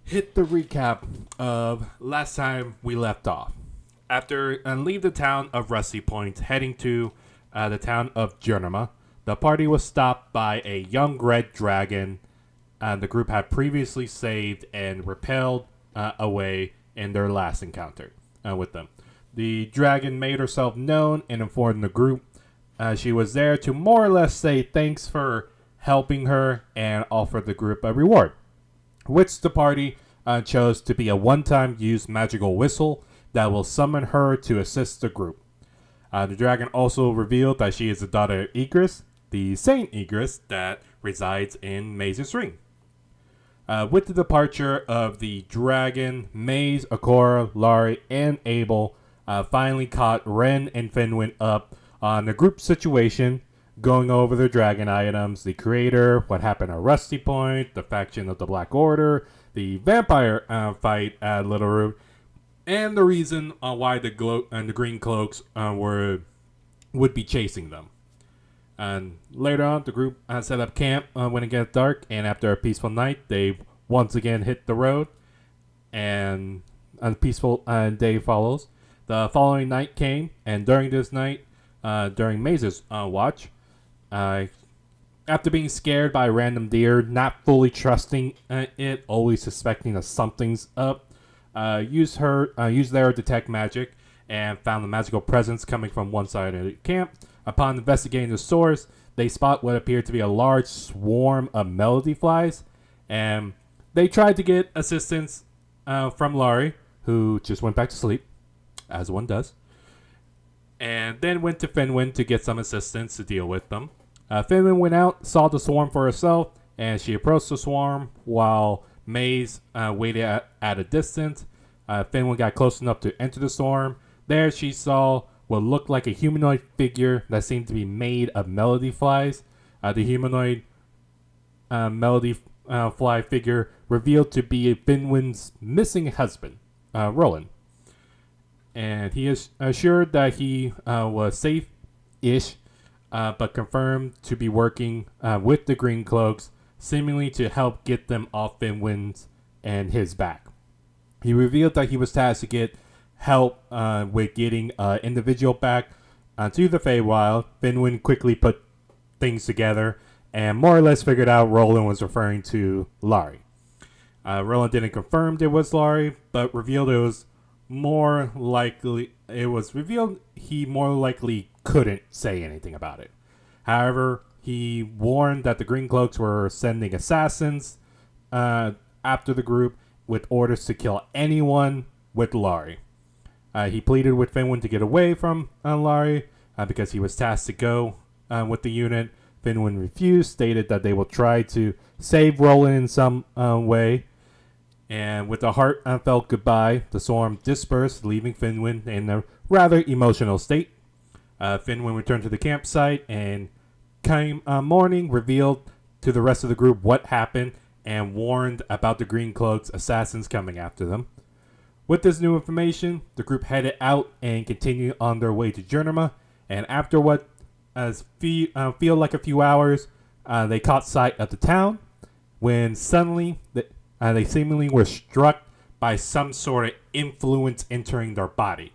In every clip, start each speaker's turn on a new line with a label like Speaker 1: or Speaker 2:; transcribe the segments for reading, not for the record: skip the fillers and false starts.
Speaker 1: hit the recap of last time we left off. After leave the town of Rusty Point, heading to the town of Gernama, the party was stopped by a young red dragon the group had previously saved and repelled away in their last encounter with them. The dragon made herself known and informed the group she was there to more or less say thanks for helping her and offer the group a reward, which the party chose to be a one-time use magical whistle that will summon her to assist the group. The dragon also revealed that she is the daughter of Igris, the same Igris that resides in Maze's ring. With the departure of the dragon, Maze, Akora, Laurie, and Abel finally caught Ren and Finwin up on the group situation, going over the dragon items, the creator, what happened at Rusty Point, the faction of the Black Order, the vampire fight at Little Root, and the reason why the Green Cloaks would be chasing them. And later on, the group set up camp when it gets dark, and after a peaceful night, they once again hit the road, and a peaceful day follows. The following night came, and during this night, during Maze's watch, after being scared by a random deer, not fully trusting it, always suspecting that something's up, used their detect magic and found the magical presence coming from one side of the camp. Upon investigating the source, they spot what appeared to be a large swarm of melody flies, and they tried to get assistance from Laurie, who just went back to sleep, as one does, and then went to Finwin to get some assistance to deal with them. Finwin went out, saw the swarm for herself, and she approached the swarm while Maze waited at a distance. Finwin got close enough to enter the swarm. There she saw what looked like a humanoid figure that seemed to be made of melody flies. The humanoid melody fly figure revealed to be Finwin's missing husband, Roland. And he is assured that he was safe-ish, but confirmed to be working with the Green Cloaks, seemingly to help get them off Finwin's and his back. He revealed that he was tasked to get help with getting individual back to the Feywild. Finwin quickly put things together and more or less figured out Roland was referring to Laurie. Roland didn't confirm it was Laurie, but revealed he more likely couldn't say anything about it. However, he warned that the Green Cloaks were sending assassins after the group with orders to kill anyone with Laurie. He pleaded with Finwin to get away from Laurie because he was tasked to go with the unit. Finwin refused, stated that they will try to save Roland in some way. And with a heartfelt goodbye, the swarm dispersed, leaving Finwin in a rather emotional state. Finwin returned to the campsite and came morning revealed to the rest of the group what happened and warned about the Green Cloaks assassins coming after them. With this new information, the group headed out and continued on their way to Gernama, and after what feel like a few hours, they caught sight of the town when suddenly they seemingly were struck by some sort of influence entering their body,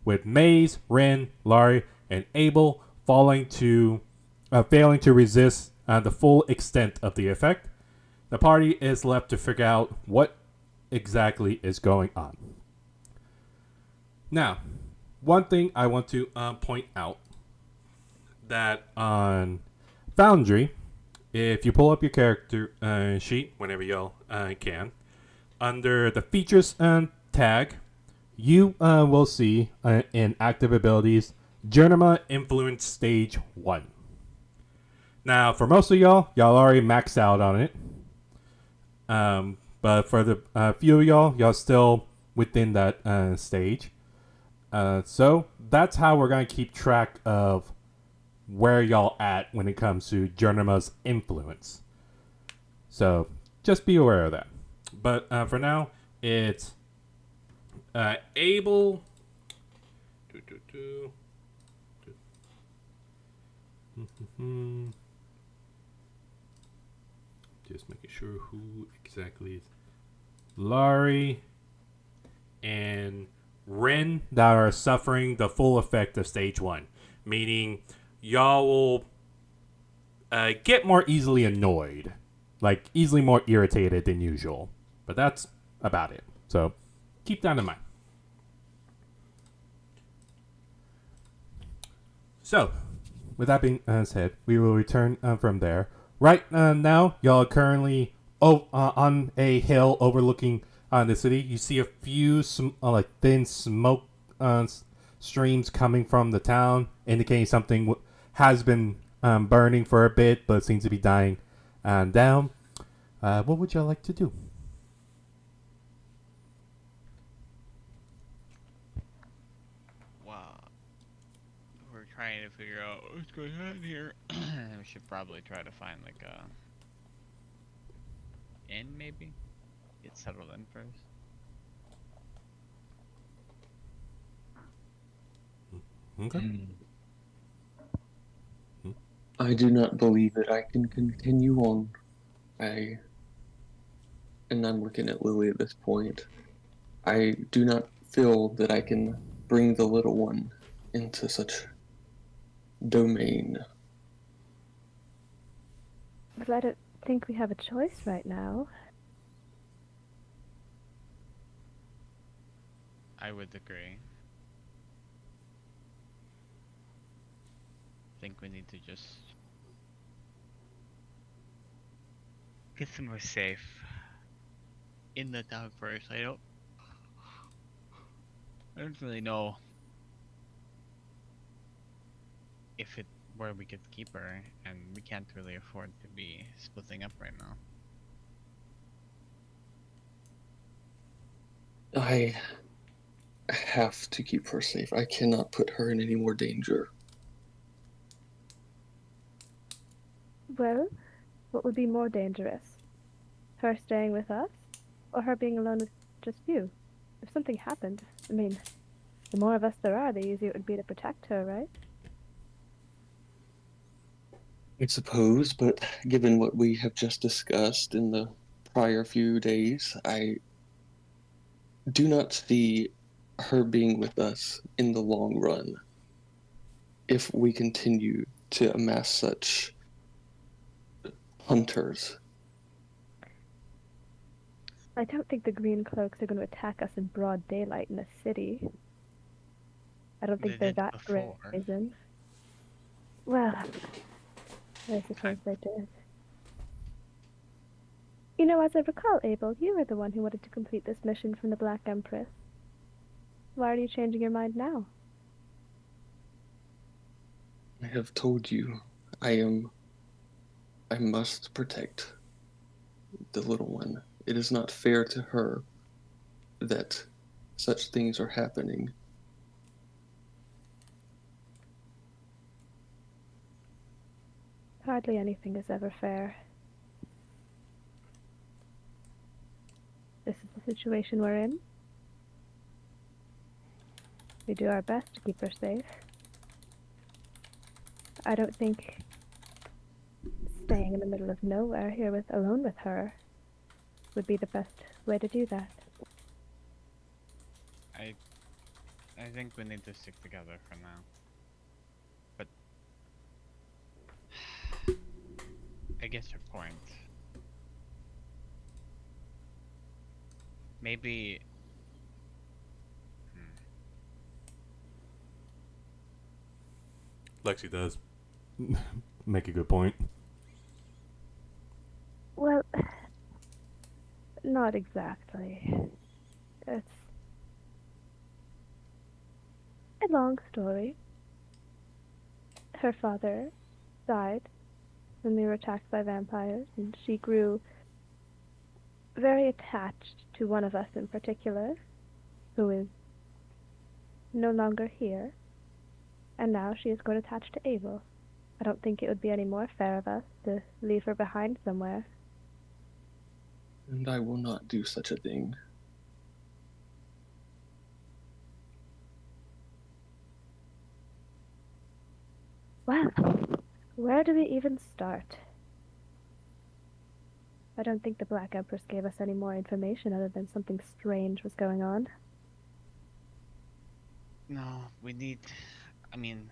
Speaker 1: with Maze, Ren, Laurie, and Abel failing to resist the full extent of the effect. The party is left to figure out what exactly is going on. Now, one thing I want to point out that on Foundry, if you pull up your character sheet whenever y'all can, under the features tag, you will see in active abilities Gernama Influence Stage 1. Now, for most of y'all already maxed out on it. But for the few of y'all still within that stage. So that's how we're going to keep track of where y'all at when it comes to Gernama's influence. So just be aware of that. But for now, it's Abel. Just making sure who exactly is Laurie and Rin that are suffering the full effect of stage one, meaning y'all will get more easily annoyed, like easily more irritated than usual. But that's about it. So keep that in mind. So, with that being said, we will return from there. Right now, y'all are currently on a hill overlooking the city. You see a few like thin smoke streams coming from the town, indicating something has been burning for a bit, but seems to be dying down. What would y'all like to do?
Speaker 2: Wow. We're trying to figure out what's going on here. We should probably try to find like a inn maybe? Get settled in first.
Speaker 1: Okay.
Speaker 3: I do not believe that I can continue on. And I'm looking at Lily at this point. I do not feel that I can bring the little one into such domain.
Speaker 4: But I don't think we have a choice right now.
Speaker 2: I would agree. I think we need to just get somewhere safe in the town first. I don't really know if it where we could keep her, and we can't really afford to be splitting up right now.
Speaker 3: I have to keep her safe. I cannot put her in any more danger.
Speaker 4: Well, what would be more dangerous? Her staying with us, or her being alone with just you? If something happened, I mean, the more of us there are, the easier it would be to protect her, right?
Speaker 3: I suppose, but given what we have just discussed in the prior few days, I do not see her being with us in the long run if we continue to amass such hunters.
Speaker 4: I don't think the green cloaks are going to attack us in broad daylight in a city. I don't think
Speaker 2: They
Speaker 4: they're
Speaker 2: did
Speaker 4: that
Speaker 2: before.
Speaker 4: brazen. Well, I suppose they did. You know, as I recall, Abel, you were the one who wanted to complete this mission from the Black Empress. Why are you changing your mind now?
Speaker 3: I have told you, I must protect the little one. It is not fair to her that such things are happening.
Speaker 4: Hardly anything is ever fair. This is the situation we're in. We do our best to keep her safe. I don't think staying in the middle of nowhere here alone with her would be the best way to do that.
Speaker 2: I think we need to stick together for now. But I get your point. Maybe
Speaker 1: Lexi does make a good point.
Speaker 4: Well, not exactly. It's a long story. Her father died when we were attacked by vampires, and she grew very attached to one of us in particular, who is no longer here, and now she has grown attached to Abel. I don't think it would be any more fair of us to leave her behind somewhere.
Speaker 3: And I will not do such a thing.
Speaker 4: Well, where do we even start? I don't think the Black Empress gave us any more information other than something strange was going on.
Speaker 2: No, we need. I mean,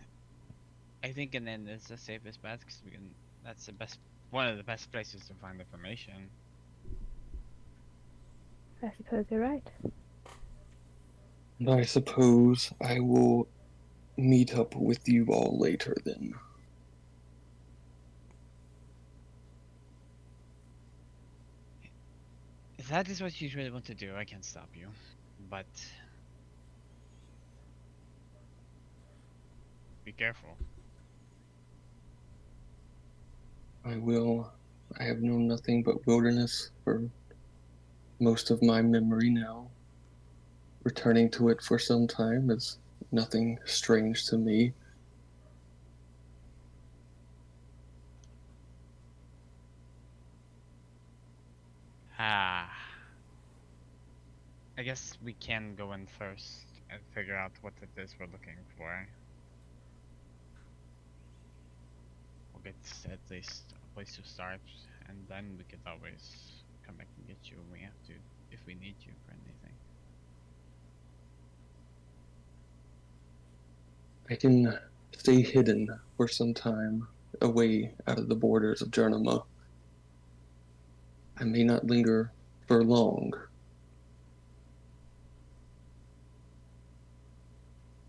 Speaker 2: I think an inn is the safest bet because we can. That's the best. One of the best places to find information.
Speaker 4: I suppose you're right.
Speaker 3: And I suppose I will meet up with you all later then.
Speaker 2: If that is what you really want to do, I can't stop you. But be careful.
Speaker 3: I will. I have known nothing but wilderness for most of my memory now. Returning to it for some time is nothing strange to me.
Speaker 2: Ah. I guess we can go in first and figure out what it is we're looking for. We'll get at least a place to start, and then we could always come back and get you when we have to, if we need you for anything.
Speaker 3: I can stay hidden for some time, away out of the borders of Gernama. I may not linger for long,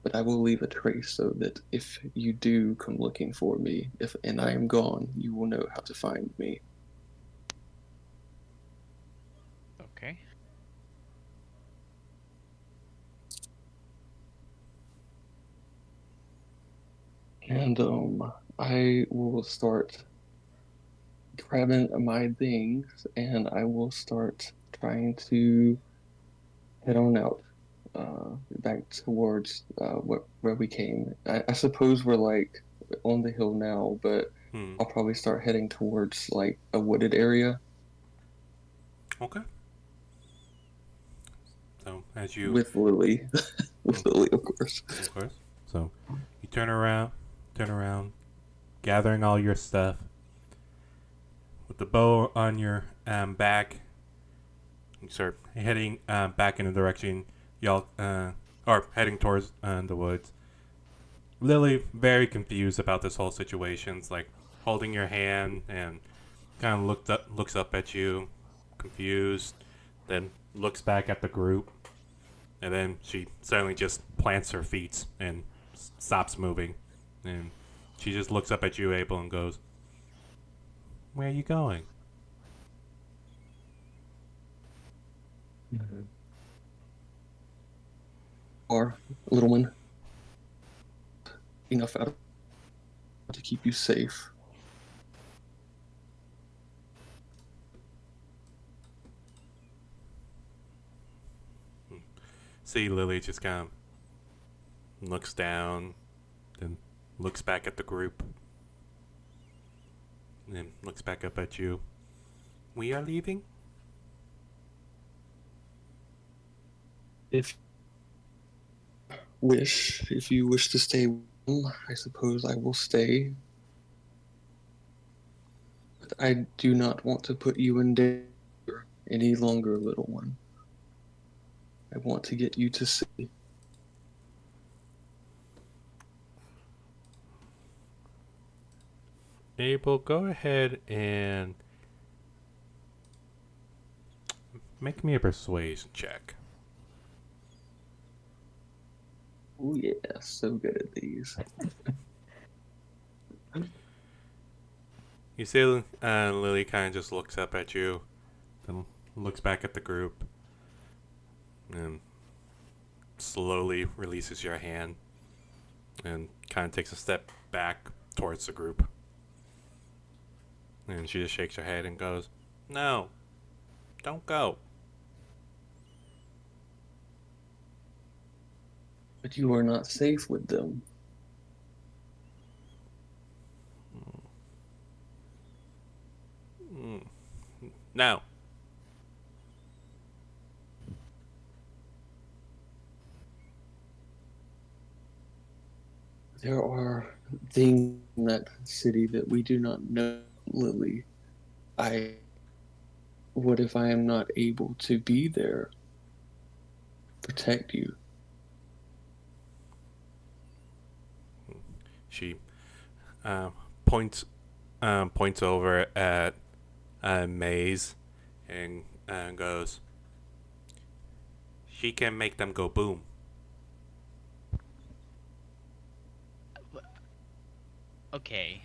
Speaker 3: but I will leave a trace so that if you do come looking for me, and I am gone, you will know how to find me.
Speaker 2: Okay.
Speaker 3: And I will start grabbing my things, and I will start trying to head on out, back towards where we came. I suppose we're like on the hill now, but I'll probably start heading towards like a wooded area.
Speaker 1: Okay. So as you,
Speaker 3: With Lily, with Lily, of course.
Speaker 1: of course. So you turn around, gathering all your stuff with the bow on your back. You start heading back in the direction y'all or heading towards the woods. Lily very confused about this whole situation. It's like holding your hand and kind of looks up at you, confused. Then looks back at the group, and then she suddenly just plants her feet and stops moving, and she just looks up at you, Abel, and goes, "Where are you going?"
Speaker 3: Or little one, enough out to keep you safe.
Speaker 1: See, Lily just kind of looks down, then looks back at the group, and then looks back up at you. We are leaving?
Speaker 3: If you wish to stay, I suppose I will stay. But I do not want to put you in danger any longer, little one. I want to get you to see.
Speaker 1: Abel, go ahead and make me a persuasion check.
Speaker 3: Oh yeah, so good at these.
Speaker 1: You see, Lily kind of just looks up at you, then looks back at the group, and slowly releases your hand, and kind of takes a step back towards the group. And she just shakes her head and goes, "No, don't go."
Speaker 3: But you are not safe with them.
Speaker 1: No.
Speaker 3: There are things in that city that we do not know, Lily. I what if I am not able to be there, protect you?
Speaker 1: She points points over at Maze and goes, "She can make them go boom."
Speaker 2: Okay.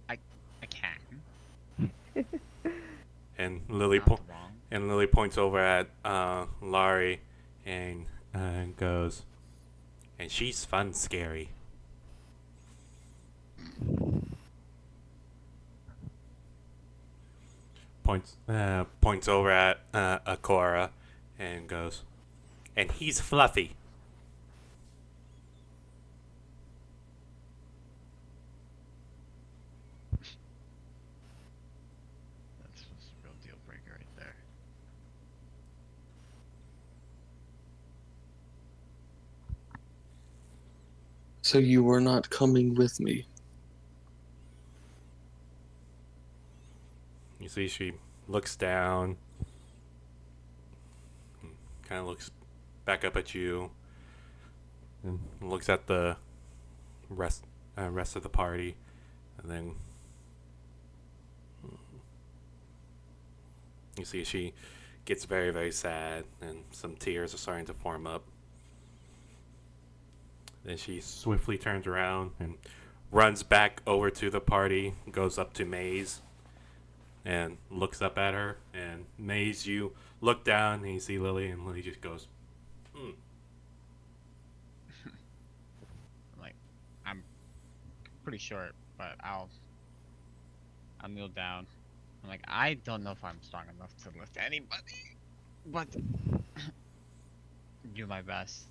Speaker 2: I can.
Speaker 1: And Lily
Speaker 2: Not wrong.
Speaker 1: points over at Laurie and goes, "And she's fun, scary." Points over at Akora and goes, "And he's fluffy."
Speaker 2: That's just a real deal breaker right there.
Speaker 3: So you were not coming with me?
Speaker 1: You see, she looks down, kind of looks back up at you, and looks at the rest of the party, and then you see she gets very, very sad, and some tears are starting to form up. Then she swiftly turns around and runs back over to the party, goes up to Maze, and looks up at her. And Maze, you look down and you see Lily, and Lily just goes, "Hmm."
Speaker 2: I'm like, I'm pretty short, but I'll kneel down. I'm like, I don't know if I'm strong enough to lift anybody, but do my best.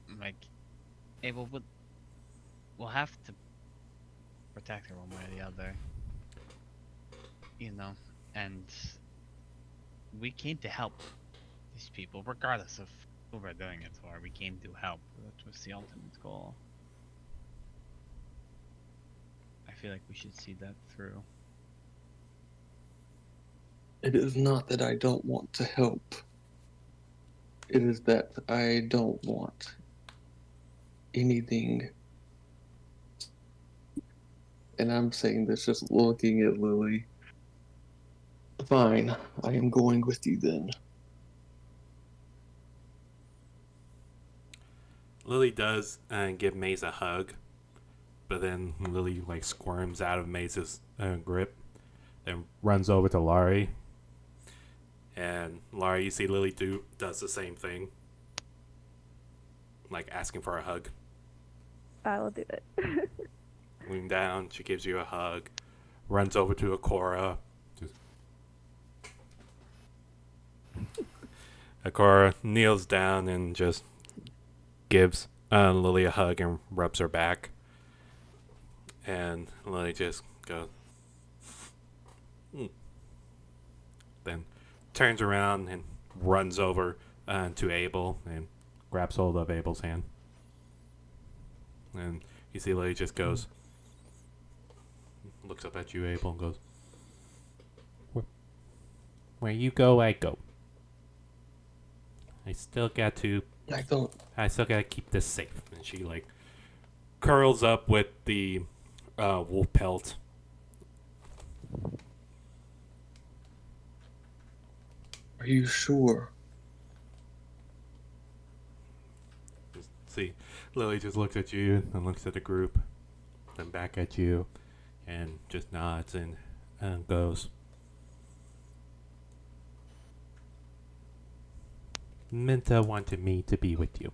Speaker 2: I'm like, Abel would. We'll have to protect her one way or the other. You know, and we came to help these people, regardless of who we're doing it for. We came to help. That was the ultimate goal. I feel like we should see that through.
Speaker 3: It is not that I don't want to help. It is that I don't want anything. And I'm saying this just looking at Lily. Fine, I am going with you then.
Speaker 1: Lily does give Maze a hug, but then Lily like squirms out of Maze's grip, then runs over to Laurie. And Laurie, you see Lily does the same thing, like asking for a hug.
Speaker 4: I will do it.
Speaker 1: Lean down, she gives you a hug, runs over to Akora. Akora kneels down and just gives Lily a hug and rubs her back. And Lily just goes, "Hmm." Then turns around and runs over to Abel and grabs hold of Abel's hand. And you see Lily just goes, looks up at you, Abel, and goes, "Where you go, I go. I still got to keep this safe." And she like curls up with the wolf pelt.
Speaker 3: Are you sure?
Speaker 1: See, Lily just looks at you and looks at the group, then back at you, and just nods and goes, "Minta wanted me to be with you."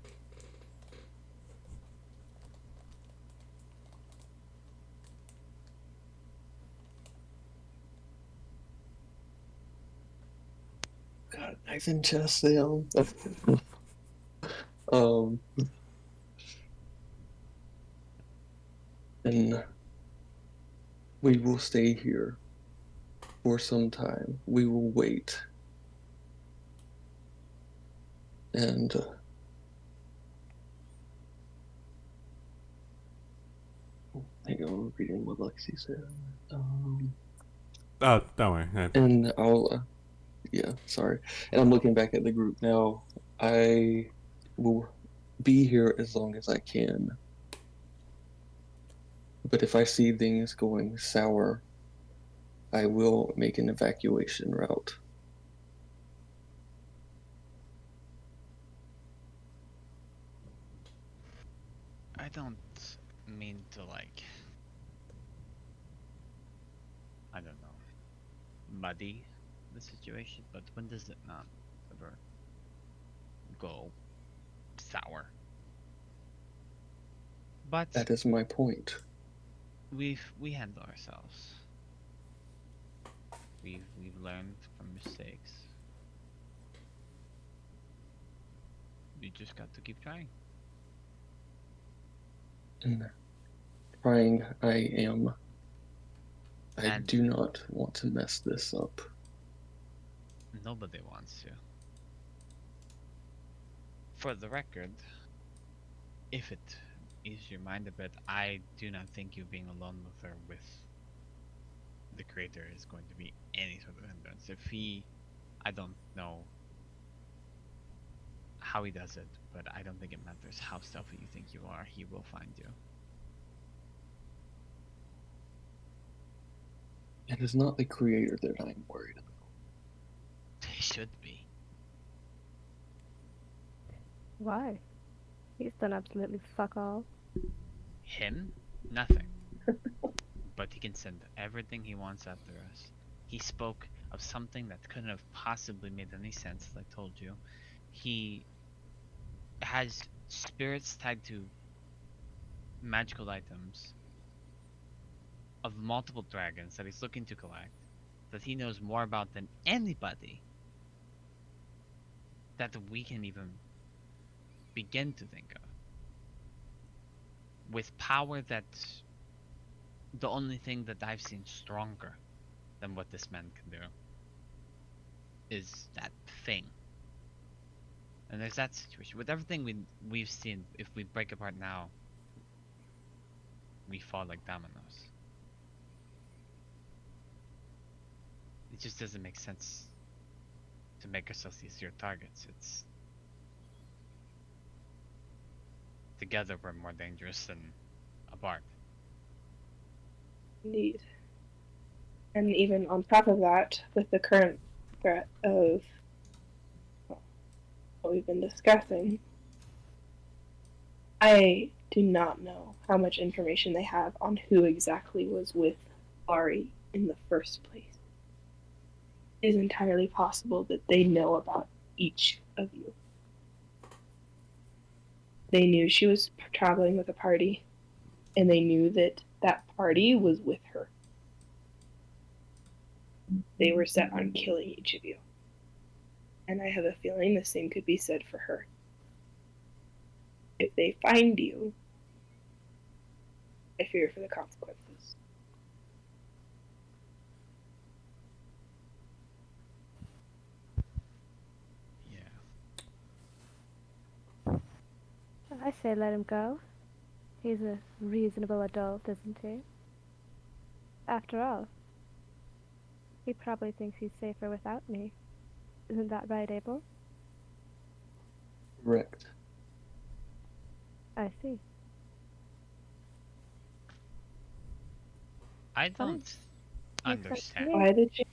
Speaker 3: Got a knife in chest down. um, and we will stay here for some time. We will wait. And I think I'm repeating what Lexi said.
Speaker 1: Oh, don't worry.
Speaker 3: And yeah, sorry. And I'm looking back at the group now. I will be here as long as I can. But if I see things going sour, I will make an evacuation route.
Speaker 2: I don't mean to I don't know, muddy the situation, but when does it not ever go sour? But
Speaker 3: That is my point.
Speaker 2: we handle ourselves. We've learned from mistakes. We just got to keep trying.
Speaker 3: And trying I am. I
Speaker 2: And
Speaker 3: do not want to mess this up.
Speaker 2: nobody wants to. For the record, if it eases your mind a bit, I do not think you being alone with her with the creator is going to be any sort of hindrance. If he, I don't know how he does it, but I don't think it matters how stealthy you think you are, he will find you.
Speaker 3: It is not the creator that I'm worried about.
Speaker 2: He should be.
Speaker 4: Why? He's done absolutely fuck all.
Speaker 2: Him? Nothing. But he can send everything he wants after us. He spoke of something that couldn't have possibly made any sense, as I told you. He has spirits tied to magical items of multiple dragons that he's looking to collect, that he knows more about than anybody that we can even begin to think of. With power that the only thing that I've seen stronger than what this man can do is that thing. And there's that situation. With everything we've seen, if we break apart now, we fall like dominoes. It just doesn't make sense to make ourselves these your targets. It's together we're more dangerous than apart.
Speaker 5: Indeed. And even on top of that, with the current threat of what we've been discussing, I do not know how much information they have on who exactly was with Ari in the first place. It is entirely possible that they know about each of you. They knew she was traveling with a party, and they knew that that party was with her. They were set on killing each of you. And I have a feeling the same could be said for her. If they find you, I fear for the consequences.
Speaker 2: Yeah.
Speaker 4: I say let him go. He's a reasonable adult, isn't he? After all, he probably thinks he's safer without me. Isn't that right, Abel?
Speaker 3: Correct.
Speaker 4: I see.
Speaker 2: I don't
Speaker 4: Makes sense to
Speaker 2: understand.
Speaker 4: me.
Speaker 5: Why the change?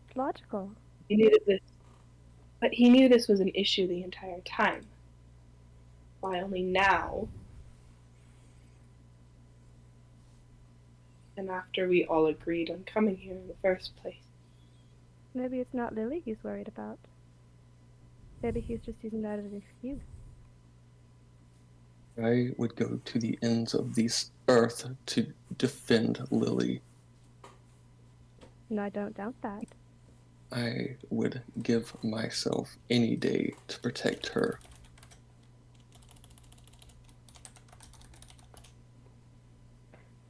Speaker 4: It's logical.
Speaker 5: He knew that this, but he knew this was an issue the entire time. Why only now? And after we all agreed on coming here in the first place.
Speaker 4: Maybe it's not Lily he's worried about. Maybe he's just using that as an excuse.
Speaker 3: I would go to the ends of this earth to defend Lily.
Speaker 4: And I don't doubt that.
Speaker 3: I would give myself any day to protect her.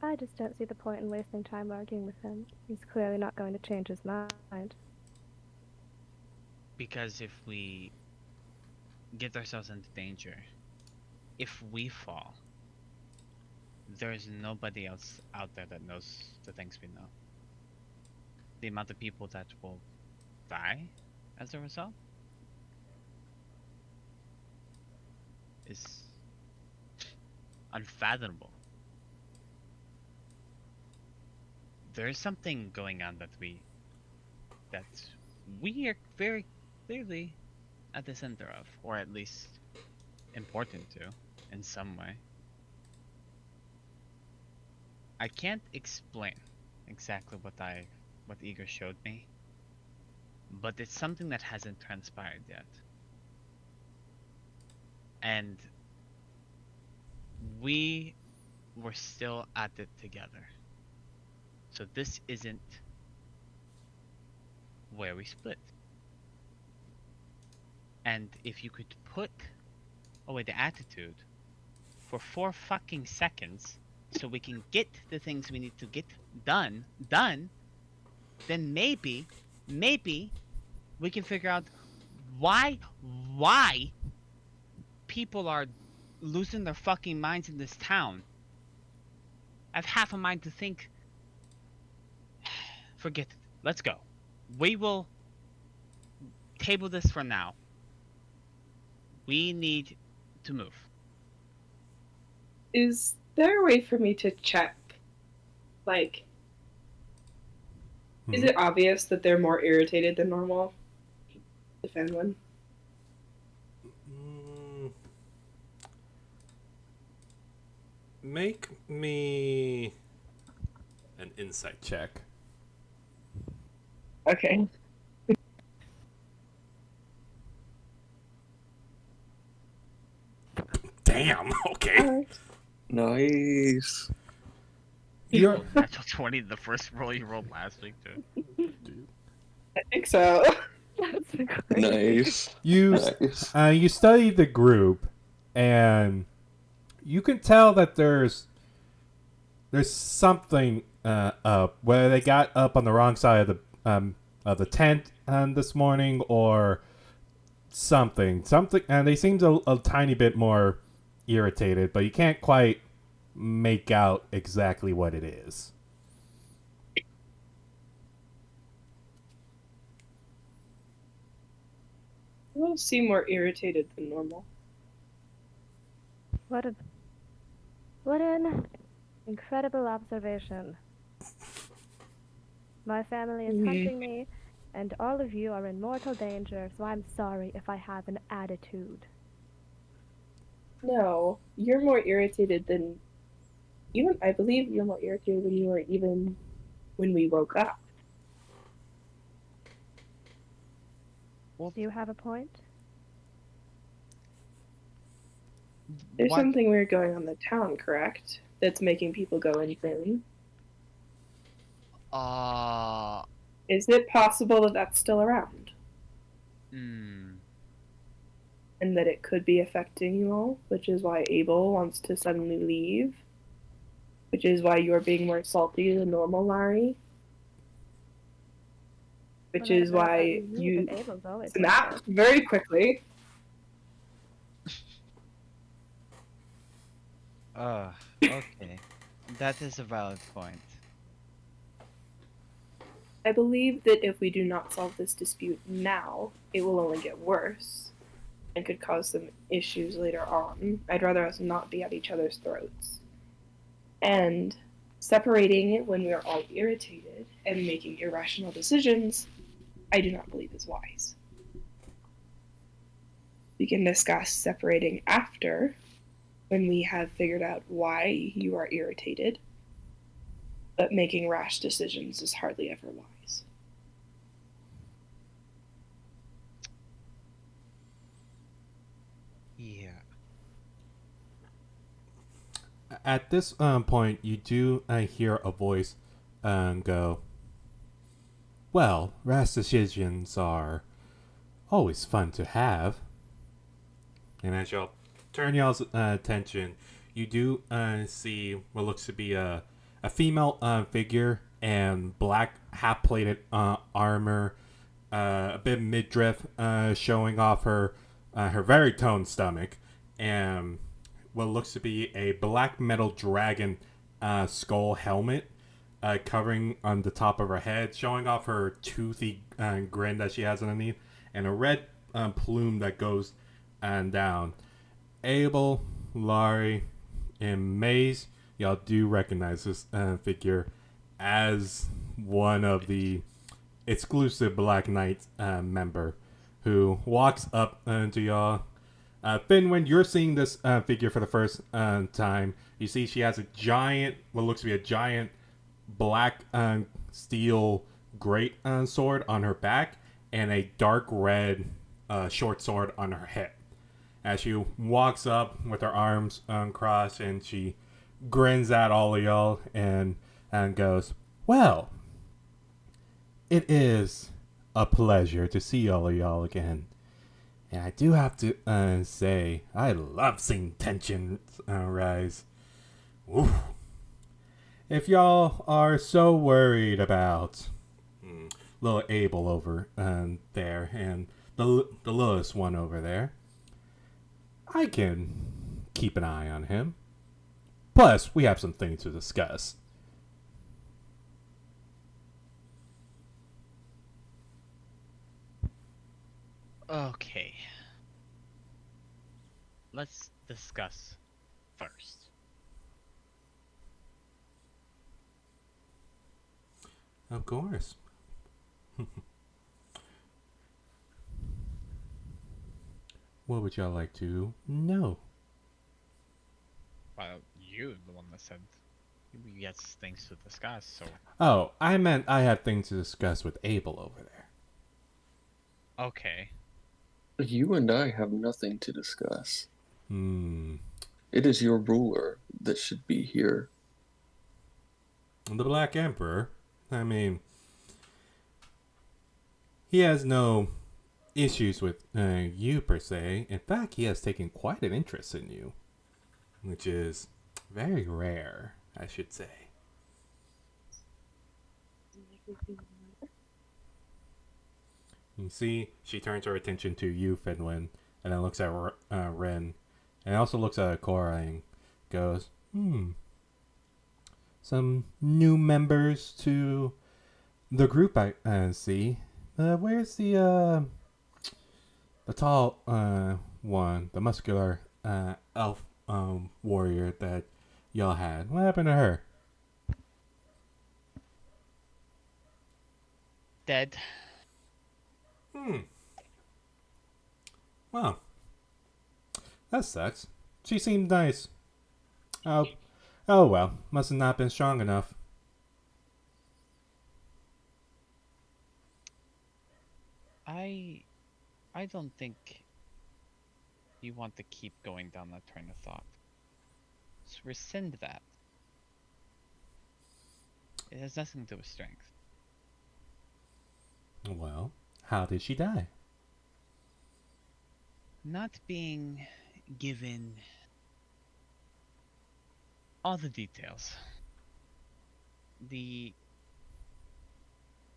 Speaker 4: I just don't see the point in wasting time arguing with him. He's clearly not going to change his mind.
Speaker 2: Because if we get ourselves into danger, if we fall, there's nobody else out there that knows the things we know. The amount of people that will die as a result is unfathomable. There is something going on that we are very clearly at the center of, or at least important to, in some way. I can't explain exactly what Igor showed me, but it's something that hasn't transpired yet. And we were still at it together. So this isn't where we split. And if you could put away the attitude for 4 fucking seconds so we can get the things we need to get done, then maybe we can figure out why people are losing their fucking minds in this town. I have half a mind to think, forget it. Let's go. We will table this for now. We need to move.
Speaker 5: Is there a way for me to check? Like, is it obvious that they're more irritated than normal? Defend one.
Speaker 1: Make me an insight check.
Speaker 5: Okay.
Speaker 1: Damn. Okay.
Speaker 3: Nice.
Speaker 1: You're
Speaker 2: Natural 20, the first roll you rolled last week, too.
Speaker 5: I think so.
Speaker 4: That's great.
Speaker 3: Nice.
Speaker 1: you
Speaker 3: Nice.
Speaker 1: you study the group, and you can tell that there's something up, whether they got up on the wrong side of the tent this morning or something, and they seemed a tiny bit more irritated, but you can't quite make out exactly what it is.
Speaker 5: You seem more irritated than normal.
Speaker 4: What an incredible observation. My family is hunting me, and all of you are in mortal danger, so I'm sorry if I have an attitude.
Speaker 5: No, you're more irritated than even. I believe you're more irritated than you were even when we woke up.
Speaker 4: Do you have a point?
Speaker 5: There's
Speaker 2: What-
Speaker 5: something weird going on in the town, correct? That's making people go insane. Is it possible that that's still around? And that it could be affecting you all, which is why Abel wants to suddenly leave, which is why you're being more salty than normal, Larry, which
Speaker 4: Well,
Speaker 5: is
Speaker 4: that-
Speaker 5: why
Speaker 4: that means
Speaker 5: you
Speaker 4: that Abel's always
Speaker 5: snapped very quickly.
Speaker 2: Okay. That is a valid point.
Speaker 5: I believe that if we do not solve this dispute now, it will only get worse and could cause some issues later on. I'd rather us not be at each other's throats. And separating it when we are all irritated and making irrational decisions, I do not believe is wise. We can discuss separating after, when we have figured out why you are irritated, but making rash decisions is hardly ever wise.
Speaker 2: Yeah.
Speaker 1: At this point, you do hear a voice go, well, rash decisions are always fun to have. And as y'all turn y'all's attention, you do see what looks to be a female figure and black half-plated armor, a bit midriff, showing off her very toned stomach, and what looks to be a black metal dragon skull helmet covering on the top of her head, showing off her toothy grin that she has underneath, and a red plume that goes down. Abel, Laurie, and Maze, y'all do recognize this figure as one of the exclusive Black Knight member who walks up to y'all. Finwin, you're seeing this figure for the first time. You see she has a giant, what looks to be a giant black steel great sword on her back and a dark red short sword on her hip. As she walks up with her arms uncrossed and she grins at all of y'all and goes, "Well, it is a pleasure to see all of y'all again. And I do have to say, I love seeing tension rise. Oof. If y'all are so worried about little Abel over there and the littlest one over there, I can keep an eye on him. Plus, we have some things to discuss."
Speaker 2: Okay. Let's discuss first.
Speaker 1: Of course. What would y'all like to know?
Speaker 2: Well, you're the one that said we got things to discuss, so
Speaker 1: Oh, I meant I had things to discuss with Abel over there.
Speaker 2: okay.
Speaker 3: You and I have nothing to discuss.
Speaker 1: Hmm.
Speaker 3: It is your ruler that should be here.
Speaker 1: The Black Emperor? I mean, he has no issues with you per se. In fact, he has taken quite an interest in you, which is very rare, I should say. You see, she turns her attention to you, Finwin, and then looks at Ren, and also looks at Cora and goes, some new members to the group I see. Where's the tall one, the muscular elf warrior that y'all had? What happened to her?
Speaker 2: Dead.
Speaker 1: Well, that sucks. She seemed nice. Oh well, must have not been strong enough.
Speaker 2: I don't think you want to keep going down that train of thought. Just rescind that. It has nothing to do with strength.
Speaker 1: Well, how did she die?
Speaker 2: Not being given all the details. The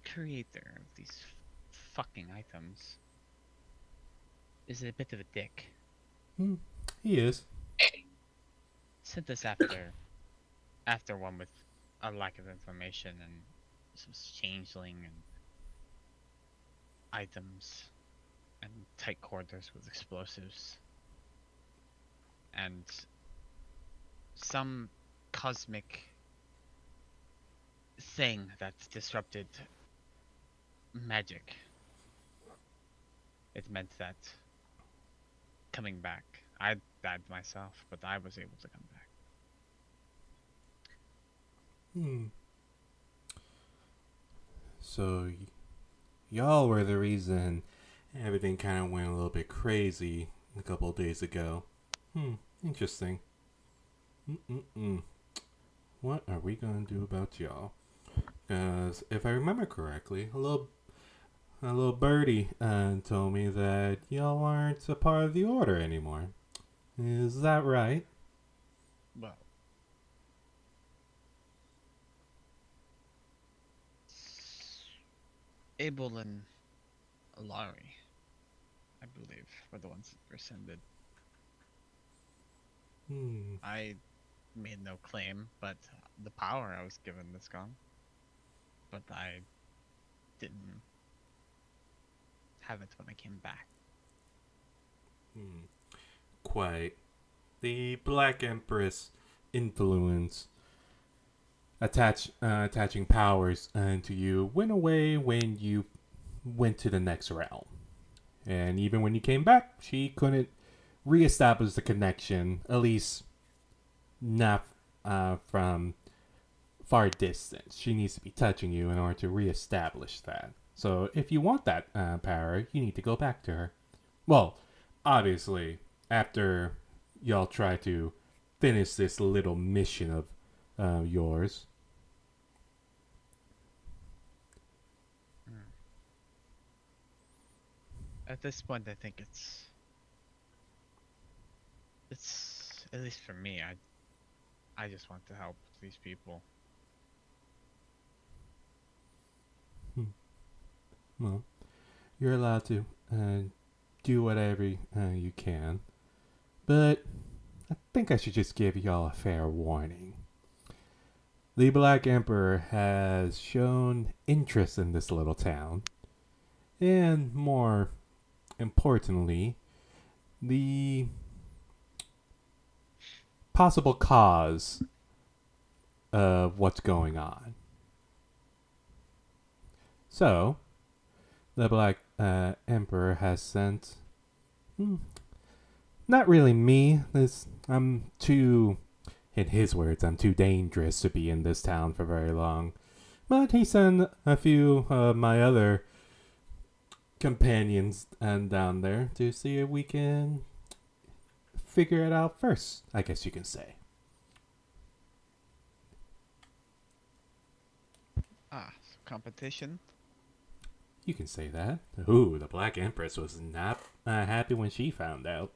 Speaker 2: creator of these fucking items is a bit of a dick.
Speaker 1: He is.
Speaker 2: Sent us after one with a lack of information and some changeling and items and tight quarters with explosives and some cosmic thing that disrupted magic. It meant that coming back, I died myself, but I was able to come back.
Speaker 1: So, y'all were the reason everything kind of went a little bit crazy a couple of days ago. Interesting. What are we gonna do about y'all? Because if I remember correctly, a little birdie told me that y'all aren't a part of the order anymore. Is that right?
Speaker 2: Well, Abel and Laurie, I believe, were the ones that rescinded.
Speaker 1: Hmm.
Speaker 2: I made no claim, but the power I was given is gone. But I didn't have it when I came back.
Speaker 1: Hmm. Quite. The Black Empress influence attaching powers to you went away when you went to the next realm. And even when you came back, she couldn't reestablish the connection, at least not from far distance. She needs to be touching you in order to reestablish that. So if you want that power, you need to go back to her. Well, obviously, after y'all try to finish this little mission of yours.
Speaker 2: Hmm. At this point, I think it's at least for me. I just want to help these people.
Speaker 1: Well, you're allowed to do whatever you can. But I think I should just give y'all a fair warning. The Black Emperor has shown interest in this little town, and more importantly, the possible cause of what's going on. So, the Black Emperor has sent. Not really me. I'm too. In his words, I'm too dangerous to be in this town for very long. But he sent a few of my other companions down there to see if we can figure it out first, I guess you can say.
Speaker 2: Ah, competition.
Speaker 1: You can say that. Ooh, the Black Empress was not happy when she found out.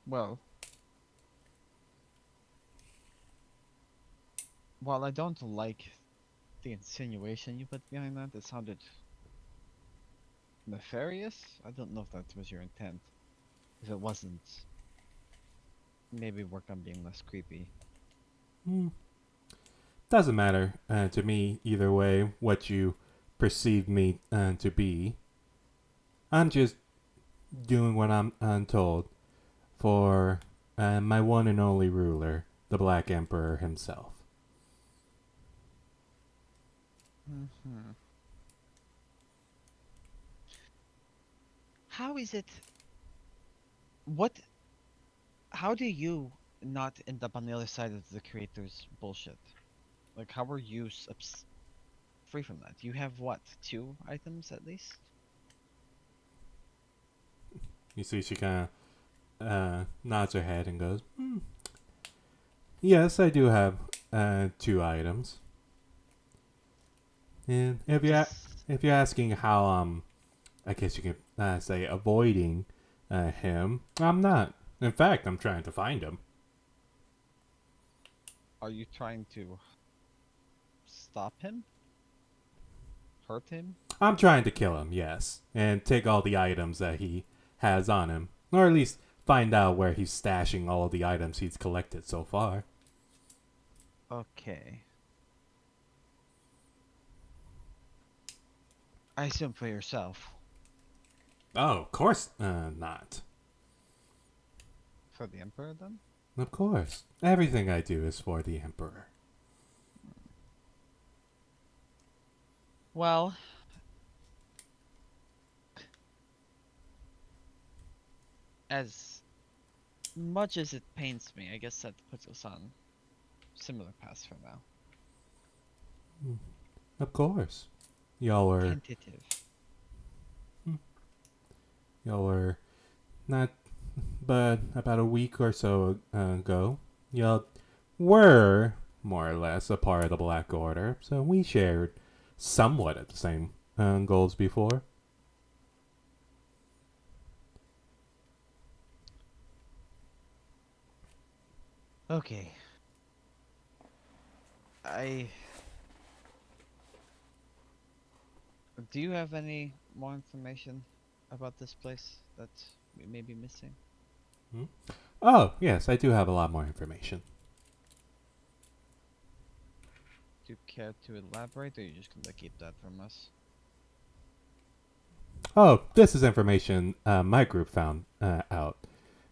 Speaker 2: Well, while I don't like the insinuation you put behind that, it sounded nefarious. I don't know if that was your intent. If it wasn't, maybe work on being less creepy.
Speaker 1: Hmm. Doesn't matter to me either way what you perceive me to be. I'm just doing what I'm told for my one and only ruler, the Black Emperor himself.
Speaker 2: Hmm. How is it? What? How do you not end up on the other side of the creator's bullshit? Like, how are you free from that? You have what? 2 items at least?
Speaker 1: You see, she kind of nods her head and goes, "Yes, I do have 2 items. And
Speaker 2: Just
Speaker 1: if you're asking how I guess you could say avoiding him, I'm not. In fact, I'm trying to find him.
Speaker 2: are you trying to stop him? Hurt him?
Speaker 1: I'm trying to kill him, yes, and take all the items that he has on him, or at least find out where he's stashing all the items he's collected so far."
Speaker 2: Okay. I assume for yourself.
Speaker 1: Oh, of course not.
Speaker 2: For the Emperor, then?
Speaker 1: Of course, everything I do is for the Emperor.
Speaker 2: Well, as much as it pains me, I guess that puts us on similar paths for now.
Speaker 1: Of course, y'all were
Speaker 2: Tentative.
Speaker 1: y'all were not, but about a week or so ago, y'all were more or less a part of the Black Order, so we shared somewhat of the same goals before.
Speaker 2: Okay. I. Do you have any more information about this place that we may be missing?
Speaker 1: Oh, yes, I do have a lot more information.
Speaker 2: Do you care to elaborate, or are you just gonna keep that from us?
Speaker 1: Oh, this is information my group found out.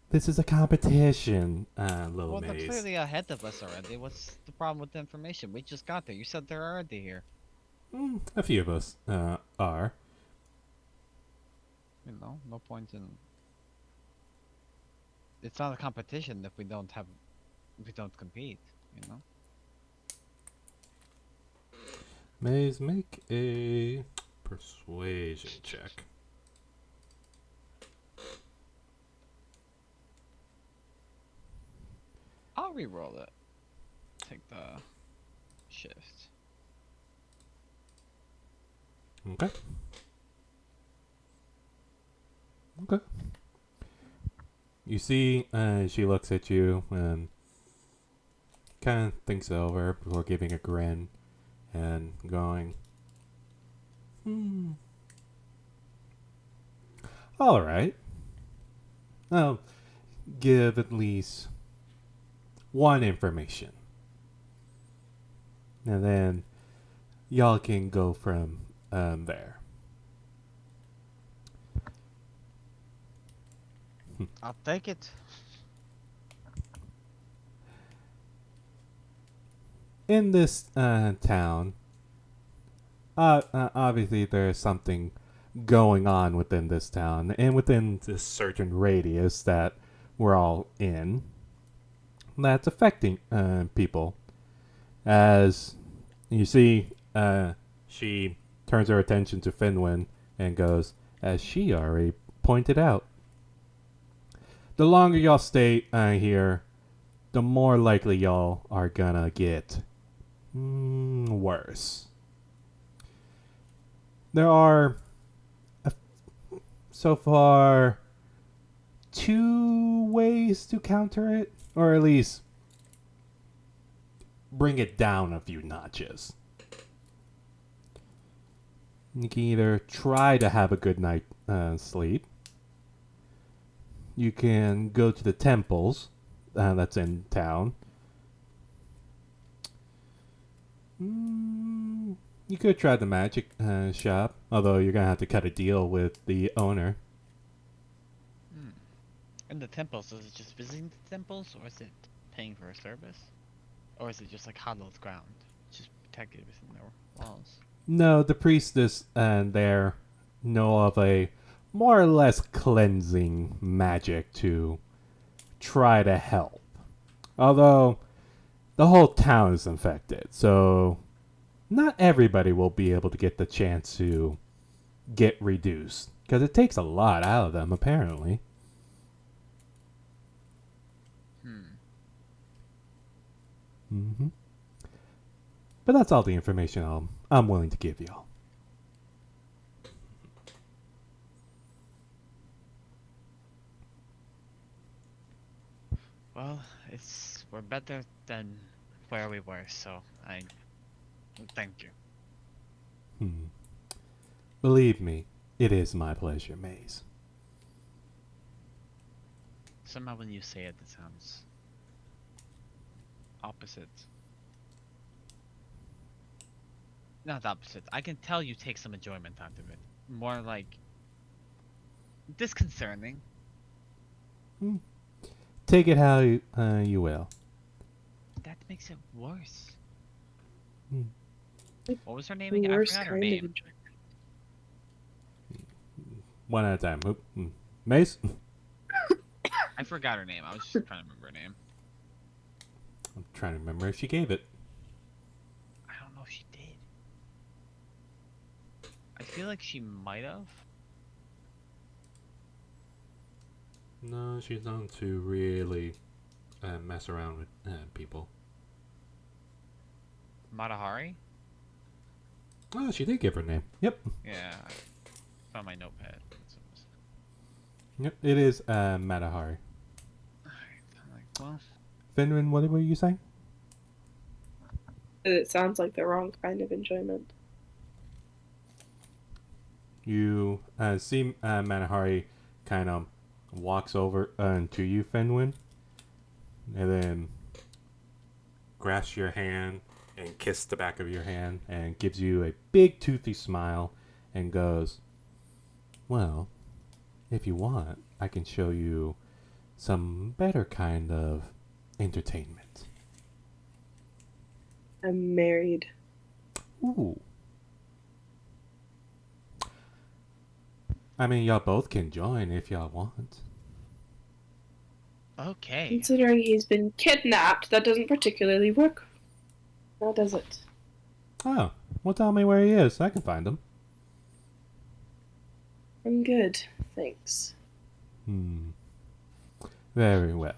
Speaker 1: This is a competition, little
Speaker 2: Well, they're
Speaker 1: maze.
Speaker 2: clearly ahead of us already. What's the problem with the information? We just got there. You said they're already here.
Speaker 1: A few of us are.
Speaker 2: You know, no point in. It's not a competition if we don't compete. You know.
Speaker 1: Maze, make a persuasion check.
Speaker 2: I'll re-roll it. Take the shift.
Speaker 1: Okay. Okay. You see, she looks at you and kind of thinks it over before giving a grin and going, all right. I'll give at least one information. And then y'all can go from there.
Speaker 2: I'll take it.
Speaker 1: In this town, obviously there's something going on within this town and within this certain radius that we're all in that's affecting people. As you see, she turns her attention to Finwin and goes, as she already pointed out, the longer y'all stay here, the more likely y'all are gonna get worse. There are so far 2 ways to counter it, or at least bring it down a few notches. You can either try to have a good night sleep. You can go to the temples that's in town. You could try the magic shop, although you're going to have to cut a deal with the owner.
Speaker 2: And the temples, is it just visiting the temples, or is it paying for a service? Or is it just like hallowed ground? Just protected within their walls?
Speaker 1: No, the priestess there know of a more or less cleansing magic to try to help. Although the whole town is infected, so not everybody will be able to get the chance to get reduced. Because it takes a lot out of them, apparently. But that's all the information I'm willing to give y'all.
Speaker 2: Well, we're better than where we were, so I thank you.
Speaker 1: Believe me, it is my pleasure, Maze.
Speaker 2: Somehow when you say it, it sounds opposite. Not opposite. I can tell you take some enjoyment out of it. More like disconcerting.
Speaker 1: Take it how you will.
Speaker 2: That makes it worse.
Speaker 5: Like,
Speaker 2: What was her name again? I
Speaker 5: worst
Speaker 2: forgot her
Speaker 5: kind of
Speaker 2: name.
Speaker 5: enjoyment.
Speaker 1: One at a time. Maze?
Speaker 2: I forgot her name. I was just trying to remember her name.
Speaker 1: I'm trying to remember if she gave it.
Speaker 2: I don't know if she did. I feel like she might have.
Speaker 1: No, she's known to really mess around with people.
Speaker 2: Matahari?
Speaker 1: Oh, she did give her name. Yep.
Speaker 2: Yeah. I found my notepad. That's what it was.
Speaker 1: Yep, it is Matahari.
Speaker 2: Alright, well.
Speaker 1: Finwin, what were you saying?
Speaker 5: It sounds like the wrong kind of enjoyment.
Speaker 1: You see Manahari kind of walks over to you, Fenwin, and then grasps your hand and kisses the back of your hand and gives you a big toothy smile and goes, well, if you want, I can show you some better kind of entertainment.
Speaker 5: I'm married.
Speaker 1: Ooh. I mean, y'all both can join if y'all want.
Speaker 2: Okay.
Speaker 5: Considering he's been kidnapped, that doesn't particularly work. How does it?
Speaker 1: Oh, well, tell me where he is. I can find him.
Speaker 5: I'm good, thanks.
Speaker 1: Very well.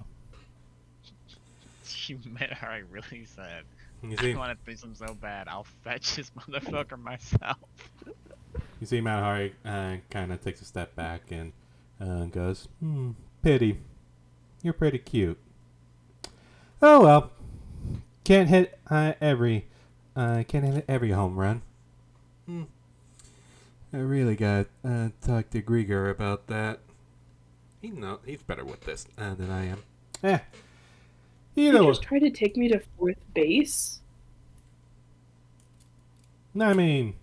Speaker 2: You met her, I really said.
Speaker 1: You
Speaker 2: I
Speaker 1: see,
Speaker 2: want to threesome so bad, I'll fetch this motherfucker myself.
Speaker 1: Manahari kind of takes a step back and goes, pity. You're pretty cute. Oh well, can't hit every home run. I really got talk to Grieger about that. He's better with this than I am.
Speaker 5: You
Speaker 1: Either way,
Speaker 5: just tried to take me to fourth base?
Speaker 1: I mean,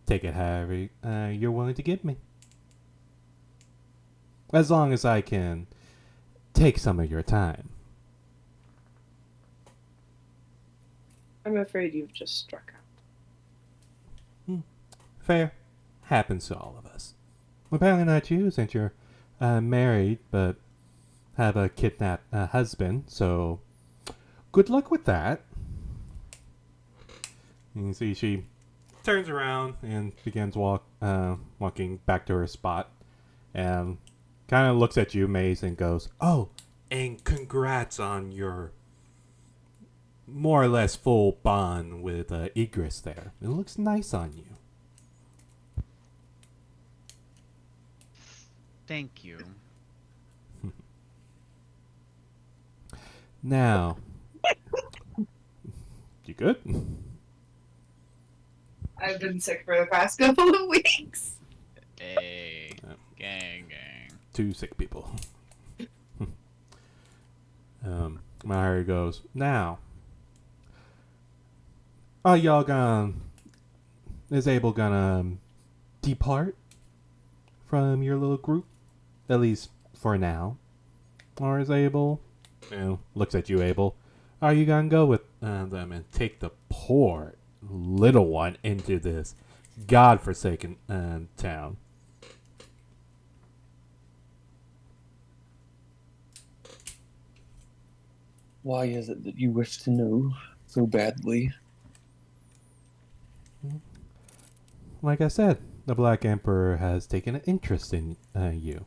Speaker 1: take it however you're willing to give me. As long as I can take some of your time.
Speaker 5: I'm afraid you've just struck out.
Speaker 1: Fair. Happens to all of us. Apparently not you, since you're married, but have a kidnapped husband, so good luck with that. And you see she turns around and begins walking back to her spot and kind of looks at you, Maze, and goes, oh, and congrats on your more or less full bond with Egress there. It looks nice on you.
Speaker 2: Thank you.
Speaker 1: Now, you good?
Speaker 5: I've been sick for the past couple of weeks.
Speaker 2: Hey,
Speaker 1: Yeah.
Speaker 2: gang.
Speaker 1: 2 sick people. Mahari goes, now, are y'all is Abel gonna depart from your little group? At least for now. Or is Abel, looks at you, Abel, are you gonna go with them and take the poor little one into this godforsaken town?
Speaker 3: Why is it that you wish to know so badly?
Speaker 1: Like I said, the Black Emperor has taken an interest in you.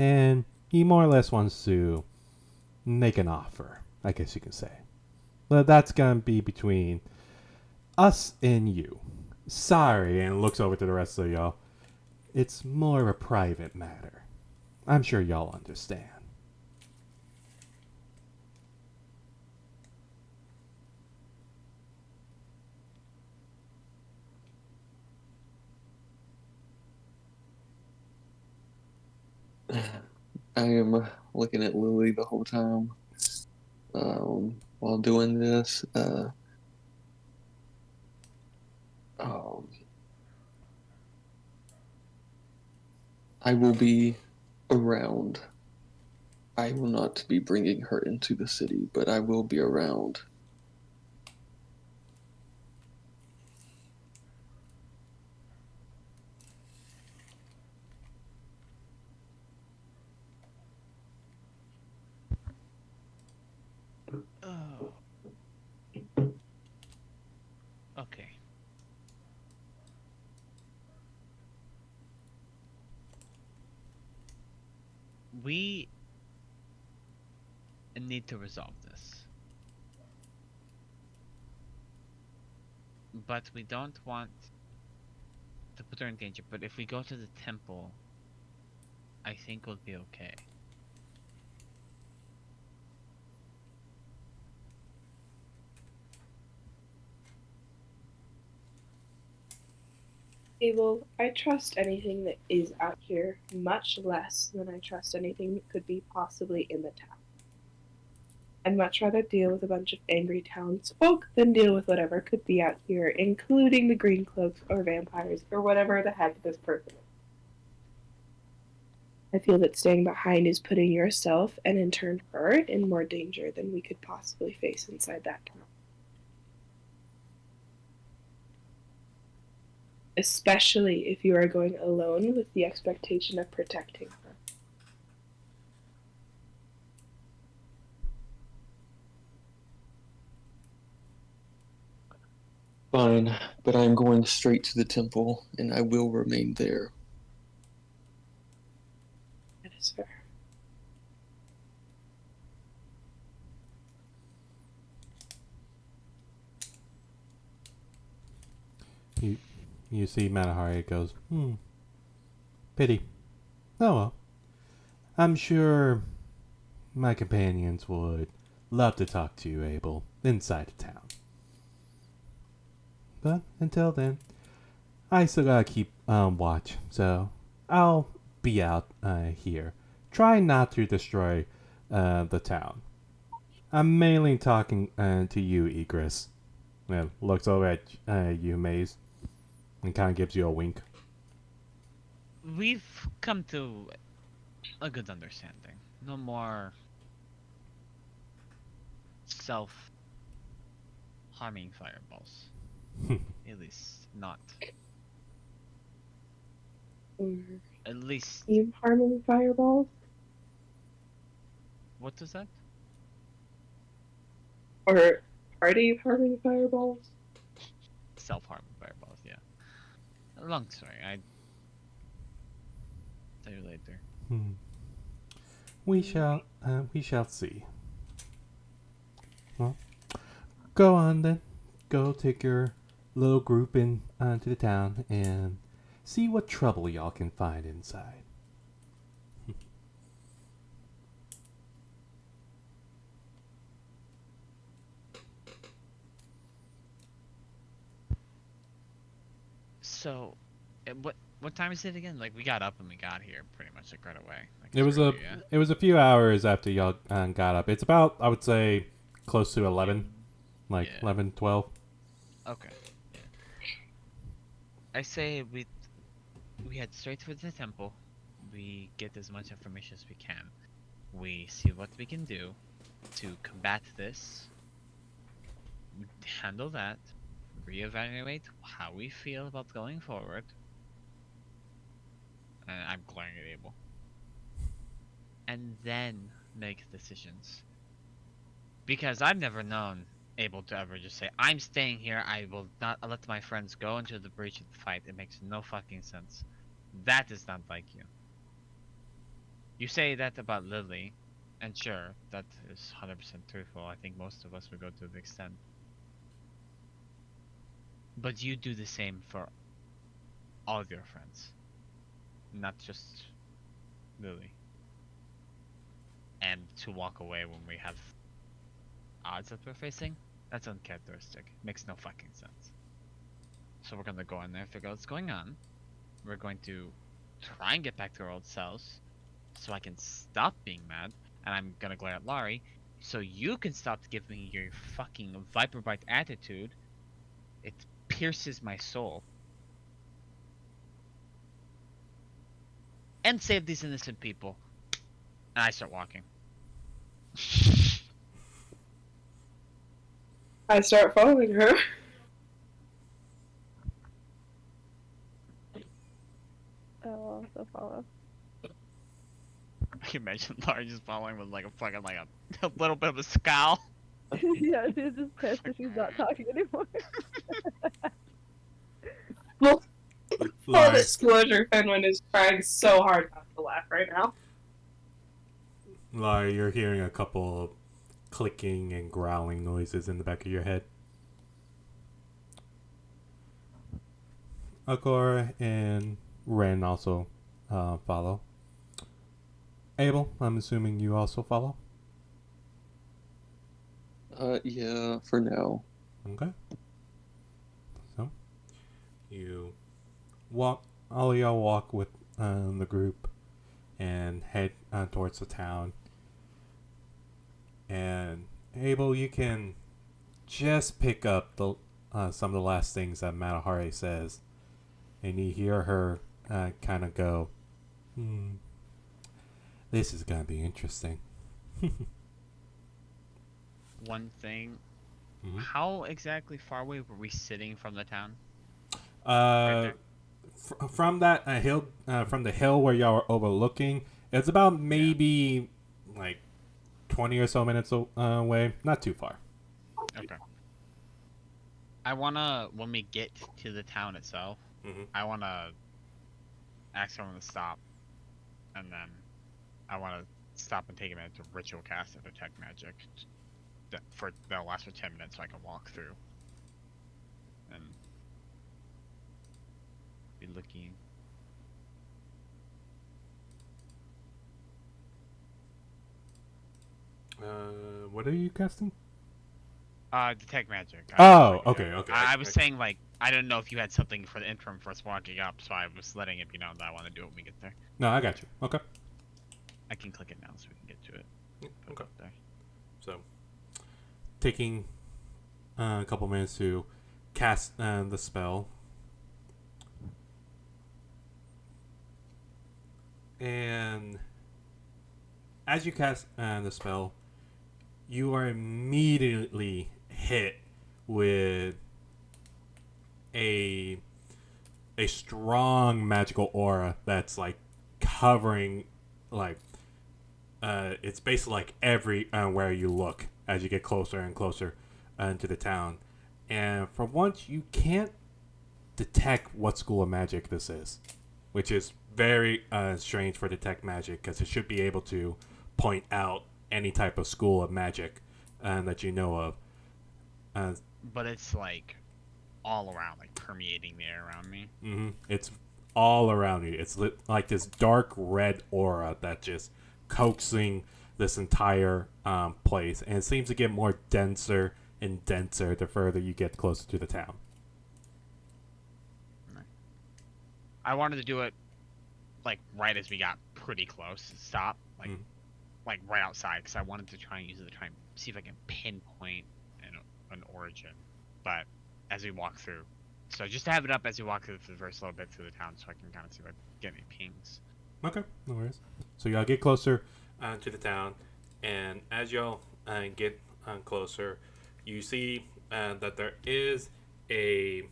Speaker 1: And he more or less wants to make an offer, I guess you can say. But that's going to be between us and you. Sorry, and looks over to the rest of y'all. It's more of a private matter. I'm sure y'all understand.
Speaker 3: I am looking at Lily the whole time while doing this. I will be around. I will not be bringing her into the city, but I will be around.
Speaker 2: Oh. Okay. We need to resolve this. But we don't want to put her in danger. But if we go to the temple, I think we'll be okay.
Speaker 5: Abel, I trust anything that is out here much less than I trust anything that could be possibly in the town. I'd much rather deal with a bunch of angry townsfolk than deal with whatever could be out here, including the green cloaks or vampires or whatever the heck this person is. I feel that staying behind is putting yourself and in turn her in more danger than we could possibly face inside that town. Especially if you are going alone with the expectation of protecting her.
Speaker 3: Fine, but I am going straight to the temple, and I will remain there.
Speaker 5: That is fair.
Speaker 1: You see Manahari goes, pity. Oh well. I'm sure my companions would love to talk to you, Abel, inside the town. But until then, I still gotta keep watch, so I'll be out here. Try not to destroy the town. I'm mainly talking to you, Egris. And looks over at you, Maze, and kind of gives you a wink.
Speaker 2: We've come to a good understanding. No more self-harming fireballs. At least not.
Speaker 5: Or
Speaker 2: At least.
Speaker 5: team harming fireballs?
Speaker 2: What was that?
Speaker 5: Or party harming fireballs?
Speaker 2: Self-harming fireballs, yeah. Long story. I tell you later.
Speaker 1: We shall see. Well, go on then. Go take your little group in to the town and see what trouble y'all can find inside.
Speaker 2: So, what time is it again? Like we got up and we got here pretty much like right away. Like,
Speaker 1: It was
Speaker 2: early, yeah?
Speaker 1: it was a few hours after y'all got up. It's about, I would say, close to 11, like
Speaker 2: Yeah.
Speaker 1: 11, 12.
Speaker 2: Okay. Yeah. I say we head straight to the temple. We get as much information as we can. We see what we can do to combat this. Handle that. Reevaluate how we feel about going forward. And I'm glaring at Abel. And then make decisions. Because I've never known Abel to ever just say, I'm staying here, I will not let my friends go into the breach of the fight. It makes no fucking sense. That is not like you. You say that about Lily, and sure, that is 100% truthful. I think most of us would go to the extent. But you do the same for all of your friends. Not just Lily. And to walk away when we have odds that we're facing, that's uncharacteristic. Makes no fucking sense. So we're gonna go in there, figure out what's going on. We're going to try and get back to our old selves, so I can stop being mad, and I'm gonna glare at Laurie, so you can stop giving me your fucking Viper Bite attitude. It pierces my soul. And save these innocent people. And I start walking.
Speaker 5: I start following her.
Speaker 4: I will also follow.
Speaker 2: I can imagine Laurie just following with like a fucking like a little bit of a scowl.
Speaker 4: Yeah, she's just pissed that she's not talking anymore.
Speaker 5: Well, full
Speaker 1: Laurie,
Speaker 5: disclosure, Fenwin is trying so hard not to laugh right now.
Speaker 1: Laurie, you're hearing a couple of clicking and growling noises in the back of your head. Akora and Ren also follow. Abel, I'm assuming you also follow?
Speaker 3: Yeah, for now.
Speaker 1: Okay. So, you all y'all walk with the group and head towards the town. And Abel, you can just pick up the some of the last things that Matahari says, and you hear her kind of go, "This is gonna be interesting."
Speaker 2: One thing.
Speaker 1: Mhm.
Speaker 2: How exactly far away were we sitting from the town?
Speaker 1: Uh, from that hill, from the hill where y'all are overlooking, it's about maybe like 20 or so minutes away. Not too far.
Speaker 2: Okay. I wanna, when we get to the town itself, I wanna ask someone to stop, and then I wanna stop and take a minute to ritual cast and detect magic. That'll last for 10 minutes so I can walk through. And be looking.
Speaker 1: What are you casting?
Speaker 2: Detect magic.
Speaker 1: Oh, okay.
Speaker 2: I was saying, like, I don't know if you had something for the interim for us walking up, so I was letting it be known that I want to do it when we get there.
Speaker 1: No, I got you. Okay.
Speaker 2: I can click it now so we can get to it.
Speaker 1: Okay.
Speaker 2: There.
Speaker 1: So, taking a couple minutes to cast the spell. And as you cast the spell, you are immediately hit with a strong magical aura that's like covering, like it's basically like every where you look as you get closer and closer into the town. And for once, you can't detect what school of magic this is, which is very strange for detect magic, because it should be able to point out any type of school of magic that you know of.
Speaker 2: But it's like all around, like permeating the air around me.
Speaker 1: It's all around you. It's like this dark red aura that just coaxing this entire place, and it seems to get more denser and denser the further you get closer to the town.
Speaker 2: I wanted to do it like right as we got pretty close. Stop, like right outside, because I wanted to try and use it to try and see if I can pinpoint an origin. But as we walk through, so just to have it up as we walk through for the first little bit through the town, so I can kind of see if I get any pings.
Speaker 1: Okay, no worries. So y'all get closer to the town, and as y'all get closer, you see that there is a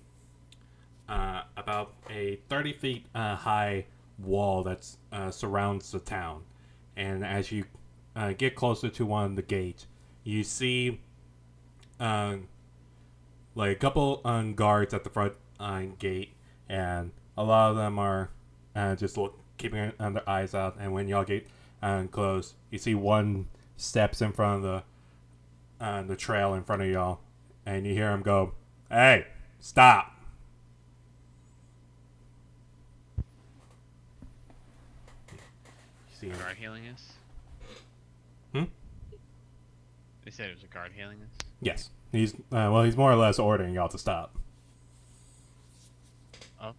Speaker 1: about a 30 feet high wall that surrounds the town. And as you get closer to one of the gates, you see like a couple guards at the front gate, and a lot of them are just keeping their eyes out. And when y'all get close, you see one steps in front of the trail in front of y'all, and you hear him go, "Hey, stop!"
Speaker 2: See a guard healing us? They said it was a guard healing us?
Speaker 1: Yes. He's he's more or less ordering y'all to stop.
Speaker 2: Oh.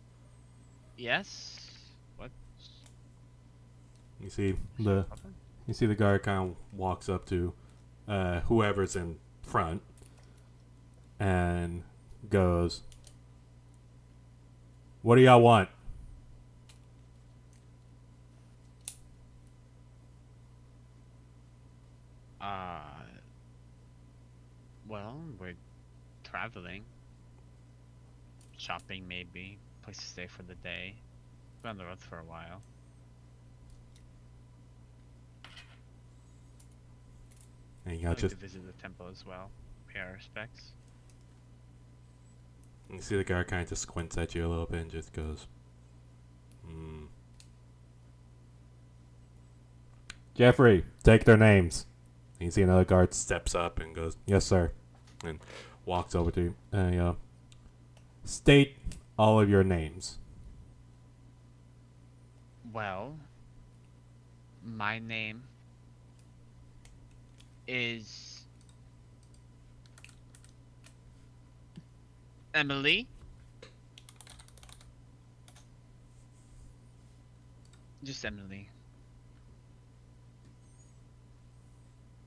Speaker 2: Yes? What?
Speaker 1: You see the guard kind of walks up to whoever's in front and goes, "What do y'all want?"
Speaker 2: Well, we're traveling. Shopping, maybe. Place to stay for the day. Been on the road for a while.
Speaker 1: And
Speaker 2: I'd
Speaker 1: y'all
Speaker 2: like
Speaker 1: just
Speaker 2: to visit the temple as well. Pay our respects.
Speaker 1: you see the guard kind of just squints at you a little bit and just goes, "Jeffrey, take their names." And you see another guard steps up and goes, "Yes, sir," and walks over to you. State all of your names.
Speaker 2: Well, my name is Emily. Just Emily.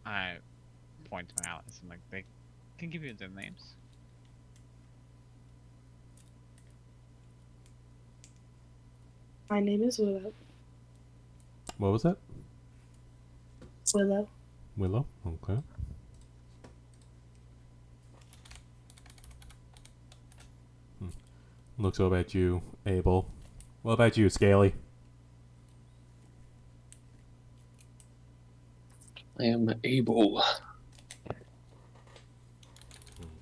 Speaker 2: I point to my allies. I'm like, they can give you their names.
Speaker 5: My name is Willow.
Speaker 1: What was that?
Speaker 5: Willow.
Speaker 1: Willow? Okay. Looks over at you, Abel. What about you, Scaly?
Speaker 3: I am able.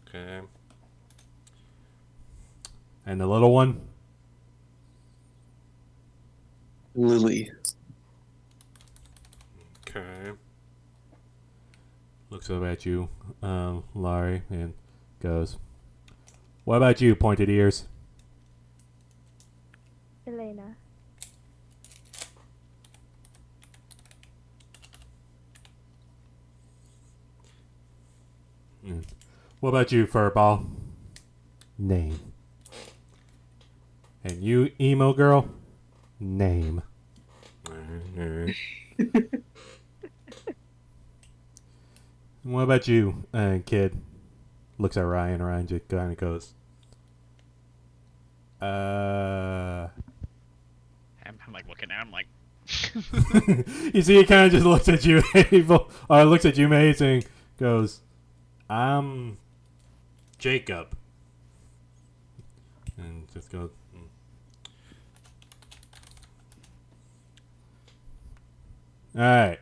Speaker 1: Okay. And the little one?
Speaker 3: Lily.
Speaker 1: Okay. Looks over at you, Laurie, and goes, what about you, pointed ears?
Speaker 4: Elena.
Speaker 1: What about you, Furball? Name. And you, emo girl? Name. What about you, kid? Looks at Ryan. Ryan just kind of goes,
Speaker 2: I'm like looking at him like.
Speaker 1: You see, he kind of just looks at you, Abel, or looks at you, Maze, and goes, I'm Jacob. And just goes, Alright.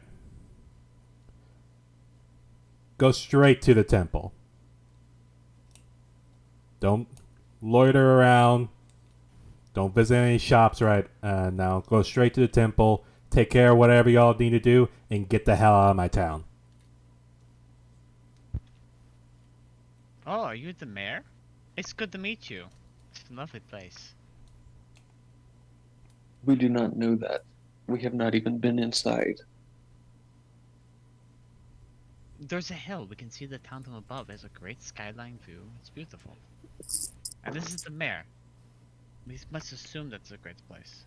Speaker 1: Go straight to the temple. Don't loiter around. Don't visit any shops right now. Go straight to the temple. Take care of whatever y'all need to do. And get the hell out of my town.
Speaker 2: Oh, are you the mayor? It's good to meet you. It's a lovely place.
Speaker 3: We do not know that. We have not even been inside.
Speaker 2: There's a hill. We can see the town from above. There's a great skyline view. It's beautiful. And this is the mayor. We must assume that's a great place.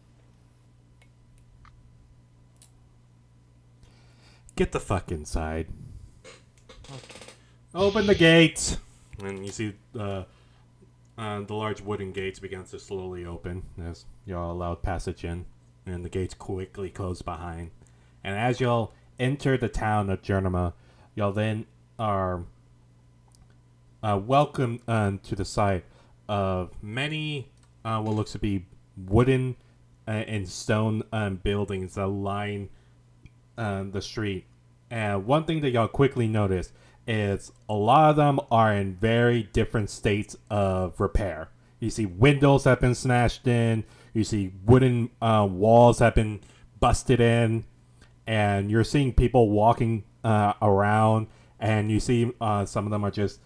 Speaker 1: Get the fuck inside.
Speaker 2: Okay.
Speaker 1: Open the gates. And you see the large wooden gates begins to slowly open as y'all allowed passage in. And the gates quickly close behind. And as y'all enter the town of Gernama, y'all then are welcomed to the sight of many what looks to be wooden and stone buildings that line the street. And one thing that y'all quickly notice is a lot of them are in very different states of repair. You see windows have been smashed in. You see wooden walls have been busted in. And you're seeing people walking around. And you see some of them are just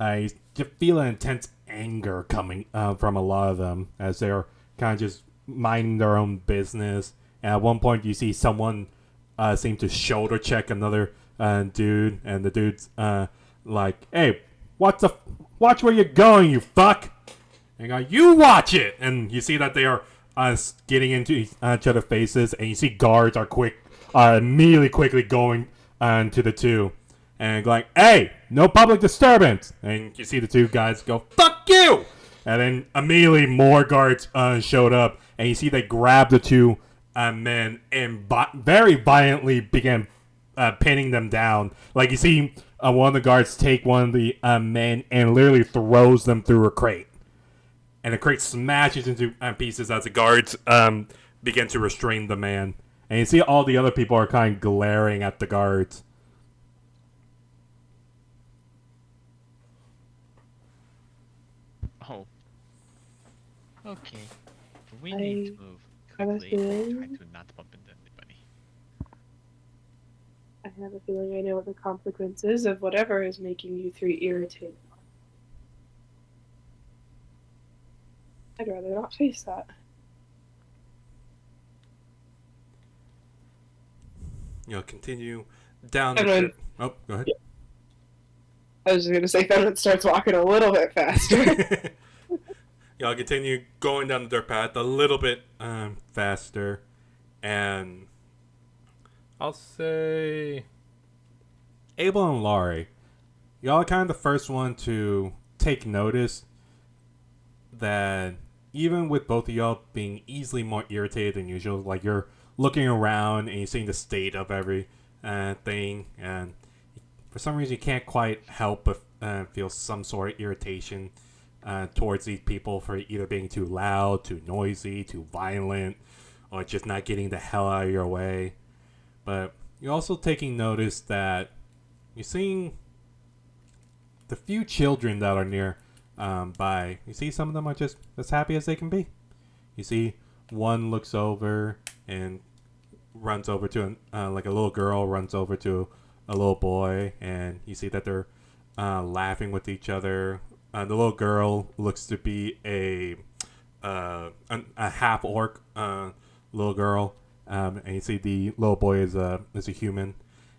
Speaker 1: you feel an intense anger coming from a lot of them as they're kind of just minding their own business. And at one point you see someone seem to shoulder check another dude, and the dude's like, "Hey, watch where you're going, you fuck!" And go, "You watch it!" And you see that they are getting into each other's faces, and you see guards are immediately quickly going to the two, and like, "Hey, no public disturbance!" And you see the two guys go, "Fuck you!" And then immediately more guards showed up, and you see they grab the two men and very violently began pinning them down. Like you see one of the guards take one of the men and literally throws them through a crate. And the crate smashes into pieces as the guards begin to restrain the man. And you see all the other people are kind of glaring at the guards.
Speaker 2: Oh. Okay. We need to move
Speaker 5: have a
Speaker 2: quickly and try
Speaker 5: feeling-
Speaker 2: to not bump into anybody.
Speaker 5: I have a feeling I know what the consequences of whatever is making you three irritated. I'd rather not face that.
Speaker 1: Continue down
Speaker 5: And
Speaker 1: the
Speaker 5: then-
Speaker 1: trip. Oh, go ahead.
Speaker 5: I was just gonna say, Feminine starts walking a little bit faster.
Speaker 1: Y'all continue going down the dirt path a little bit faster, And I'll say Abel and Laurie, y'all are kind of the first one to take notice that even with both of y'all being easily more irritated than usual, like you're looking around and you're seeing the state of every thing, and for some reason you can't quite help but feel some sort of irritation towards these people for either being too loud, too noisy, too violent, or just not getting the hell out of your way. But you're also taking notice that you're seeing the few children that are near by. You see some of them are just as happy as they can be. You see one looks over and runs over to like a little girl runs over to a little boy, and you see that they're laughing with each other. The little girl looks to be a half orc little girl, and you see the little boy is a human,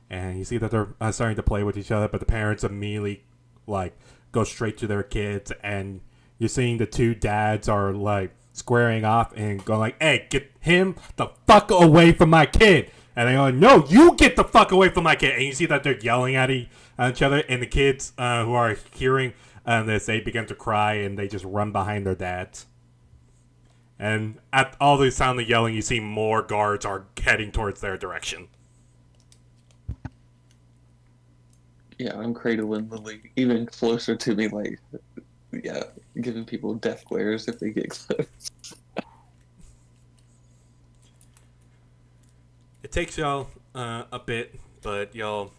Speaker 1: and you see that they're starting to play with each other, but the parents immediately like go straight to their kids, and you're seeing the two dads are like squaring off and going like, "Hey, get him the fuck away from my kid!" And they're like, "No, you get the fuck away from my kid!" And you see that they're yelling at each other, and the kids who are hearing this, they begin to cry, and they just run behind their dads. And at all the sound of yelling, you see more guards are heading towards their direction.
Speaker 3: Yeah, I'm cradling Lily even closer to me, like, yeah, giving people death glares if they get close.
Speaker 1: It takes y'all a bit, but y'all...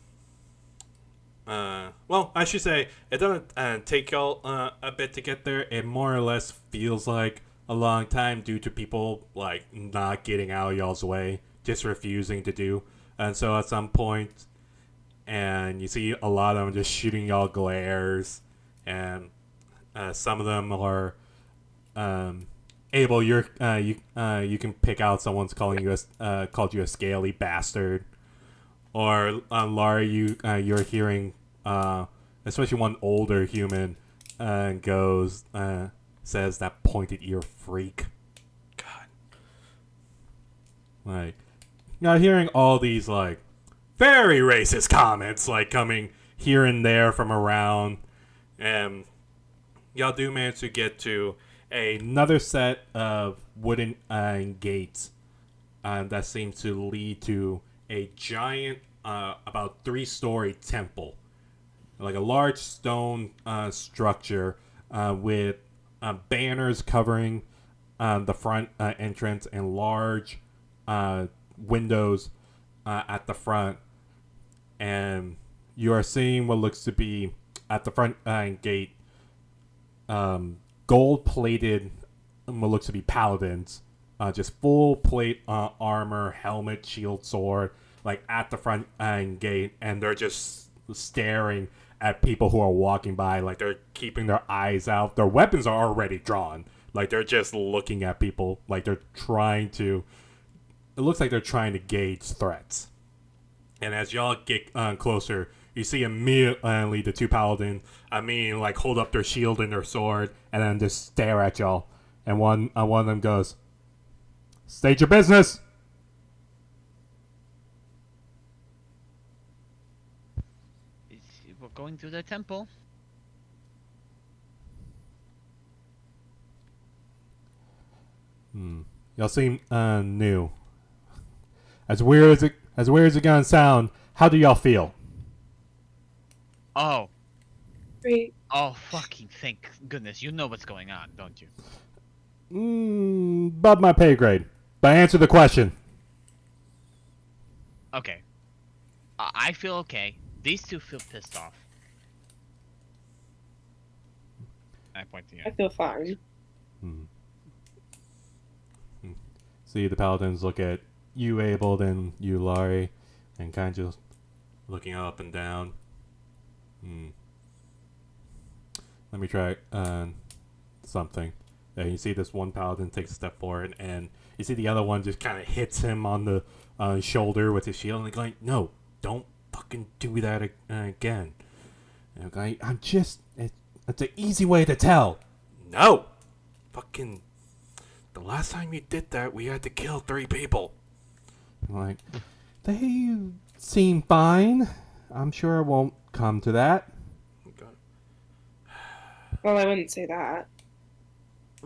Speaker 1: well, I should say, it doesn't take y'all a bit to get there. It more or less feels like a long time due to people, like, not getting out of y'all's way, just refusing to do. And so at some point, and you see a lot of them just shooting y'all glares, and some of them are... Abel, you can pick out someone's calling you called you a scaly bastard, or Laurie, you're hearing especially one older human goes says that pointed ear freak. God, like you're hearing all these like very racist comments like coming here and there from around, and y'all do manage to get to another set of wooden gates that seems to lead to a giant, about 3-story temple, like a large stone structure with banners covering the front entrance and large windows at the front, and you are seeing what looks to be at the front gate. Gold-plated, what looks to be paladins, just full plate armor, helmet, shield, sword, like at the front gate, and they're just staring at people who are walking by, like they're keeping their eyes out. Their weapons are already drawn, like they're just looking at people, like they're trying to. It looks like they're trying to gauge threats. And as y'all get closer, you see immediately the two paladins, like hold up their shield and their sword, and then just stare at y'all. And one of them goes, "State your business."
Speaker 2: We're going to the temple.
Speaker 1: Y'all seem new. As weird as it gonna sound, how do y'all feel?
Speaker 2: Oh.
Speaker 5: Great.
Speaker 2: Oh, fucking thank goodness. You know what's going on, don't you?
Speaker 1: Above my pay grade. But answer the question.
Speaker 2: Okay. I feel okay. These two feel pissed off. I point to you.
Speaker 5: I feel fine.
Speaker 1: See the paladins look at you, Abel, then you, Laurie, and kind of just looking up and down. Let me try something. You see this one paladin takes a step forward, and you see the other one just kind of hits him on the shoulder with his shield, and he's like, "No, don't fucking do that again." And I'm just... It's an easy way to tell. No! Fucking... The last time you did that, we had to kill 3 people. Like, they seem fine. I'm sure it won't come to that.
Speaker 5: Well, I wouldn't say that.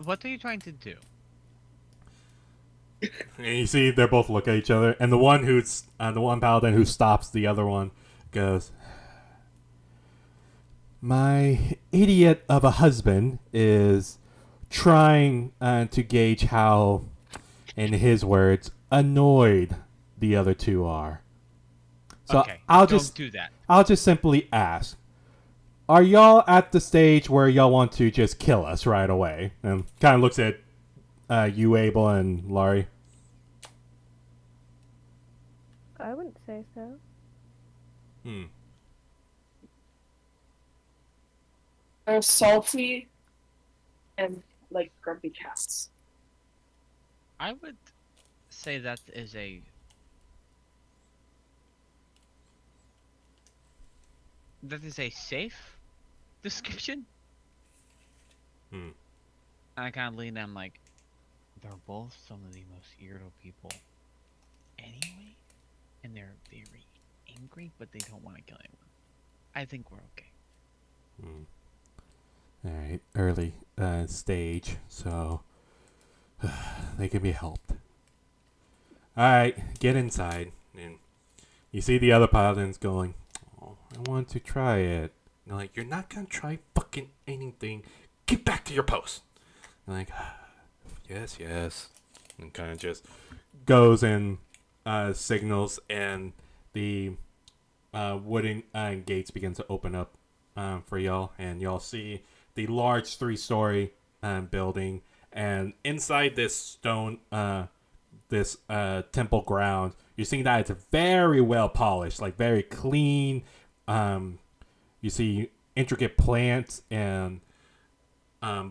Speaker 2: What are you trying to do?
Speaker 1: And you see they both look at each other, and the one paladin who stops the other one goes, "My idiot of a husband is trying to gauge how, in his words, annoyed the other two are. So
Speaker 2: Okay,
Speaker 1: I'll
Speaker 2: don't
Speaker 1: just
Speaker 2: do that.
Speaker 1: I'll just simply ask, are y'all at the stage where y'all want to just kill us right away?" And kind of looks at you, Abel, and Laurie.
Speaker 4: I wouldn't say so.
Speaker 5: They're salty and like grumpy cats.
Speaker 2: I would say that is a safe description. And I kind of lean in, I'm like, they're both some of the most irritable people anyway, and they're very angry, but they don't want to kill anyone. I think we're okay.
Speaker 1: Alright, early stage, so they can be helped. Alright, get inside. And you see the other paladins going, "Oh, I want to try it." And they're like, "You're not gonna try fucking anything. Get back to your post." And like, yes, yes. And kind of just goes and signals, and the wooden gates begin to open up for y'all. And y'all see the large 3-story building. And inside this stone, this temple ground, you're seeing that it's very well polished, like very clean. You see intricate plants and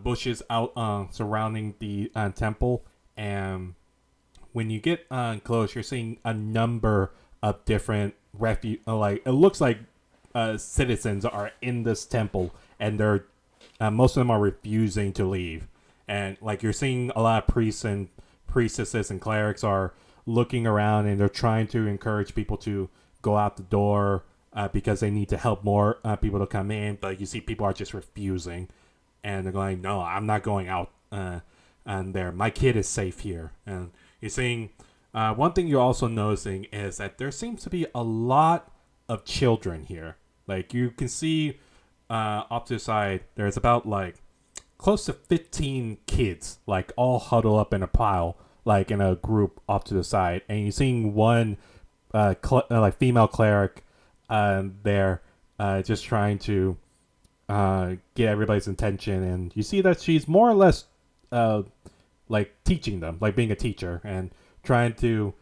Speaker 1: bushes out surrounding the temple. And when you get close, you're seeing a number of different like it looks like citizens are in this temple, and they're most of them are refusing to leave. And like you're seeing a lot of priests and priestesses and clerics are looking around, and they're trying to encourage people to go out the door because they need to help more people to come in. But you see people are just refusing, and they're going, "No, I'm not going out and there. My kid is safe here." And you're seeing one thing you're also noticing is that there seems to be a lot of children here. Like you can see off to the side, there's about like close to 15 kids, like all huddled up in a pile, like in a group off to the side. And you're seeing one like female cleric there just trying to get everybody's attention. And you see that she's more or less like teaching them, like being a teacher and trying to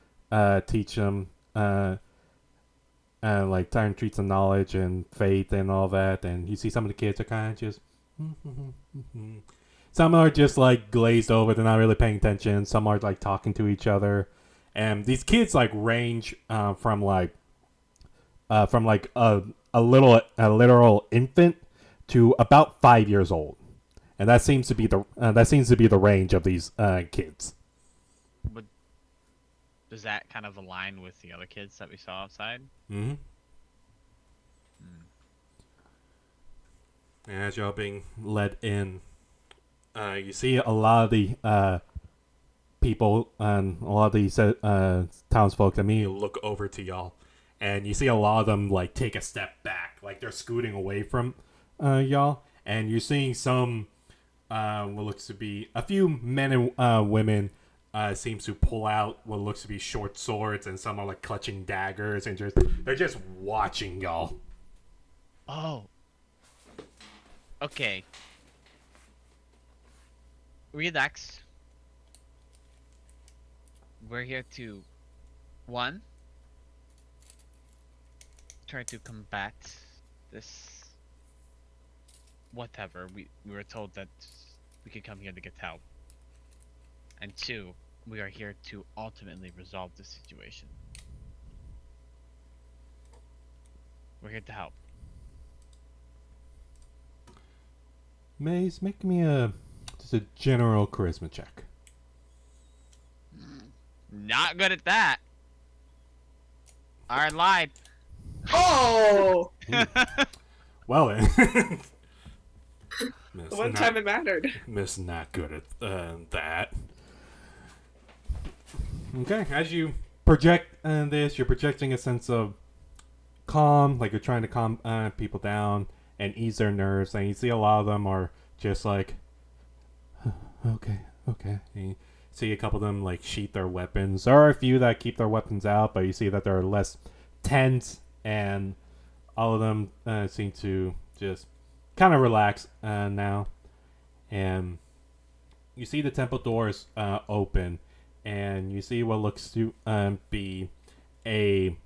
Speaker 1: teach them like trying to teach them knowledge and faith and all that. And you see some of the kids are kind of just some are just like glazed over, they're not really paying attention. Some are like talking to each other. And these kids like range from like a literal infant to about 5 years old. And that seems to be the range of these kids.
Speaker 2: But does that kind of align with the other kids that we saw outside?
Speaker 1: Mm-hmm. And as y'all being led in, you see a lot of the people and a lot of these townsfolk that immediately look over to y'all, and you see a lot of them like take a step back, like they're scooting away from y'all, and you're seeing some what looks to be a few men and women seems to pull out what looks to be short swords, and some are like clutching daggers, and they're just watching y'all.
Speaker 2: Oh. Okay. Relax. We're here to, one, try to combat this whatever. We were told that we could come here to get help. And two, we are here to ultimately resolve the situation. We're here to help.
Speaker 1: Maze, make me just a general charisma check.
Speaker 2: Not good at that. I lied.
Speaker 5: Oh,
Speaker 1: Well then. Miss
Speaker 5: the one
Speaker 1: not,
Speaker 5: time it mattered.
Speaker 1: Miss not good at that. Okay, as you project this, you're projecting a sense of calm, like you're trying to calm people down and ease their nerves, and you see a lot of them are just like, okay, okay. And you see a couple of them like sheath their weapons. There are a few that keep their weapons out, but you see that they're less tense, and all of them seem to just kind of relax now. And you see the temple doors open, and you see what looks to be a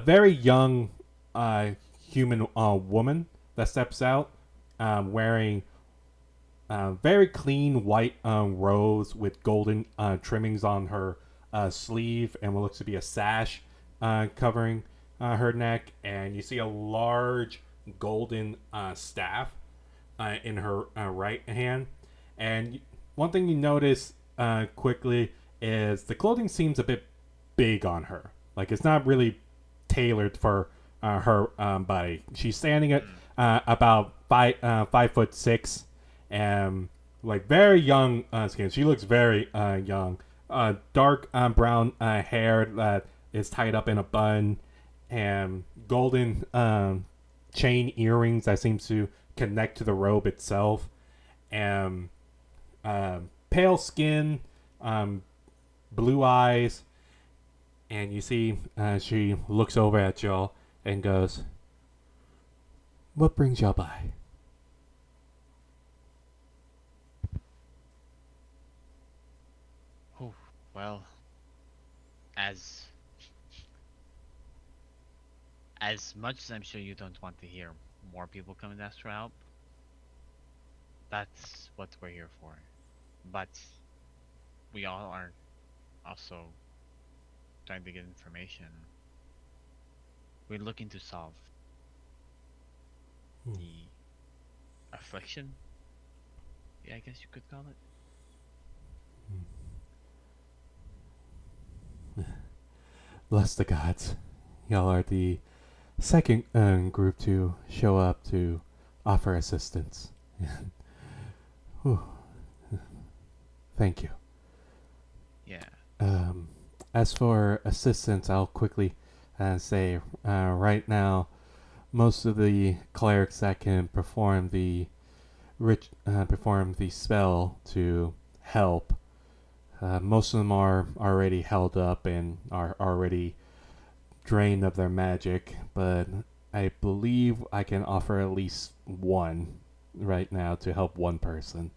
Speaker 1: very young human woman that steps out, wearing very clean white robes with golden trimmings on her sleeve, and what looks to be a sash covering her neck. And you see a large golden staff in her right hand. And one thing you notice quickly is the clothing seems a bit big on her. Like it's not really tailored for her body. She's standing at about 5'6", and like very young skin. She looks very young. Dark brown hair that is tied up in a bun, and golden chain earrings that seems to connect to the robe itself, and pale skin, blue eyes. And you see she looks over at y'all and goes, "What brings y'all by?"
Speaker 2: Oh, well, as much as I'm sure you don't want to hear more people coming to ask for help, that's what we're here for. But we all are also trying to get information. We're looking to solve the affliction. Yeah, I guess you could call it.
Speaker 1: Bless the gods. Y'all are the second group to show up to offer assistance. Whew. Thank you.
Speaker 2: Yeah.
Speaker 1: As for assistance, I'll quickly say right now, most of the clerics that can perform the spell to help, most of them are already held up and are already drained of their magic. But I believe I can offer at least one right now to help one person.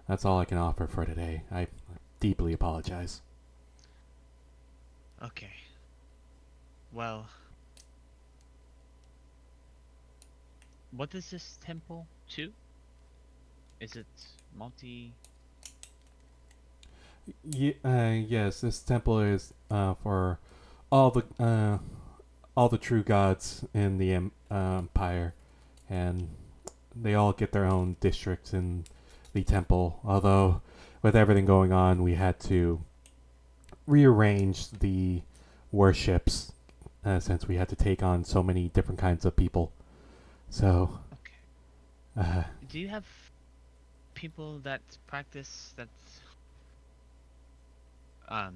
Speaker 1: That's all I can offer for today. I deeply apologize.
Speaker 2: Okay. Well, what is this temple to? Is it multi?
Speaker 1: Yes, this temple is for all the true gods in the empire, and they all get their own districts in the temple. Although, with everything going on, we had to rearrange the worships since we had to take on so many different kinds of people. So,
Speaker 2: Okay. Do you have people that practice that um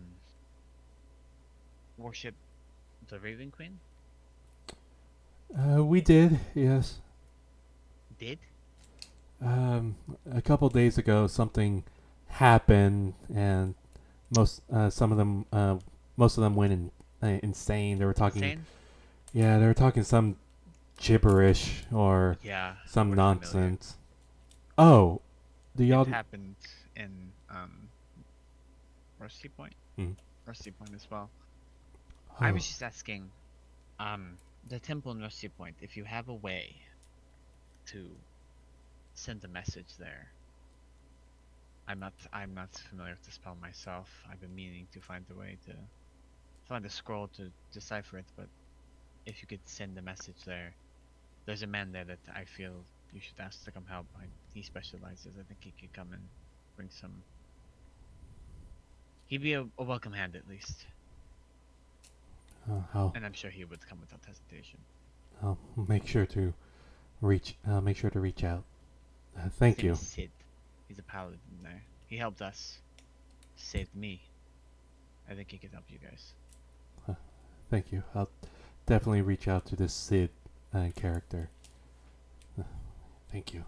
Speaker 2: worship the Raven Queen?
Speaker 1: we did, yes.
Speaker 2: Did?
Speaker 1: A couple days ago, something happened, and some of them, most of them went insane. They were talking,
Speaker 2: Insane?
Speaker 1: yeah, they were talking some gibberish or
Speaker 2: Yeah.
Speaker 1: some
Speaker 2: we're
Speaker 1: nonsense. Oh, do
Speaker 2: Familiar.
Speaker 1: y'all?
Speaker 2: It happened in Rusty Point.
Speaker 1: Mhm.
Speaker 2: Rusty Point as well.
Speaker 1: Oh,
Speaker 2: I was just asking, the temple in Rusty Point, if you have a way to send a message there. I'm not familiar with the spell myself. I've been meaning to find a way to find a scroll to decipher it, but if you could send a message there, there's a man there that I feel you should ask to come help. He specializes. I think he could come and bring some. He'd be a welcome hand at least.
Speaker 1: I'll
Speaker 2: And I'm sure he would come without hesitation.
Speaker 1: make sure to reach. Make sure to reach out. Thank
Speaker 2: His name
Speaker 1: you.
Speaker 2: is Sid. He's a paladin there. He helped us. Saved me. I think he could help you guys.
Speaker 1: Thank you. I'll definitely reach out to this Sid character. Thank you.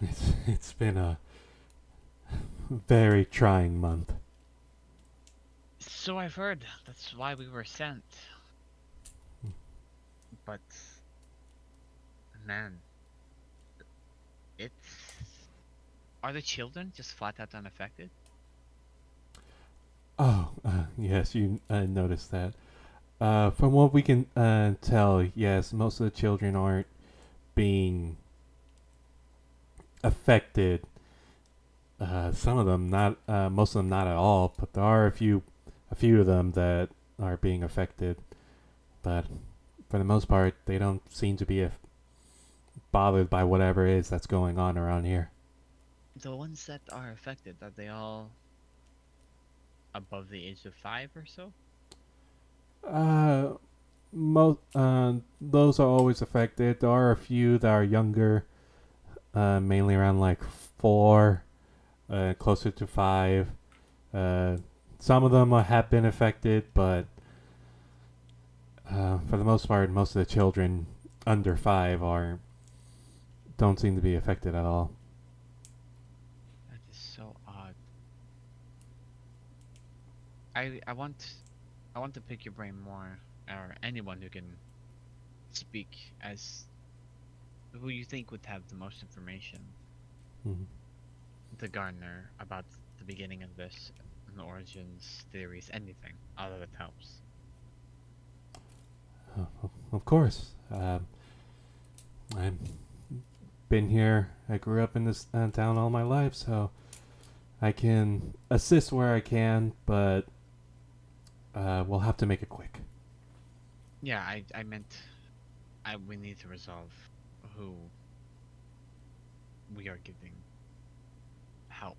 Speaker 1: It's been a very trying month.
Speaker 2: So I've heard. That's why we were sent. But man, it's are the children just flat out unaffected?
Speaker 1: Oh, yes, you noticed that. From what we can tell, yes, most of the children aren't being affected. Some of them not, most of them not at all. But there are a few of them that are being affected. But for the most part, they don't seem to be bothered by whatever it is that's going on around here.
Speaker 2: The ones that are affected, are they all above the age of 5 or so?
Speaker 1: Those are always affected. There are a few that are younger, mainly around like 4, closer to 5. Some of them have been affected, but for the most part, most of the children under 5 don't seem to be affected at all.
Speaker 2: That is so odd. I want to pick your brain more, or anyone who can speak as who you think would have the most information
Speaker 1: Mhm.
Speaker 2: to garner about the beginning of this, and the origins, theories, anything. All of it helps.
Speaker 1: Of course. I've been here. I grew up in this town all my life, so I can assist where I can, but we'll have to make it quick.
Speaker 2: Yeah, I meant we need to resolve who we are giving help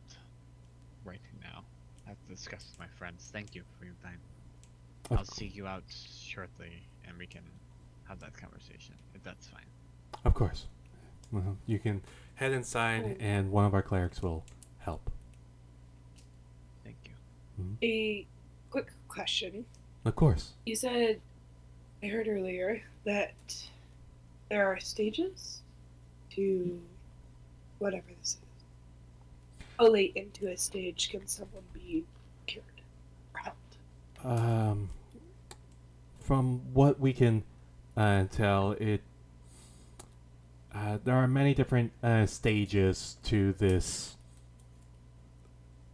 Speaker 2: right now. I have to discuss with my friends. Thank you for your time.
Speaker 1: Of
Speaker 2: I'll
Speaker 1: cou-
Speaker 2: seek you out shortly, and we can have that conversation, if that's fine.
Speaker 1: Of course. You can head inside, and one of our clerics will help.
Speaker 2: Thank you.
Speaker 5: A quick question.
Speaker 1: Of course.
Speaker 5: You said, I heard earlier, that there are stages to whatever this is. How late into a stage can someone be cured or helped?
Speaker 1: From what we can tell, there are many different stages to this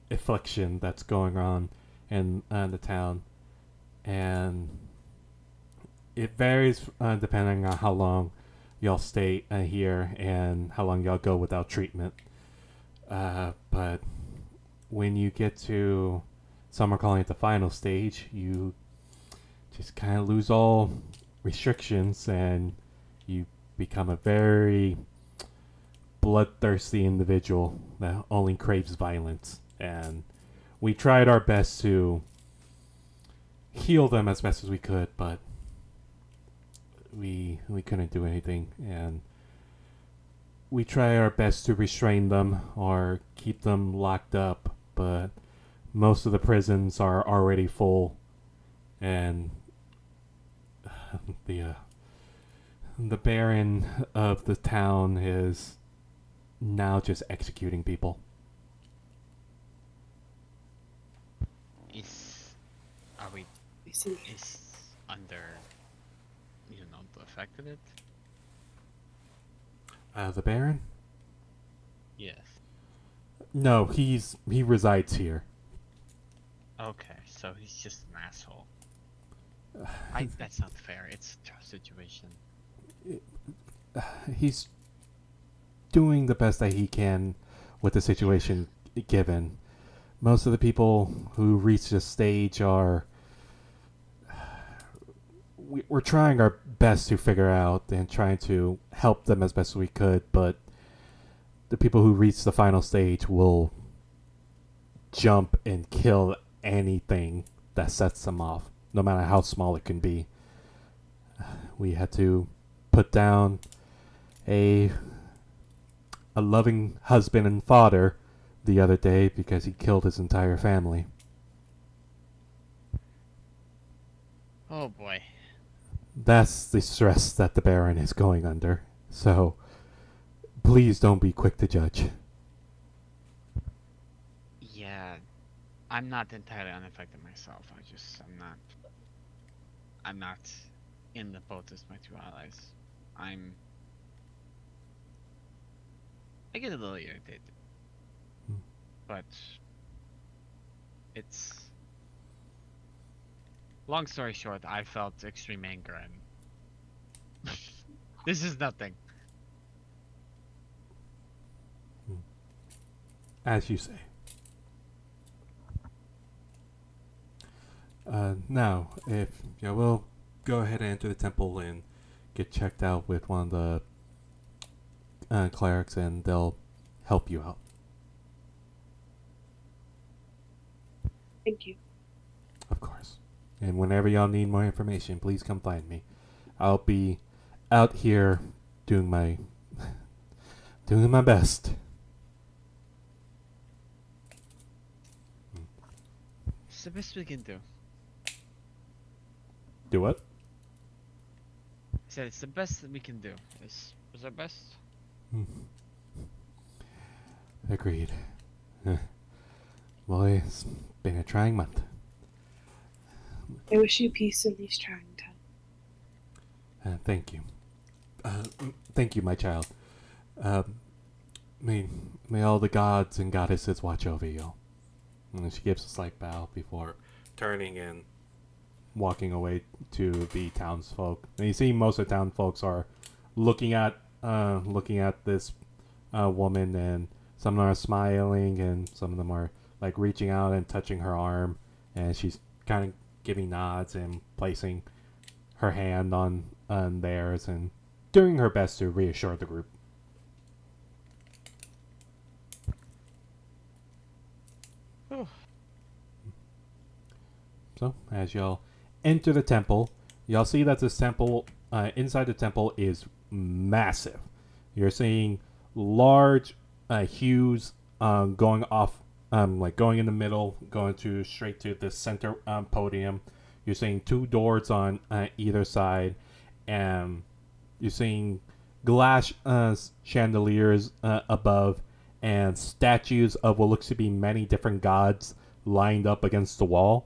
Speaker 1: affliction that's going on in the town, and it varies depending on how long y'all stay here and how long y'all go without treatment. But when you get to, some are calling it the final stage, you just kind of lose all restrictions and you become a very bloodthirsty individual that only craves violence. And we tried our best to heal them as best as we could, but we couldn't do anything. And we try our best to restrain them or keep them locked up, but most of the prisons are already full, and the Baron of the town is now just executing people.
Speaker 2: Are we
Speaker 5: I see.
Speaker 2: is under the effect of it?
Speaker 1: The Baron?
Speaker 2: Yes.
Speaker 1: No, he resides here.
Speaker 2: Okay, so he's just an asshole. That's not fair. It's a tough situation.
Speaker 1: He's doing the best that he can with the situation given. Most of the people who reach this stage are... We're trying our best to figure out and trying to help them as best as we could, but the people who reach the final stage will jump and kill anything that sets them off. no matter how small it can be. We had to put down a loving husband and father the other day because he killed his entire family.
Speaker 2: Oh boy.
Speaker 1: That's the stress that the Baron is going under. So, please don't be quick to judge.
Speaker 2: Yeah, I'm not entirely unaffected myself. I'm not in the boat as my two allies. I get a little irritated.
Speaker 1: Hmm.
Speaker 2: But it's long story short, I felt extreme anger and this is nothing.
Speaker 1: As you say. Now, if we'll go ahead and enter the temple and get checked out with one of the clerics, and they'll help you out.
Speaker 5: Thank you.
Speaker 1: Of course. And whenever y'all need more information, please come find me. I'll be out here doing my best.
Speaker 2: It's the best we can do.
Speaker 1: Do what?
Speaker 2: I said it's the best that we can do. It's our best.
Speaker 1: Agreed. Well, it's been a trying month.
Speaker 5: I wish you peace in these trying times.
Speaker 1: Thank you. Thank you, my child. May all the gods and goddesses watch over you. And she gives a slight bow before turning and walking away to the townsfolk. And you see most of the townsfolk are looking at this woman, and some of them are smiling, and some of them are like reaching out and touching her arm, and she's kind of giving nods and placing her hand on theirs and doing her best to reassure the group.
Speaker 2: Oh.
Speaker 1: So, as y'all enter the temple, y'all see that this temple, inside the temple, is massive. You're seeing large hues going off, like going in the middle, going to straight to the center podium. You're seeing two doors on either side, and you're seeing glass chandeliers above, and statues of what looks to be many different gods lined up against the wall.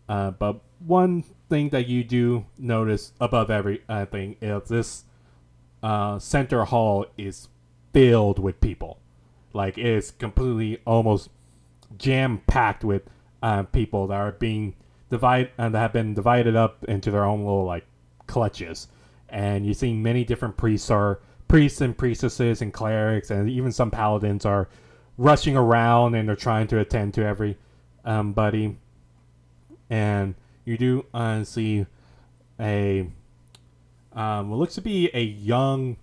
Speaker 1: But one thing that you do notice above everything is this center hall is filled with people. Like, it's completely almost jam-packed with people that are being divided and that have been divided up into their own little like clutches. And you see many different priests and priestesses and clerics, and even some paladins are rushing around, and they're trying to attend to everybody. And you do see a what looks to be a young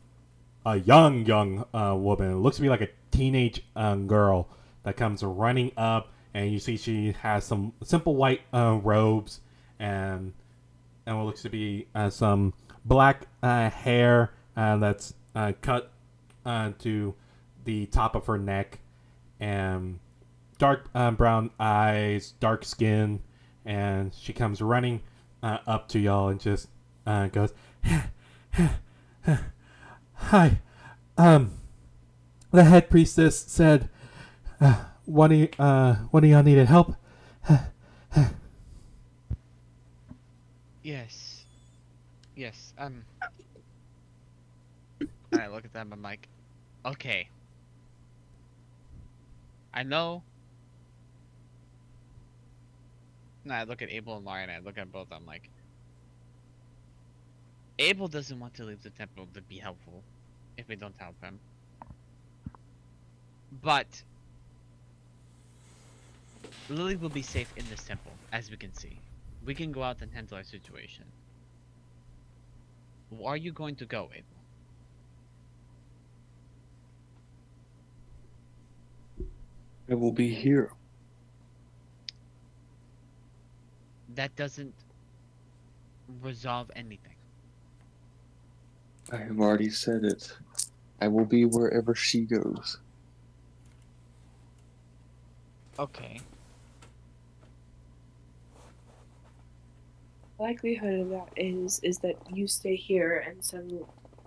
Speaker 1: woman. It looks to be like a teenage girl that comes running up, and you see she has some simple white robes and what looks to be some black hair that's cut to the top of her neck, and dark brown eyes, dark skin, and she comes running up to y'all and just goes, "Hi, the head priestess said one of y'all needed help."
Speaker 2: Yes. And I look at them, I'm like, okay. I know. And I look at Abel and Laurie, and I look at both, I'm like, Abel doesn't want to leave the temple to be helpful if we don't help him. But Lily will be safe in this temple, as we can see. We can go out and handle our situation. Are you going to go, Abel?
Speaker 3: I will be here.
Speaker 2: That doesn't resolve anything.
Speaker 3: I have already said it. I will be wherever she goes.
Speaker 2: Okay.
Speaker 5: The likelihood of that is that you stay here,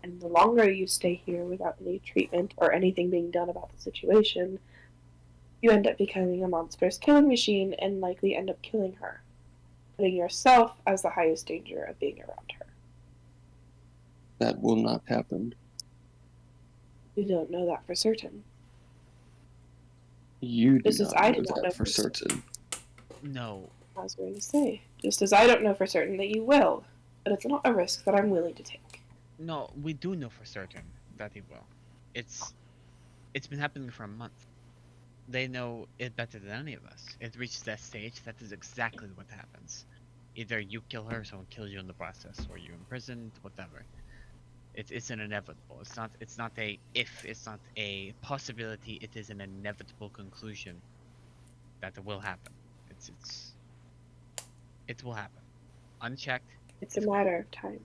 Speaker 5: and the longer you stay here without any treatment or anything being done about the situation, you end up becoming a monstrous killing machine and likely end up killing her, putting yourself as the highest danger of being around her.
Speaker 3: That will not happen.
Speaker 5: You don't know that for certain.
Speaker 3: You do
Speaker 5: Just as
Speaker 3: not
Speaker 5: I
Speaker 3: know
Speaker 5: do not know
Speaker 3: that for certain.
Speaker 2: No.
Speaker 5: I was going to say, just as I don't know for certain that you will, but it's not a risk that I'm willing to take.
Speaker 2: No, we do know for certain that he will. It's been happening for a month. They know it better than any of us. It reaches that stage, that is exactly what happens. Either you kill her, or someone kills you in the process, or you're imprisoned, whatever. It's an inevitable. It's not a if, it's not a possibility, it is an inevitable conclusion that it will happen. It will happen. Unchecked.
Speaker 5: It's a
Speaker 2: It's going.
Speaker 5: matter of time.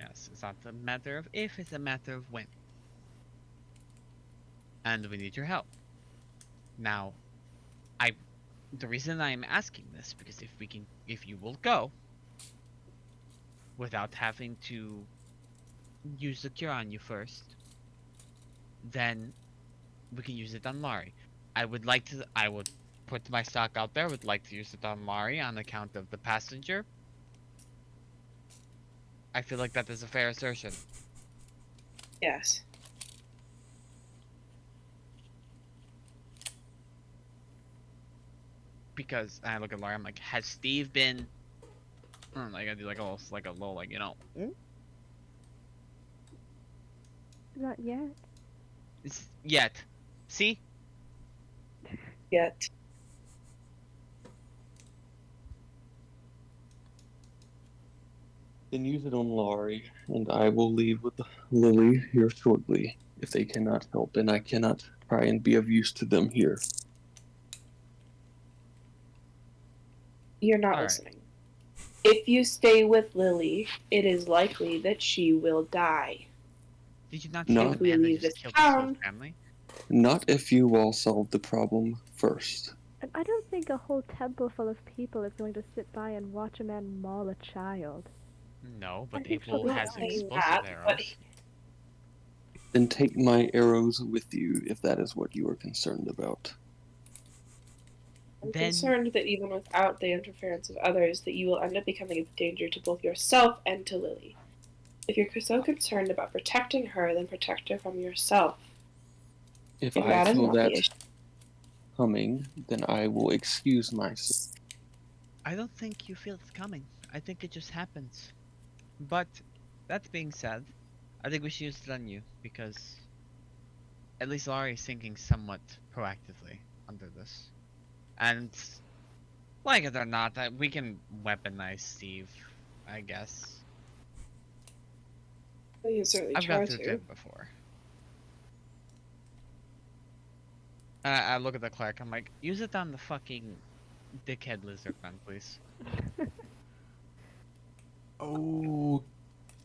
Speaker 2: Yes, it's not a matter of if, it's a matter of when. And we need your help. Now, the reason I'm asking this, because if you will go without having to use the cure on you first, then we can use it on Laurie. I would put my stock out there, would like to use it on Laurie on account of the passenger. I feel like that is a fair assertion.
Speaker 5: Yes.
Speaker 2: Because I look at Laurie, I'm like, has Steve been like I do like a little like,
Speaker 4: Not yet.
Speaker 2: yet. See?
Speaker 5: Yet.
Speaker 3: Then use it on Laurie, and I will leave with Lily here shortly, if they cannot help, and I cannot try and be of use to them here.
Speaker 5: You're not
Speaker 2: All right.
Speaker 5: listening. If you stay with Lily, it is likely that she will die.
Speaker 2: Did you not
Speaker 3: No.
Speaker 2: see
Speaker 5: If
Speaker 2: the
Speaker 5: we
Speaker 2: man that
Speaker 5: leave
Speaker 2: just
Speaker 5: this
Speaker 2: killed his whole
Speaker 5: town,
Speaker 2: family?
Speaker 3: Not if you all solve the problem first.
Speaker 4: And I don't think a whole temple full of people is going to sit by and watch a man maul a child.
Speaker 2: No, but
Speaker 4: I think she'll
Speaker 2: April
Speaker 4: be
Speaker 2: has
Speaker 4: fine.
Speaker 2: explosive
Speaker 5: but
Speaker 2: arrows.
Speaker 3: Then take my arrows with you, if that is what you are concerned about.
Speaker 5: I'm
Speaker 2: Then-
Speaker 5: concerned that even without the interference of others, that you will end up becoming a danger to both yourself and to Lily. If you're so concerned about protecting her, then protect her from yourself.
Speaker 3: If
Speaker 5: If
Speaker 3: I
Speaker 5: that is
Speaker 3: feel
Speaker 5: not the
Speaker 3: that
Speaker 5: issue.
Speaker 3: coming, then I will excuse myself.
Speaker 2: I don't think you feel it coming. I think it just happens. But that being said, I think we should use it on you because at least Laurie is thinking somewhat proactively under this. And like it or not, we can weaponize Steve, I guess.
Speaker 5: You can certainly
Speaker 2: I've
Speaker 5: try
Speaker 2: gone through
Speaker 5: to.
Speaker 2: it before. I look at the clerk, I'm like, use it on the fucking dickhead lizard man, please.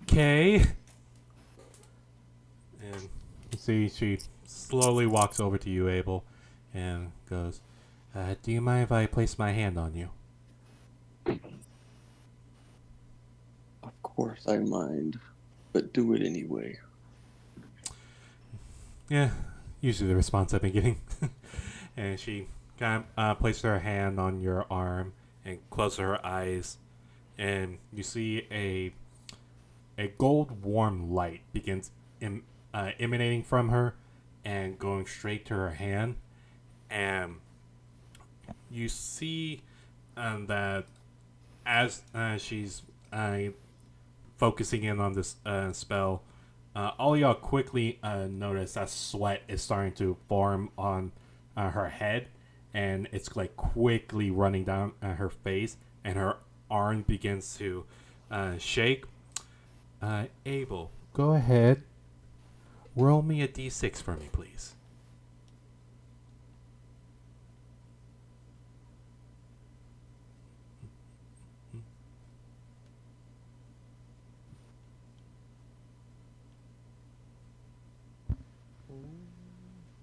Speaker 1: Okay. And you see, she slowly walks over to you, Abel, and goes, "Do you mind if I place my hand on you?"
Speaker 3: Of course I mind, but do it anyway.
Speaker 1: Yeah, usually the response I've been getting. And she kind of places her hand on your arm and closes her eyes, and you see a gold warm light begins emanating from her and going straight to her hand, and you see that as she's focusing in on this spell, all y'all quickly notice that sweat is starting to form on her head, and it's like quickly running down her face, and her arm begins to shake. Abel, go ahead. Roll me a d6 for me, please.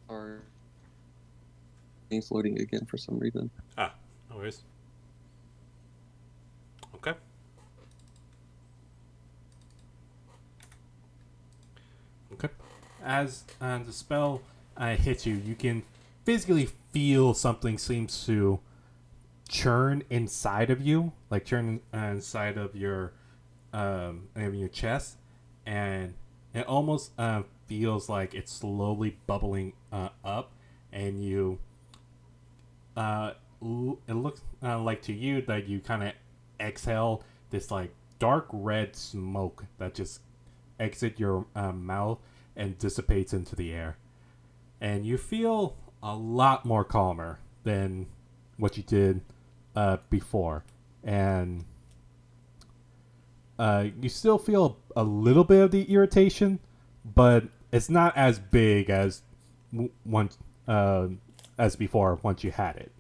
Speaker 3: Are they floating again for some reason?
Speaker 1: Ah, no worries. Okay. Okay. As the spell hits you, you can physically feel something seems to churn inside of you, like churn inside of your chest, and it almost feels like it's slowly bubbling up, and it looks like to you that you kind of exhale this like dark red smoke that just exit your mouth and dissipates into the air, and you feel a lot more calmer than what you did before, and you still feel a little bit of the irritation, but it's not as big as once as before once you had it.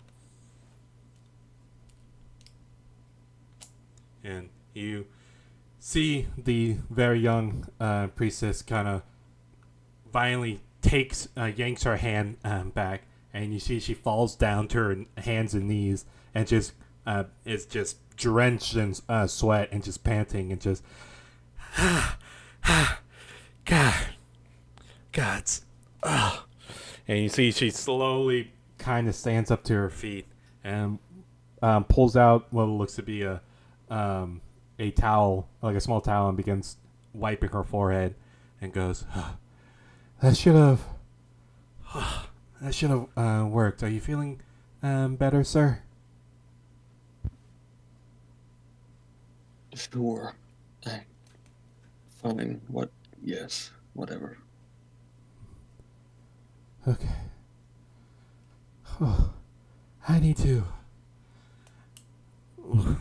Speaker 1: And you see the very young priestess kind of violently yanks her hand back, and you see she falls down to her hands and knees, and just is just drenched in sweat and just panting and just God, God's, and you see she slowly kind of stands up to her feet and pulls out what looks to be a towel, like a small towel, and begins wiping her forehead, and goes, "That should have, worked. Are you feeling better, sir?"
Speaker 3: Sure. I'm fine. What? Yes. Whatever.
Speaker 1: Okay. Oh, I need to.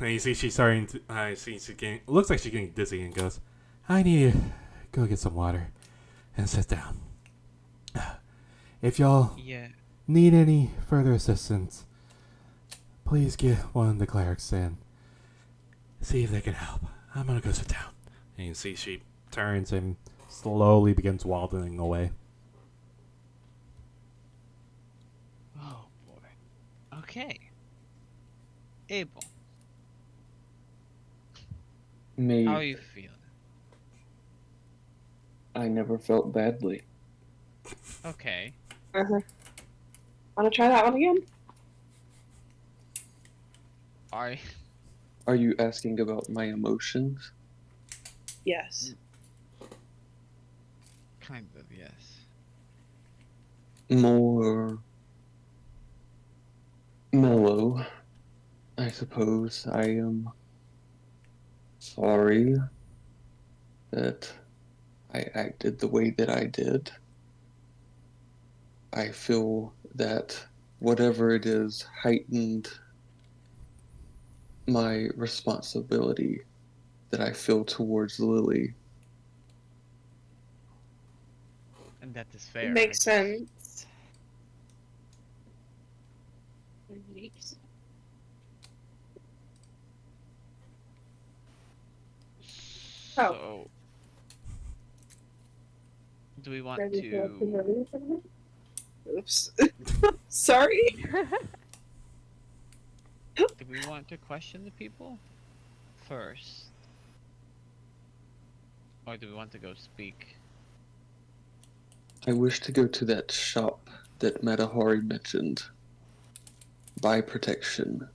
Speaker 1: And you see she's starting to. I see she's getting. Looks like she's getting dizzy, and goes, "I need to go get some water and sit down. If y'all
Speaker 2: Yeah.
Speaker 1: need any further assistance, please get one of the clerics in. See if they can help. I'm gonna go sit down." And you see she turns and slowly begins waddling away.
Speaker 2: Oh boy. Okay. Abel,
Speaker 3: Me,
Speaker 2: how are you feeling?
Speaker 3: I never felt badly.
Speaker 2: Okay.
Speaker 5: Uh-huh. Want to try that one again?
Speaker 2: Are
Speaker 3: Are you asking about my emotions?
Speaker 5: Yes.
Speaker 2: kind of, yes.
Speaker 3: More mellow, I suppose. I am sorry that I acted the way that I did. I feel that whatever it is heightened my responsibility that I feel towards Lily.
Speaker 2: And that is
Speaker 5: It
Speaker 2: fair.
Speaker 5: makes sense. Oh.
Speaker 2: So, do we want
Speaker 5: Ready for us to
Speaker 2: to?
Speaker 5: know something? Oops. Sorry.
Speaker 2: Do we want to question the people first, or do we want to go speak?
Speaker 3: I wish to go to that shop that Matahari mentioned. Buy protection.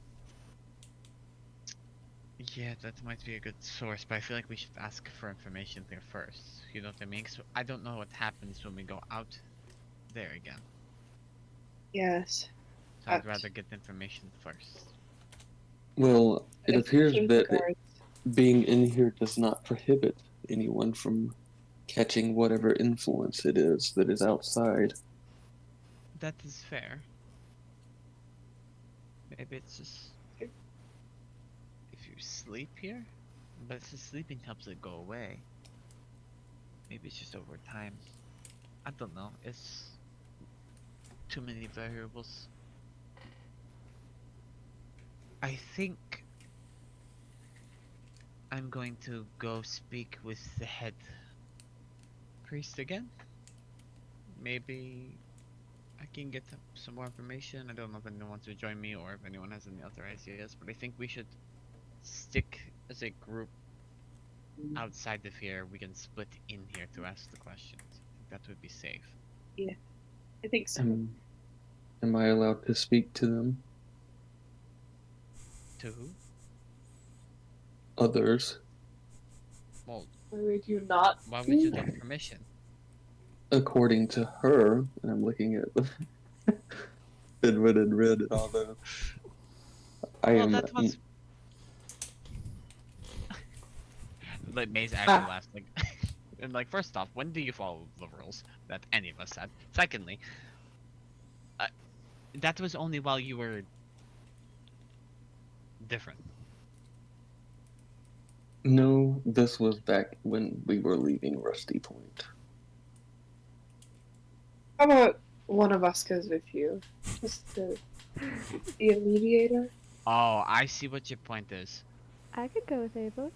Speaker 2: Yeah, that might be a good source, but I feel like we should ask for information there first. You know what I mean? 'Cause I don't know what happens when we go out there again.
Speaker 5: Yes.
Speaker 2: So I'd rather get the information first.
Speaker 3: Well, it appears
Speaker 5: Especially
Speaker 3: that
Speaker 5: guards.
Speaker 3: being in here does not prohibit anyone from catching whatever influence it is that is outside.
Speaker 2: That is fair. Maybe it's just if you sleep here, but if the sleeping helps it go away, maybe it's just over time. I don't know. It's too many variables. I think I'm going to go speak with the head priest again. Maybe I can get some more information. I don't know if anyone wants to join me or if anyone has any other ideas, but I think we should stick as a group outside of here. We can split in here to ask the questions. I think that would be safe.
Speaker 5: I think so.
Speaker 3: Am I allowed to speak to them?
Speaker 2: To who?
Speaker 3: Others,
Speaker 2: Well,
Speaker 5: Why would you not?
Speaker 2: why would you need permission?
Speaker 3: according to her, and I'm looking at Edwin and Red and all the. I
Speaker 2: Well,
Speaker 3: am.
Speaker 2: that was like Maze actually laughs like, and like first off, when do you follow the rules that any of us said? Secondly, that was only while you were different.
Speaker 3: No, this was back when we were leaving Rusty Point.
Speaker 5: How about one of us goes with you? Just to be a mediator?
Speaker 2: Oh, I see what your point is.
Speaker 4: I could go with Ava.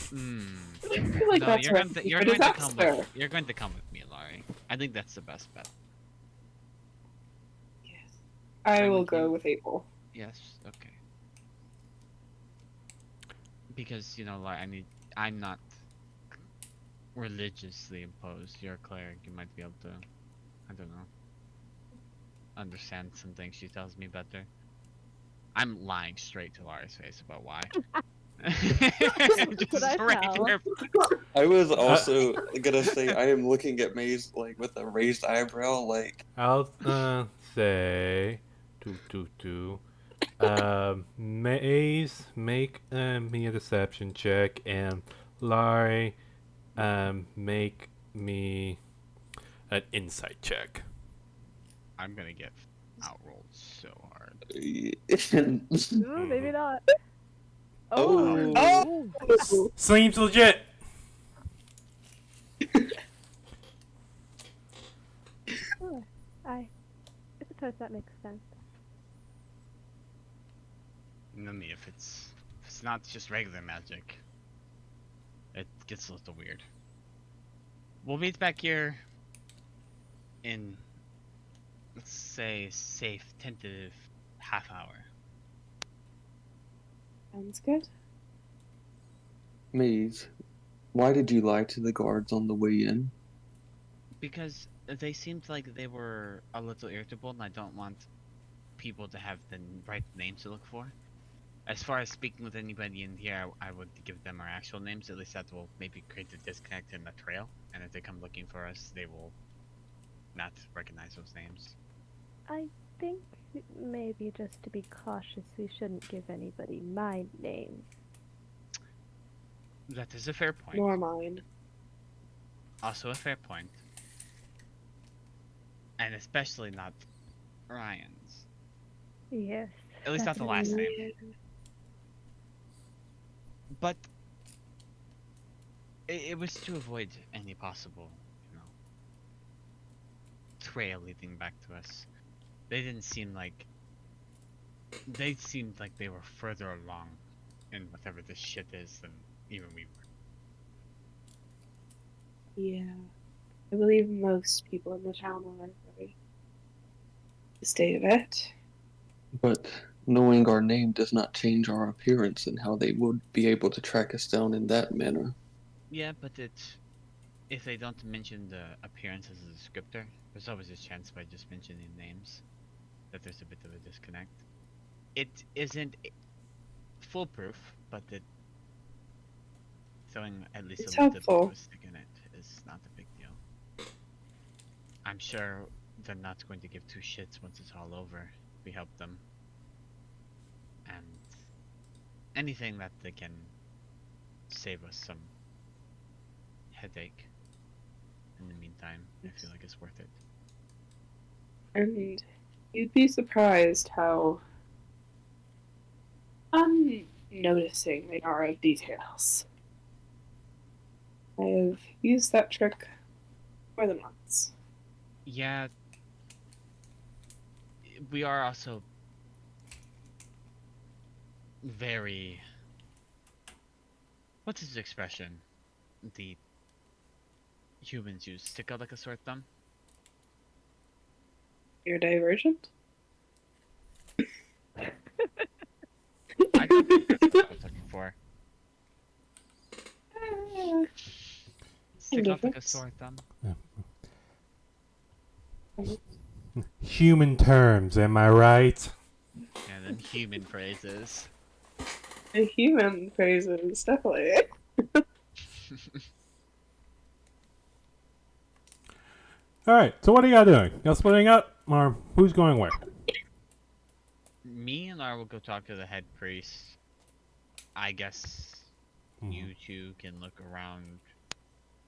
Speaker 2: Hmm.
Speaker 5: I feel like
Speaker 2: No,
Speaker 5: that's
Speaker 2: you're
Speaker 5: right.
Speaker 2: going to you're
Speaker 5: But
Speaker 2: going
Speaker 5: is
Speaker 2: to
Speaker 5: that
Speaker 2: come
Speaker 5: fair?
Speaker 2: with you're going to come with me, Laurie. I think that's the best bet.
Speaker 5: Yes. I
Speaker 2: I'm
Speaker 5: will
Speaker 2: with
Speaker 5: go
Speaker 2: you.
Speaker 5: with Abel.
Speaker 2: Yes. Okay. Because like I'm not religiously opposed. You're a cleric. You might be able to, I don't know, understand some things she tells me better. I'm lying straight to Laura's face about why.
Speaker 4: Could I tell?
Speaker 3: I was also gonna say I am looking at Maze like with a raised eyebrow, like
Speaker 1: I'll say, do. Maze, make me a deception check, and Laurie, make me an insight check.
Speaker 2: I'm gonna get outrolled so hard.
Speaker 4: No, maybe not.
Speaker 3: Oh.
Speaker 5: Oh!
Speaker 1: Seems legit.
Speaker 4: Sure. I suppose that makes sense.
Speaker 2: None if it's not just regular magic, it gets a little weird. We'll meet back here in, let's say, safe, tentative half hour.
Speaker 5: Sounds good.
Speaker 3: Maze, why did you lie to the guards on the way in?
Speaker 2: Because they seemed like they were a little irritable, and I don't want people to have the right names to look for. As far as speaking with anybody in here, I would give them our actual names. At least that will maybe create a disconnect in the trail. And if they come looking for us, they will not recognize those names.
Speaker 4: I think maybe just to be cautious, we shouldn't give anybody my name.
Speaker 2: That is a fair point.
Speaker 5: Nor mine.
Speaker 2: Also a fair point. And especially not Ryan's.
Speaker 4: Yes.
Speaker 2: At least not the last name. But it was to avoid any possible, trail leading back to us. They seemed like they were further along in whatever this shit is than even we were.
Speaker 5: Yeah. I believe most people in the town are right. The state of it.
Speaker 3: But knowing our name does not change our appearance and how they would be able to track us down in that manner.
Speaker 2: Yeah, but if they don't mention the appearance as a descriptor, there's always a chance by just mentioning names that there's a bit of a disconnect. It isn't foolproof, but throwing at least
Speaker 5: It's
Speaker 2: a little bit
Speaker 5: helpful.
Speaker 2: of a stick in it is not a big deal. I'm sure they're not going to give two shits once it's all over. We help them. And anything that they can save us some headache in the meantime, I feel like it's worth it.
Speaker 5: And you'd be surprised how unnoticing they are of details. I have used that trick more than once.
Speaker 2: Yeah, we are also very... What's his expression? The humans use stick out like a sore thumb?
Speaker 5: You're divergent?
Speaker 2: I got what I was looking for. Stick out like a
Speaker 5: Indifference.
Speaker 2: sore thumb.
Speaker 1: Human terms, am I right?
Speaker 2: And then human phrases.
Speaker 5: A human phrases, definitely.
Speaker 1: All right. So what are y'all doing? Y'all splitting up, or who's going where?
Speaker 2: Me and I will go talk to the head priest. I guess you two can look around,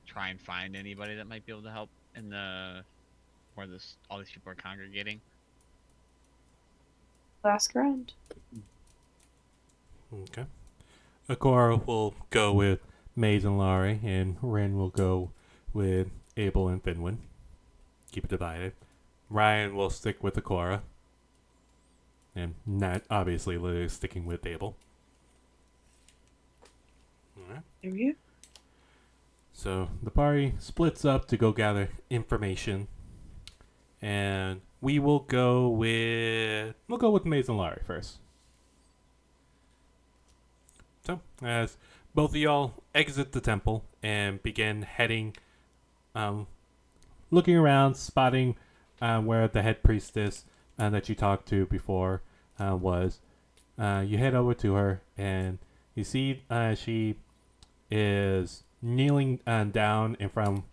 Speaker 2: try and find anybody that might be able to help in the where this all these people are congregating.
Speaker 5: Last round.
Speaker 1: Okay. Akora will go with Maze and Laurie, and Ren will go with Abel and Finwin. Keep it divided. Ryan will stick with Akora. And not obviously Lily sticking with Abel. Alright.
Speaker 5: Here we go.
Speaker 1: So the party splits up to go gather information. And we'll go with Maze and Laurie first. So, as both of y'all exit the temple and begin heading, looking around, spotting where the head priestess that you talked to before was, you head over to her and you see she is kneeling down in front of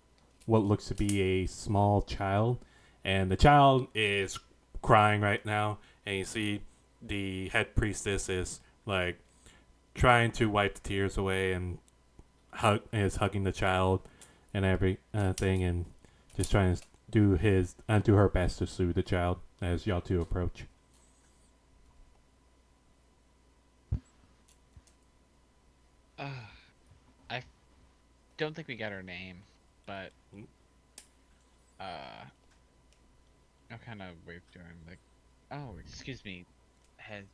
Speaker 1: what looks to be a small child, and the child is crying right now, and you see the head priestess is like trying to wipe the tears away and is hugging the child and everything, and just trying to do her best to soothe the child as y'all two approach.
Speaker 2: I don't think we got her name, but I'll kind of wave to her and like, oh, excuse me, head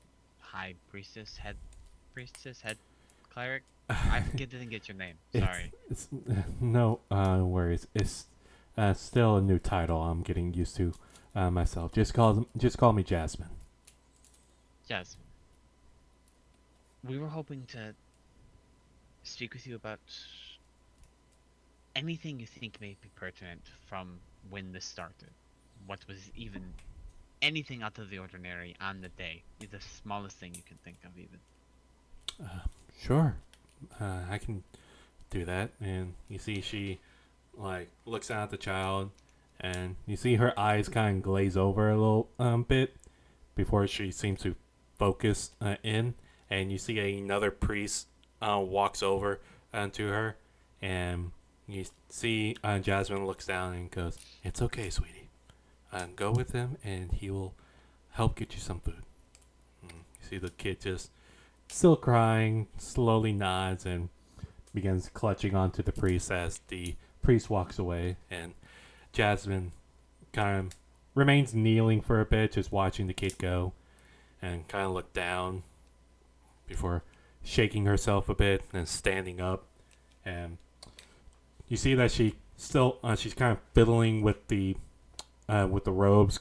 Speaker 2: priestess, head cleric. Didn't get your name. Sorry.
Speaker 1: It's no worries. It's still a new title I'm getting used to myself. Just call me Jasmine.
Speaker 2: Yes. We were hoping to speak with you about anything you think may be pertinent from when this started. What was even anything out of the ordinary on the day? The smallest thing you can think of, even.
Speaker 1: Sure, I can do that. And you see she like looks out at the child, and you see her eyes kind of glaze over a little bit before she seems to focus in. And you see another priest walks over to her, and you see Jasmine looks down and goes, "It's okay, sweetie. Go with him, and he will help get you some food." You see the kid just still crying, slowly nods and begins clutching onto the priest as the priest walks away, and Jasmine kind of remains kneeling for a bit, just watching the kid go, and kind of look down before shaking herself a bit and standing up. And you see that she's kind of fiddling with the robes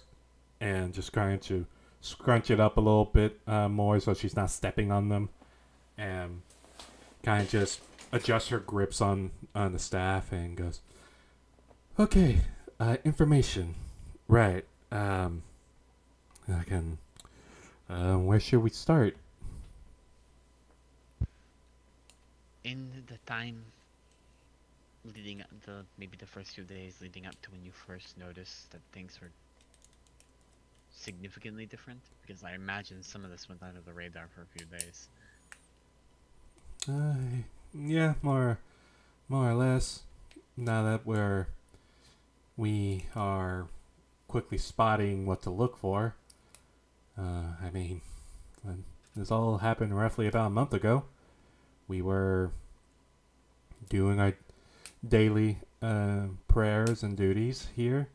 Speaker 1: and just trying to scrunch it up a little bit more so she's not stepping on them, and kind of just adjust her grips on the staff and goes, "Okay, information, right? I can. Where should we start?"
Speaker 2: In the time leading up to maybe the first few days leading up to when you first noticed that things were significantly different, because I imagine some of this went under the radar for a few days.
Speaker 1: Yeah, more or less. Now that we are quickly spotting what to look for. I mean, this all happened roughly about a month ago. We were doing our daily prayers and duties here,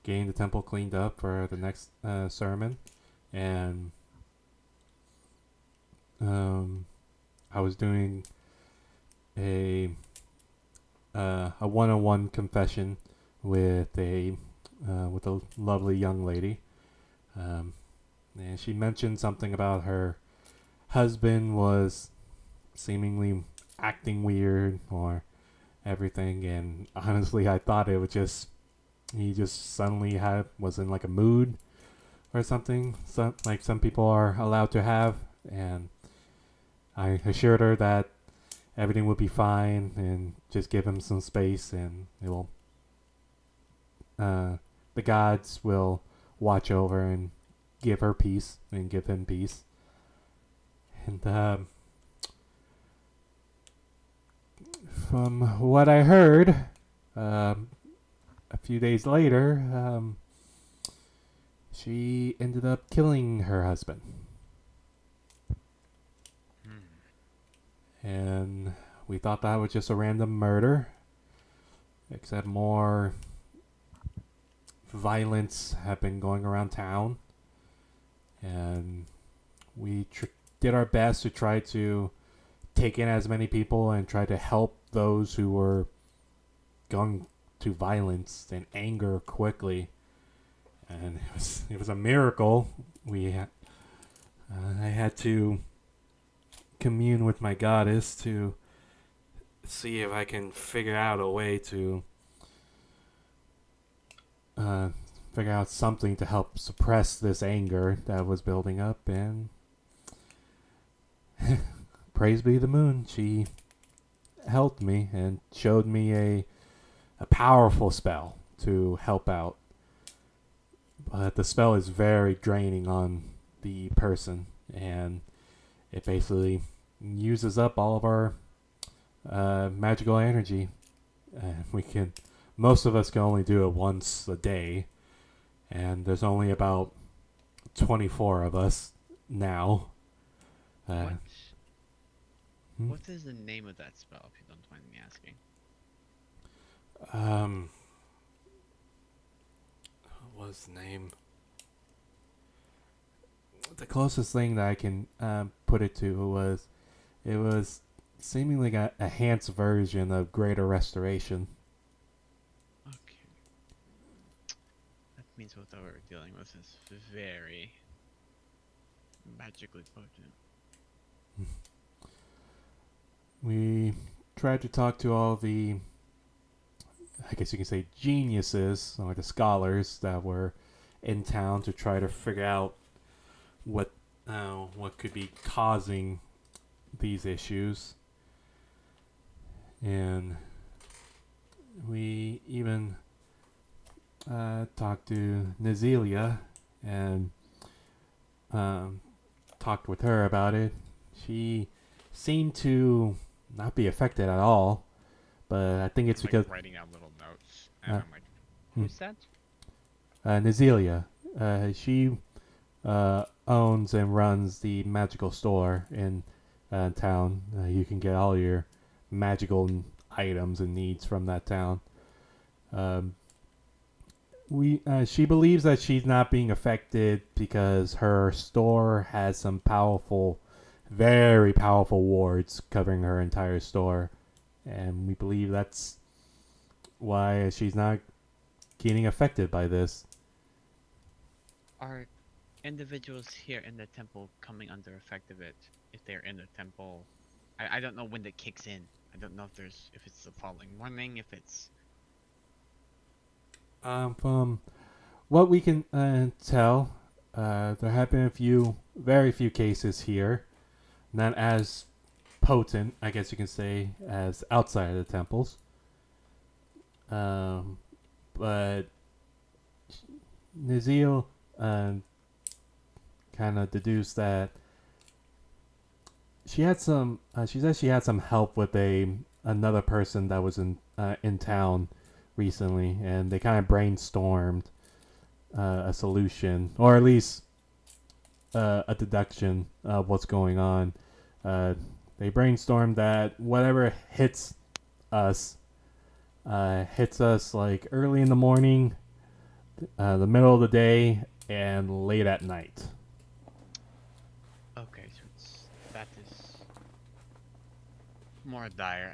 Speaker 1: getting the temple cleaned up for the next sermon, and I was doing a one-on-one confession with a lovely young lady And she mentioned something about her husband was seemingly acting weird or everything. And honestly, I thought it was just he just suddenly was in like a mood or something. Like some people are allowed to have. And I assured her that everything would be fine and just give him some space, and it will. The gods will watch over and give her peace and give him peace. And from what I heard, a few days later, she ended up killing her husband. And we thought that was just a random murder, except more violence had been going around town, and we did our best to try to take in as many people and try to help those who were going to violence and anger quickly. And it was a miracle. I had to commune with my goddess to see if I can figure out a way to figure out something to help suppress this anger that was building up. And praise be the moon, she helped me and showed me a powerful spell to help out. But the spell is very draining on the person, and it basically uses up all of our magical energy. Most of us can only do it once a day, and there's only about 24 of us now.
Speaker 2: What is the name of that spell, if you don't mind me asking?
Speaker 1: What was the name? The closest thing that I can put it to was, it was seemingly like a enhanced version of Greater Restoration.
Speaker 2: Okay. That means what we're dealing with is very magically potent.
Speaker 1: We tried to talk to all the, I guess you can say, geniuses or the scholars that were in town to try to figure out what could be causing these issues. And we even talked to Nazelia and talked with her about it. She seemed to not be affected at all, but I think it's
Speaker 2: I'm,
Speaker 1: because
Speaker 2: writing out little notes, and I'm like, who's that?
Speaker 1: Nazelia, she owns and runs the magical store in town. You can get all your magical items and needs from that town. She believes that she's not being affected because her store has some powerful, very powerful wards covering her entire store, and we believe that's why she's not getting affected by this.
Speaker 2: Are individuals here in the temple coming under effect of it? If they're in the temple, I don't know when that kicks in. I don't know if it's the following morning, if it's
Speaker 1: From what we can tell, there have been very few cases here, not as potent, I guess you can say, as outside of the temples. But Nazil kind of deduced that she had some. She said she had some help with another person that was in town recently, and they kind of brainstormed a solution, or at least a deduction of what's going on. They brainstormed that whatever hits us like early in the morning, the middle of the day, and late at night.
Speaker 2: okay. So that is more dire.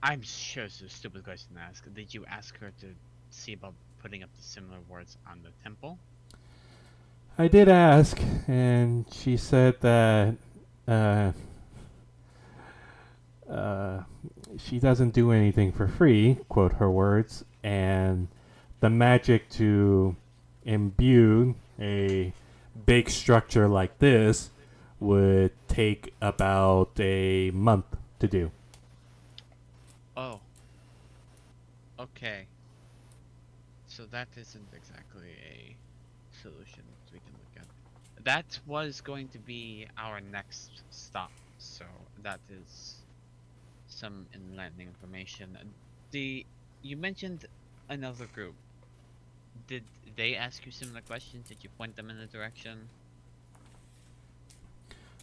Speaker 2: I'm sure it's a stupid question to ask. Did you ask her to see about putting up the similar words on the temple?
Speaker 1: I did ask, and she said that uh, uh, she doesn't do anything for free, quote her words, and the magic to imbue a big structure like this would take about a month to do.
Speaker 2: Oh, okay. So that isn't exactly a solution that we can look at. That was going to be our next stop. So that is some enlightening information. The you mentioned another group. Did they ask you similar questions? Did you point them in the direction?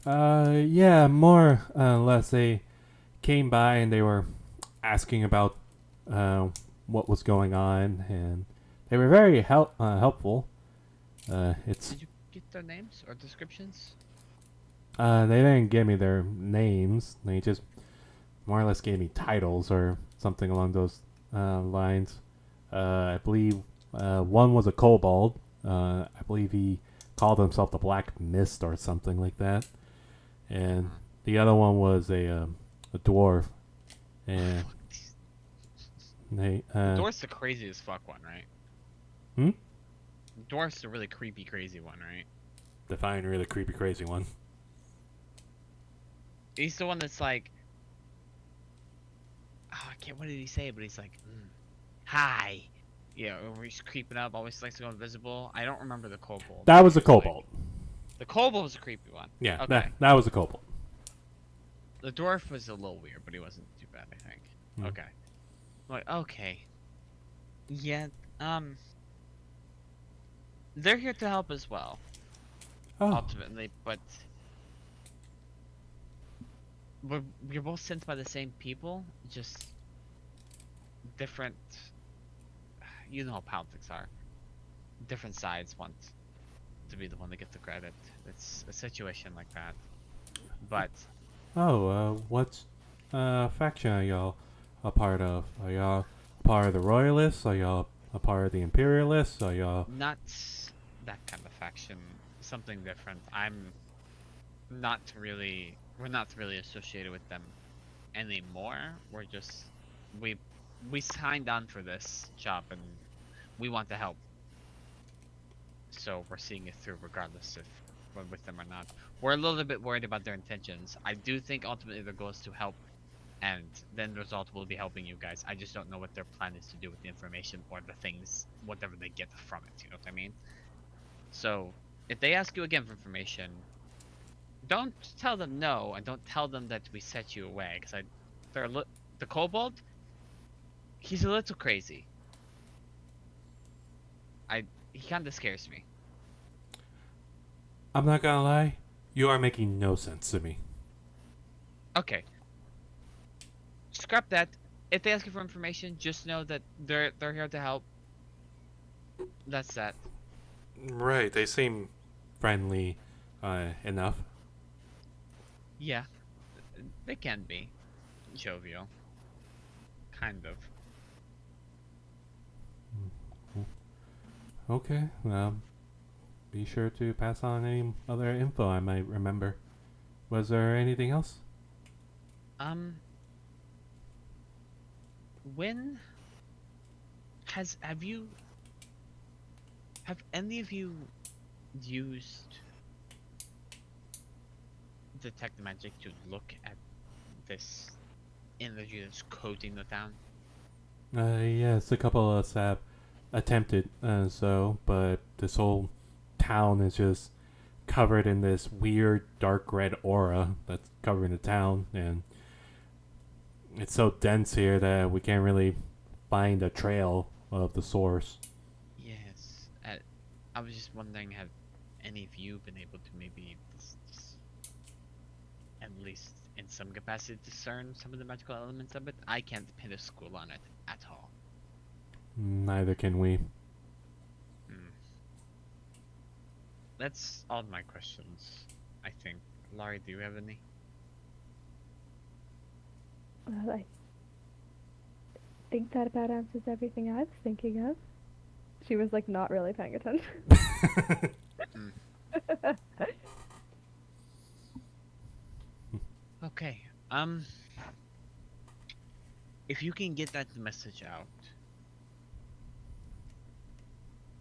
Speaker 1: Yeah, more or less. They came by and they were asking about uh, what was going on, and they were very helpful. It's
Speaker 2: Did you get their names or descriptions?
Speaker 1: They didn't give me their names. They just more or less gave me titles or something along those lines. I believe one was a kobold. I believe he called himself the Black Mist or something like that. And the other one was a dwarf. And they
Speaker 2: Dwarf's the craziest fuck one, right?
Speaker 1: hmm?
Speaker 2: Dwarf's the really creepy, crazy one, right?
Speaker 1: Define really creepy crazy one.
Speaker 2: He's the one that's like, oh, I can't. What did he say? But he's like, hi. Yeah, or he's creeping up. Always likes to go invisible. I don't remember the kobold.
Speaker 1: That was a
Speaker 2: He like-
Speaker 1: kobold.
Speaker 2: the kobold was a creepy one.
Speaker 1: Yeah,
Speaker 2: Okay.
Speaker 1: that was a kobold.
Speaker 2: The dwarf was a little weird, but he wasn't too bad, I think.
Speaker 1: Hmm.
Speaker 2: Okay. Like, okay. Yeah, they're here to help as well,
Speaker 1: Oh,
Speaker 2: ultimately, but we're both sent by the same people, just different. You know how politics are. Different sides want to be the one to get the credit. It's a situation like that. But
Speaker 1: what faction are y'all a part of? Are y'all a part of the Royalists? Are y'all a part of the Imperialists? Are y'all...
Speaker 2: not that kind of faction. Something different. I'm not really. We're not really associated with them anymore. We're just we we signed on for this job and we want to help. So we're seeing it through regardless if we're with them or not. We're a little bit worried about their intentions. I do think ultimately their goal is to help, and then the result will be helping you guys. I just don't know what their plan is to do with the information or the things, whatever they get from it. You know what I mean? So if they ask you again for information, don't tell them no, and don't tell them that we set you away. Because the kobold, he's a little crazy. He kind of scares me.
Speaker 1: I'm not gonna lie, you are making no sense to me.
Speaker 2: Okay. Scrap that. If they ask you for information, just know that they're here to help. That's that.
Speaker 1: Right, they seem friendly enough.
Speaker 2: Yeah, they can be jovial. Kind of.
Speaker 1: Okay, well, be sure to pass on any other info I might remember. Was there anything else?
Speaker 2: When have any of you used detect magic to look at this energy that's coating the town?
Speaker 1: Yes, a couple of us have attempted but this whole town is just covered in this weird dark red aura that's covering the town, and it's so dense here that we can't really find a trail of the source.
Speaker 2: Yes. I was just wondering, have any of you been able to maybe at least in some capacity discern some of the magical elements of it? I can't pin a school on it at all.
Speaker 1: Neither can we.
Speaker 2: That's all my questions, I think. Laurie, do you have any?
Speaker 4: Well, I think that about answers everything I was thinking of. She was like not really paying attention.
Speaker 2: Okay. If you can get that message out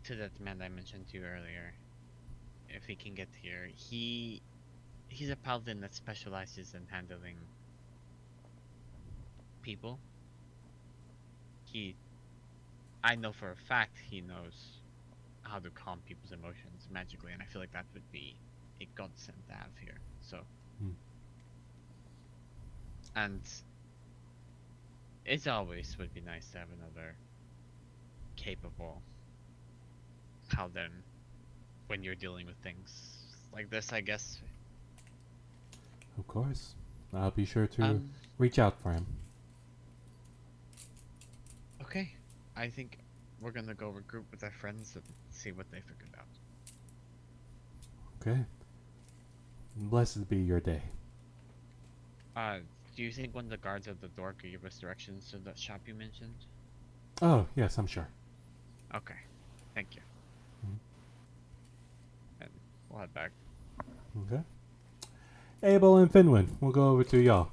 Speaker 2: to that man I mentioned to you earlier, if he can get here, he's a paladin that specializes in handling people. He, I know for a fact he knows how to calm people's emotions magically, and I feel like that would be a godsend to have here. So, and it always would be nice to have another capable paladin when you're dealing with things like this, I guess.
Speaker 1: Of course. I'll be sure to
Speaker 2: Um,
Speaker 1: reach out for him.
Speaker 2: Okay. I think we're gonna go regroup with our friends and see what they figured out.
Speaker 1: Okay. Blessed be your day.
Speaker 2: Do you think one of the guards at the door could give us directions to the shop you mentioned?
Speaker 1: Oh, yes, I'm sure.
Speaker 2: Okay. Thank you. And we'll head back.
Speaker 1: Okay. Abel and Finwin, we'll go over to y'all.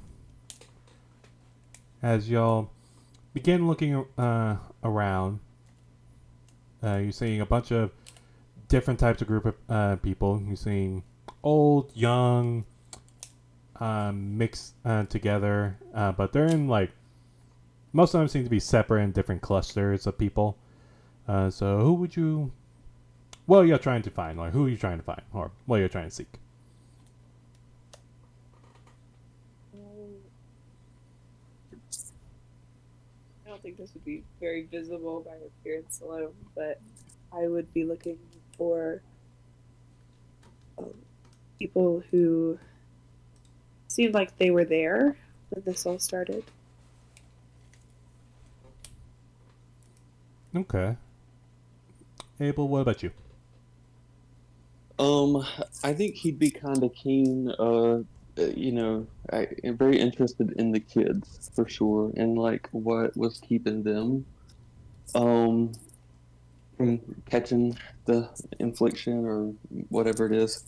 Speaker 1: As y'all begin looking around, you're seeing a bunch of different types of group of people. You're seeing old, young, mixed together, but they're in like most of them seem to be separate in different clusters of people. So who would you? Well, you're trying to find, like who are you trying to find, or what you're trying to seek?
Speaker 5: I don't think this would be very visible by appearance alone, but I would be looking for people who seemed like they were there when this all started.
Speaker 1: Okay. Abel, what about you?
Speaker 3: I think he'd be kind of keen. I'm very interested in the kids for sure, and like what was keeping them, from catching the infliction or whatever it is.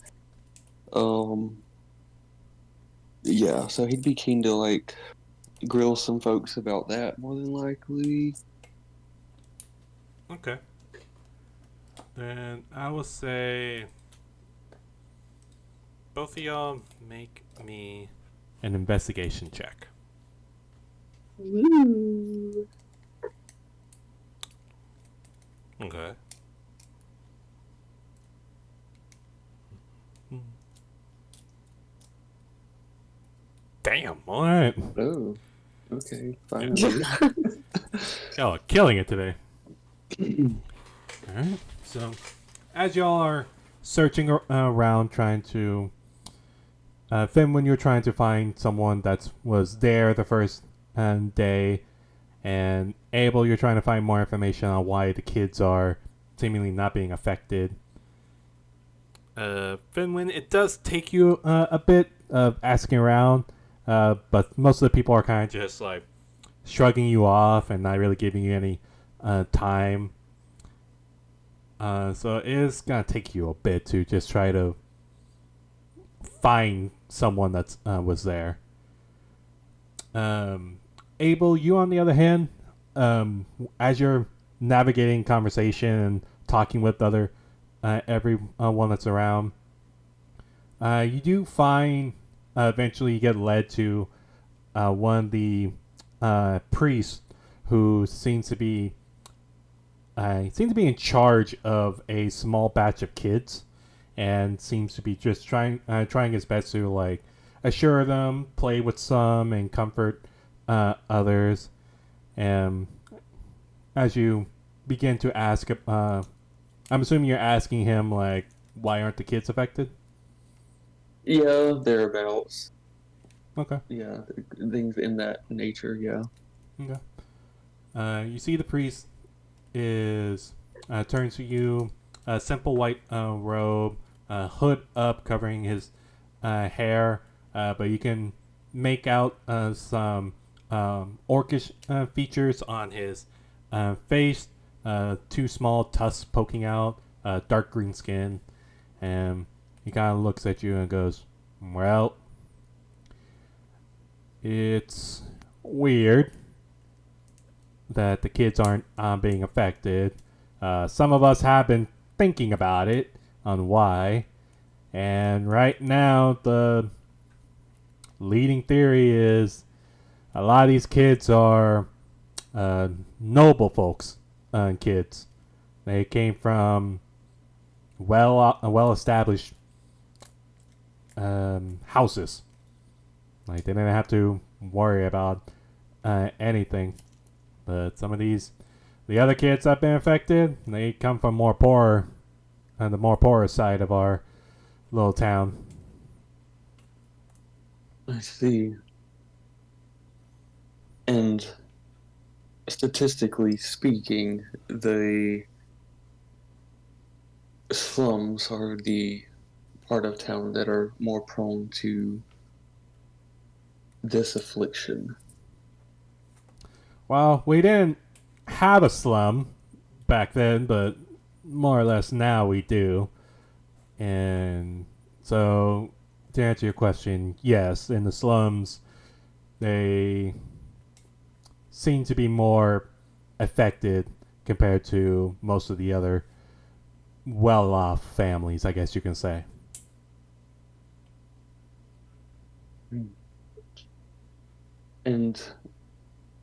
Speaker 3: Yeah, so he'd be keen to like grill some folks about that more than likely.
Speaker 1: Okay. Then I will say both of y'all make me an investigation check.
Speaker 5: Ooh.
Speaker 1: Okay. Damn, alright.
Speaker 3: Oh, okay, fine.
Speaker 1: Y'all are killing it today. Alright. So, as y'all are searching around trying to. Finn, when you're trying to find someone that was there the first day, and Abel, you're trying to find more information on why the kids are seemingly not being affected. Finwin, it does take you a bit of asking around, but most of the people are kind of just like shrugging you off and not really giving you any time. So it is gonna take you a bit to just try to find someone that was there. Abel, you on the other hand, as you're navigating conversation and talking with everyone that's around, you do find eventually you get led to one of the priests who seems to be in charge of a small batch of kids, and seems to be just trying his best to like assure them, play with some, and comfort others. And as you begin to ask, I'm assuming you're asking him like, why aren't the kids affected?
Speaker 3: Yeah, thereabouts.
Speaker 1: Okay.
Speaker 3: Yeah, things in that nature. Yeah.
Speaker 1: Okay. You see the priest is turns to you, a simple white robe, hood up covering his hair, but you can make out some orcish features on his face, two small tusks poking out, dark green skin, and he kind of looks at you and goes, "Well, it's weird that the kids aren't being affected. Some of us have been thinking about it on why, and right now the leading theory is a lot of these kids are noble folks kids. They came from well established houses. Like they didn't have to worry about anything. But some of the other kids that have been affected, they come from more poor, the more poorer side of our little town.
Speaker 3: I see. And statistically speaking, the slums are the part of town that are more prone to this affliction.
Speaker 1: Well, we didn't have a slum back then, but more or less now we do. And so, to answer your question, yes, in the slums, they seem to be more affected compared to most of the other well-off families, I guess you can say.
Speaker 3: And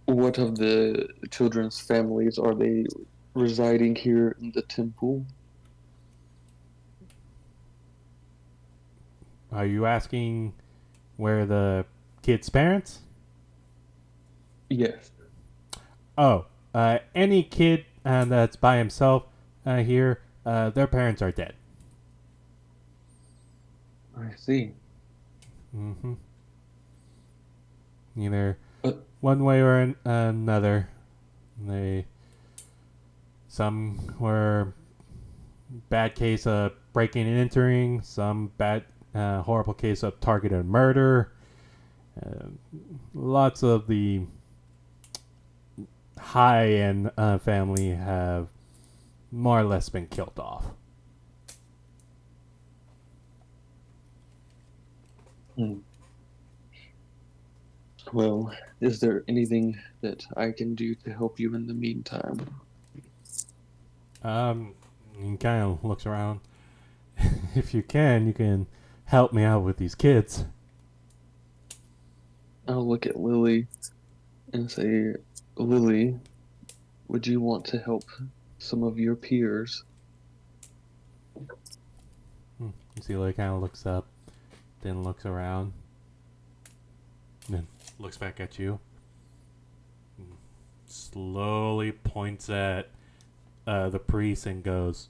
Speaker 3: what of the children's families? Are they residing here in the temple?
Speaker 1: Are you asking where the kid's parents?
Speaker 3: Yes.
Speaker 1: Oh, any kid that's by himself here, their parents are dead.
Speaker 3: I see.
Speaker 1: Mm-hmm. Either
Speaker 3: But
Speaker 1: one way or another. Some were bad case of breaking and entering, some bad horrible case of targeted murder. Uh, Lots of the high-end family have more or less been killed off.
Speaker 3: well, is there anything that I can do to help you in the meantime?
Speaker 1: He kind of looks around. If you can help me out with these kids.
Speaker 3: I'll look at Lily and say, Lily, would you want to help some of your peers?
Speaker 1: You see, Lily kind of looks up, then looks around, then looks back at you. Slowly points at the priest and goes,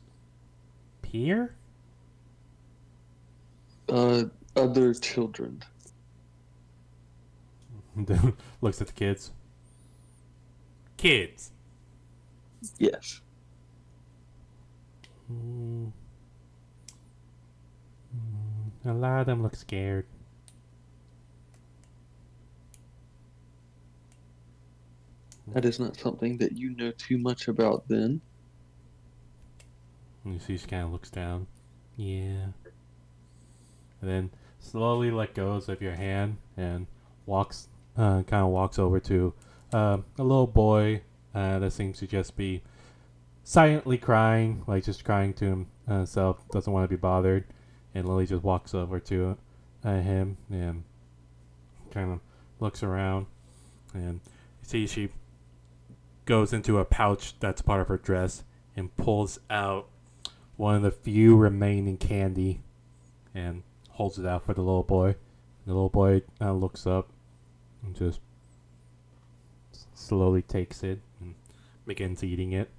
Speaker 1: "Peer?"
Speaker 3: Other children.
Speaker 1: Then looks at the kids. Kids.
Speaker 3: Yes.
Speaker 1: A lot of them look scared.
Speaker 3: That is not something that you know too much about then.
Speaker 1: And you see she kind of looks down. Yeah. And then slowly let goes of your hand and walks, kind of walks over to a little boy that seems to just be silently crying, like just crying to himself, doesn't want to be bothered. And Lily just walks over to him and kind of looks around. And you see she goes into a pouch that's part of her dress and pulls out one of the few remaining candy and holds it out for the little boy. The little boy looks up and just slowly takes it and begins eating it.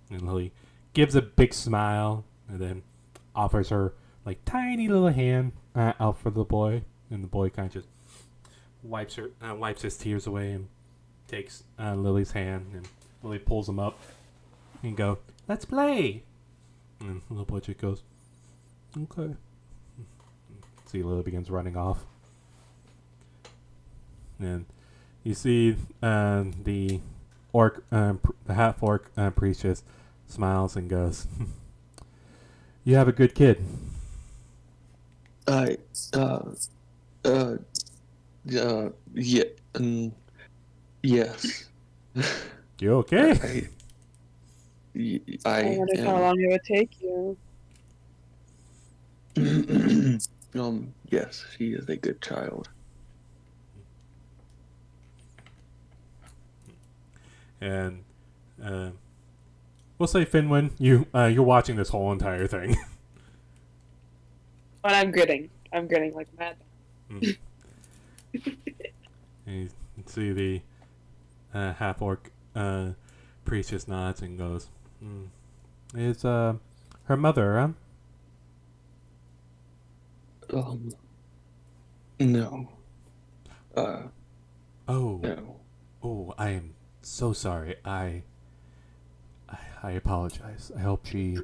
Speaker 1: And Lily gives a big smile and then offers her like tiny little hand out for the boy. And the boy kind of just wipes his tears away and takes Lily's hand. And Lily pulls him up and go, "Let's play." And the little boy just goes, "Okay." See, Lily begins running off. And you see the orc, the half orc priest just smiles and goes, "You have a good kid."
Speaker 3: I, uh, uh, yeah, yes.
Speaker 1: You okay?
Speaker 3: I,
Speaker 5: I
Speaker 3: I
Speaker 5: wondered how
Speaker 3: am.
Speaker 5: long it would take you.
Speaker 3: Yes, she is a good child.
Speaker 1: And uh, we'll say Finwin, you're watching this whole entire thing.
Speaker 5: But I'm grinning. I'm grinning like mad.
Speaker 1: And you see the half orc priest just nods and goes, "Is her mother around?"
Speaker 3: Um, no.
Speaker 1: Oh,
Speaker 3: No.
Speaker 1: oh, I am so sorry. I apologize. I hope she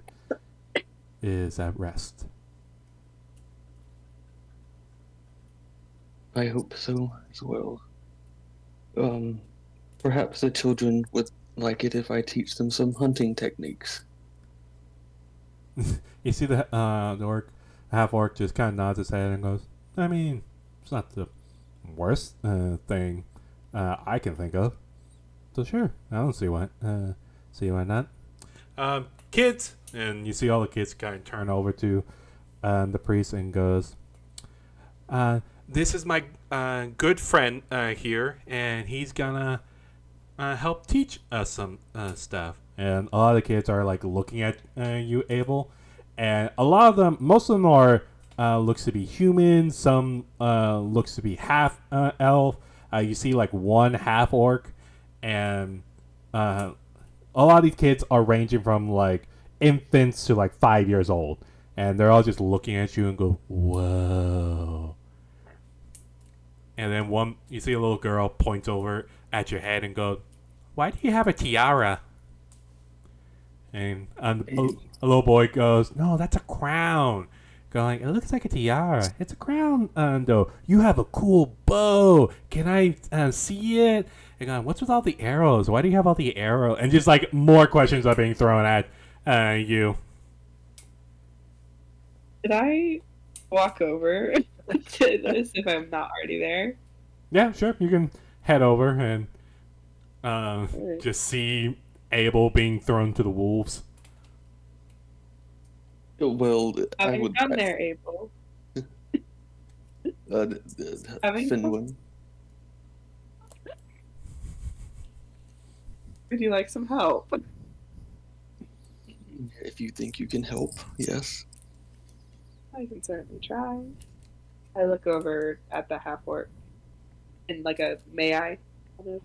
Speaker 1: is at rest.
Speaker 3: I hope so as well. Um, Perhaps the children would like it if I teach them some hunting techniques.
Speaker 1: You see the orc, half orc, just kind of nods his head and goes, "I mean, it's not the worst thing I can think of. So sure, I don't see why not." Kids, and you see all the kids kind of turn over to the priest and goes, "This is my good friend here, and he's gonna help teach us some stuff." And a lot of the kids are like looking at you, Abel, and a lot of them, most of them are looks to be human. Some looks to be half elf. You see like one half orc, and a lot of these kids are ranging from like infants to like 5 years old, and they're all just looking at you and go, "Whoa." And then one, you see a little girl points over at your head and goes, "Why do you have a tiara?" And a little boy goes, "No, that's a crown." Going, "It looks like a tiara. It's a crown, though. You have a cool bow. Can I see it?" And going, "What's with all the arrows? Why do you have all the arrows?" And just like more questions are being thrown at you.
Speaker 5: Did I walk over to this if I'm not already there?
Speaker 1: Yeah, sure. You can head over and
Speaker 5: Alright.
Speaker 1: just see Abel being thrown to the wolves.
Speaker 3: Well, I
Speaker 5: Having
Speaker 3: would.
Speaker 5: fun there, April. Having fun.
Speaker 3: Finwin.
Speaker 5: Would you like some help?
Speaker 3: If you think you can help, yes.
Speaker 5: I can certainly try. I look over at the half orc in like a may I kind of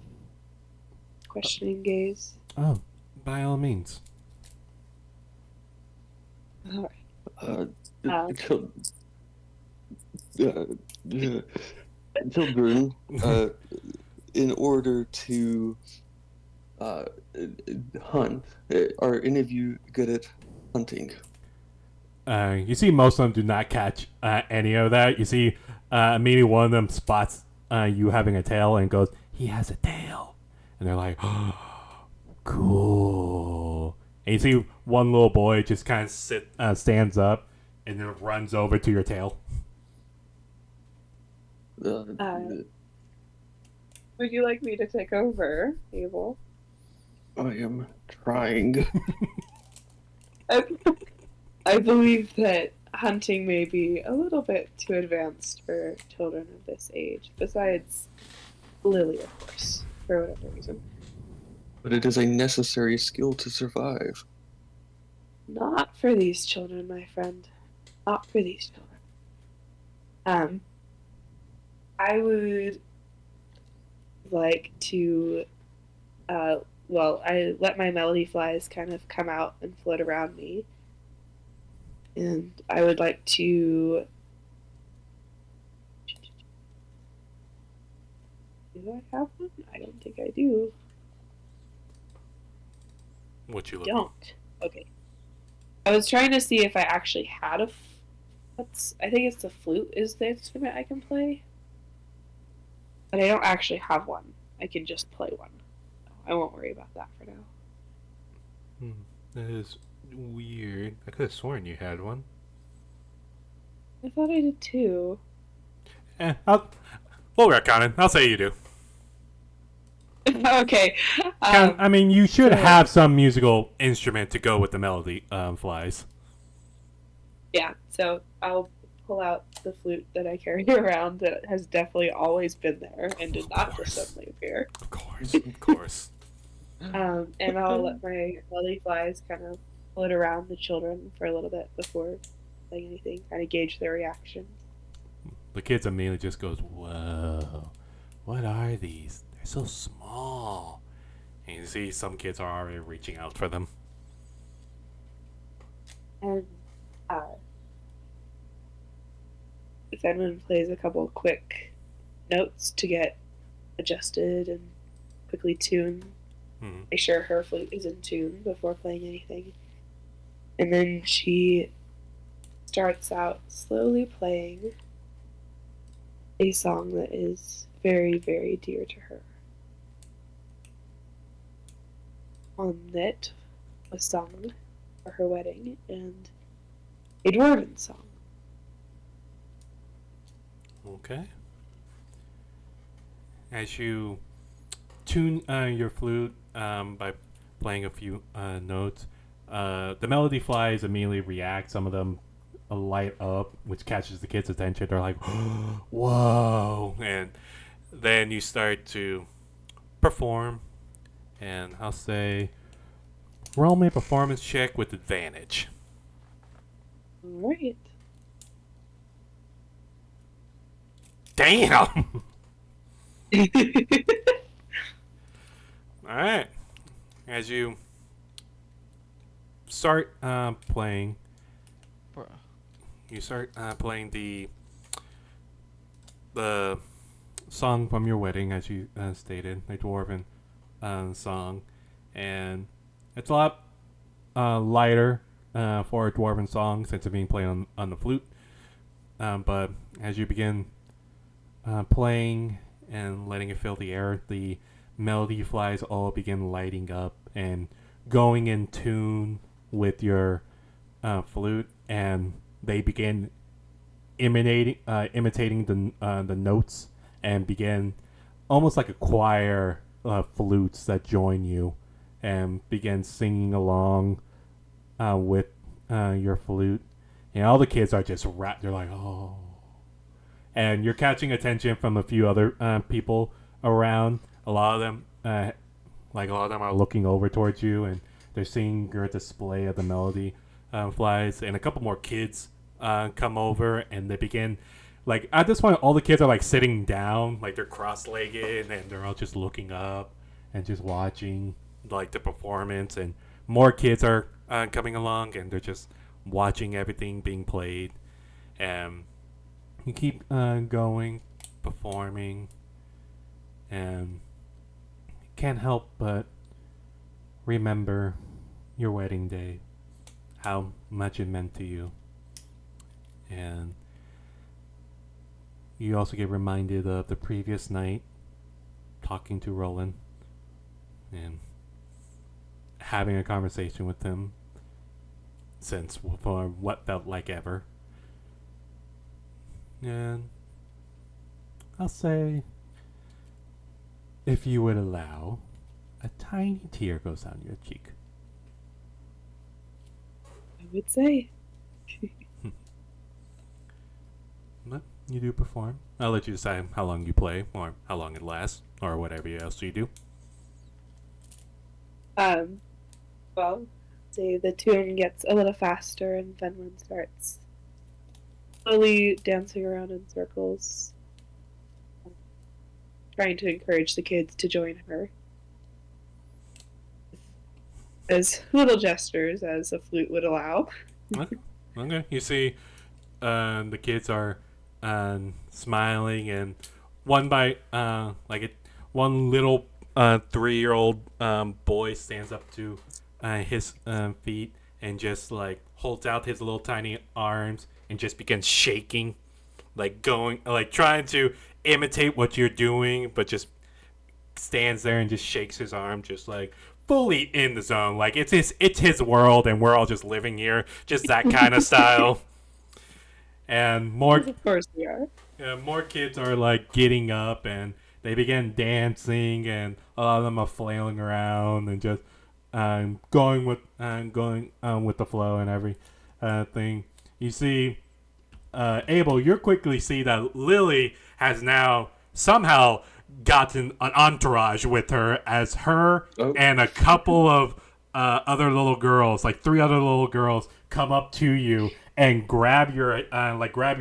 Speaker 5: questioning gaze.
Speaker 1: Oh, by all means.
Speaker 5: Alright.
Speaker 3: Uh,
Speaker 5: Um,
Speaker 3: chil- uh, Children, in order to uh, hunt, are any of you good at hunting?
Speaker 1: You see, most of them do not catch any of that. You see, immediately one of them spots you having a tail and goes, "He has a tail," and they're like, "Oh, cool." And you see one little boy just kind of stands up and then runs over to your tail.
Speaker 5: would you like me to take over, Abel?
Speaker 3: I am trying.
Speaker 5: I believe that hunting may be a little bit too advanced for children of this age. Besides Lily, of course, for whatever reason.
Speaker 3: But it is a necessary skill to survive.
Speaker 5: Not for these children, my friend. Not for these children. I would like to, I let my melody flies kind of come out and float around me. And I would like to. Do I have one? I don't think I do.
Speaker 1: What you
Speaker 5: Don't. Okay. I was trying to see if I actually had a. I think it's the flute is the instrument I can play. But I don't actually have one. I can just play one. I won't worry about that for now.
Speaker 1: That is weird. I could have sworn you had one.
Speaker 5: I thought I did too.
Speaker 1: We'll retcon it. I'll say you do.
Speaker 5: Okay.
Speaker 1: I mean, you should
Speaker 5: so-
Speaker 1: have some musical instrument to go with the melody flies.
Speaker 5: Yeah, so I'll pull out the flute that I carry around that has definitely always been there and did not just suddenly appear.
Speaker 1: Of course, of course.
Speaker 5: And I'll let my melody flies kind of float around the children for a little bit before saying anything, kind of gauge their reaction.
Speaker 1: The kids immediately just goes, "Whoa, what are these? They're so small." And you see some kids are already reaching out for them.
Speaker 5: And Fenman plays a couple quick notes to get adjusted and quickly tune. Make sure her flute is in tune before playing anything. And then she starts out slowly playing a song that is very, very dear to her. One that was sung for her wedding, and a dwarven song.
Speaker 1: Okay. As you tune your flute by playing a few notes, the melody flies immediately react. Some of them light up, which catches the kids' attention. They're like, "Whoa!" And then you start to perform, and I'll say, roll me a performance check with advantage.
Speaker 5: Alright.
Speaker 1: Damn! Alright. As you start playing,
Speaker 2: Bruh.
Speaker 1: you start playing the song from your wedding, as you stated, the dwarven song, and it's a lot lighter for a dwarven song since it's being played on the flute. But as you begin playing and letting it fill the air, the melody flies all begin lighting up and going in tune with your flute, and they begin imitating the notes and begin almost like a choir of flutes that join you and begin singing along with your flute. And all the kids are just wrapped. They're like, "Oh." And you're catching attention from a few other people around. A lot of them, a lot of them are looking over towards you, and they're seeing your display of the melody flies. And a couple more kids come over, and they begin, like, at this point, all the kids are like sitting down, like they're cross-legged, and they're all just looking up and just watching like the performance. And more kids are coming along, and they're just watching everything being played. And you keep going, performing, and you can't help but remember your wedding day, how much it meant to you. And you also get reminded of the previous night, talking to Roland and having a conversation with him since for what felt like ever. And I'll say, if you would allow, a tiny tear goes down your cheek.
Speaker 5: I would say.
Speaker 1: But you do perform. I'll let you decide how long you play, or how long it lasts, or whatever else you do.
Speaker 5: Well, say the tune gets a little faster and Fenwin starts slowly dancing around in circles, trying to encourage the kids to join her. As little gestures as a flute would allow.
Speaker 1: Okay. You see, the kids are smiling, and one by one little 3-year-old boy stands up to his feet and just like holds out his little tiny arms and just begins shaking, like trying to imitate what you're doing, but just stands there and just shakes his arm, just like fully in the zone, like it's his world and we're all just living here, just that kind of style. And more
Speaker 5: Of course we are.
Speaker 1: more kids are like getting up and they begin dancing, and a lot of them are flailing around and just going with the flow and every thing. You see, Abel, you quickly see that Lily has now somehow gotten an entourage with her, as her
Speaker 3: Oh.
Speaker 1: and a couple of other little girls, like 3 other little girls, come up to you and grab your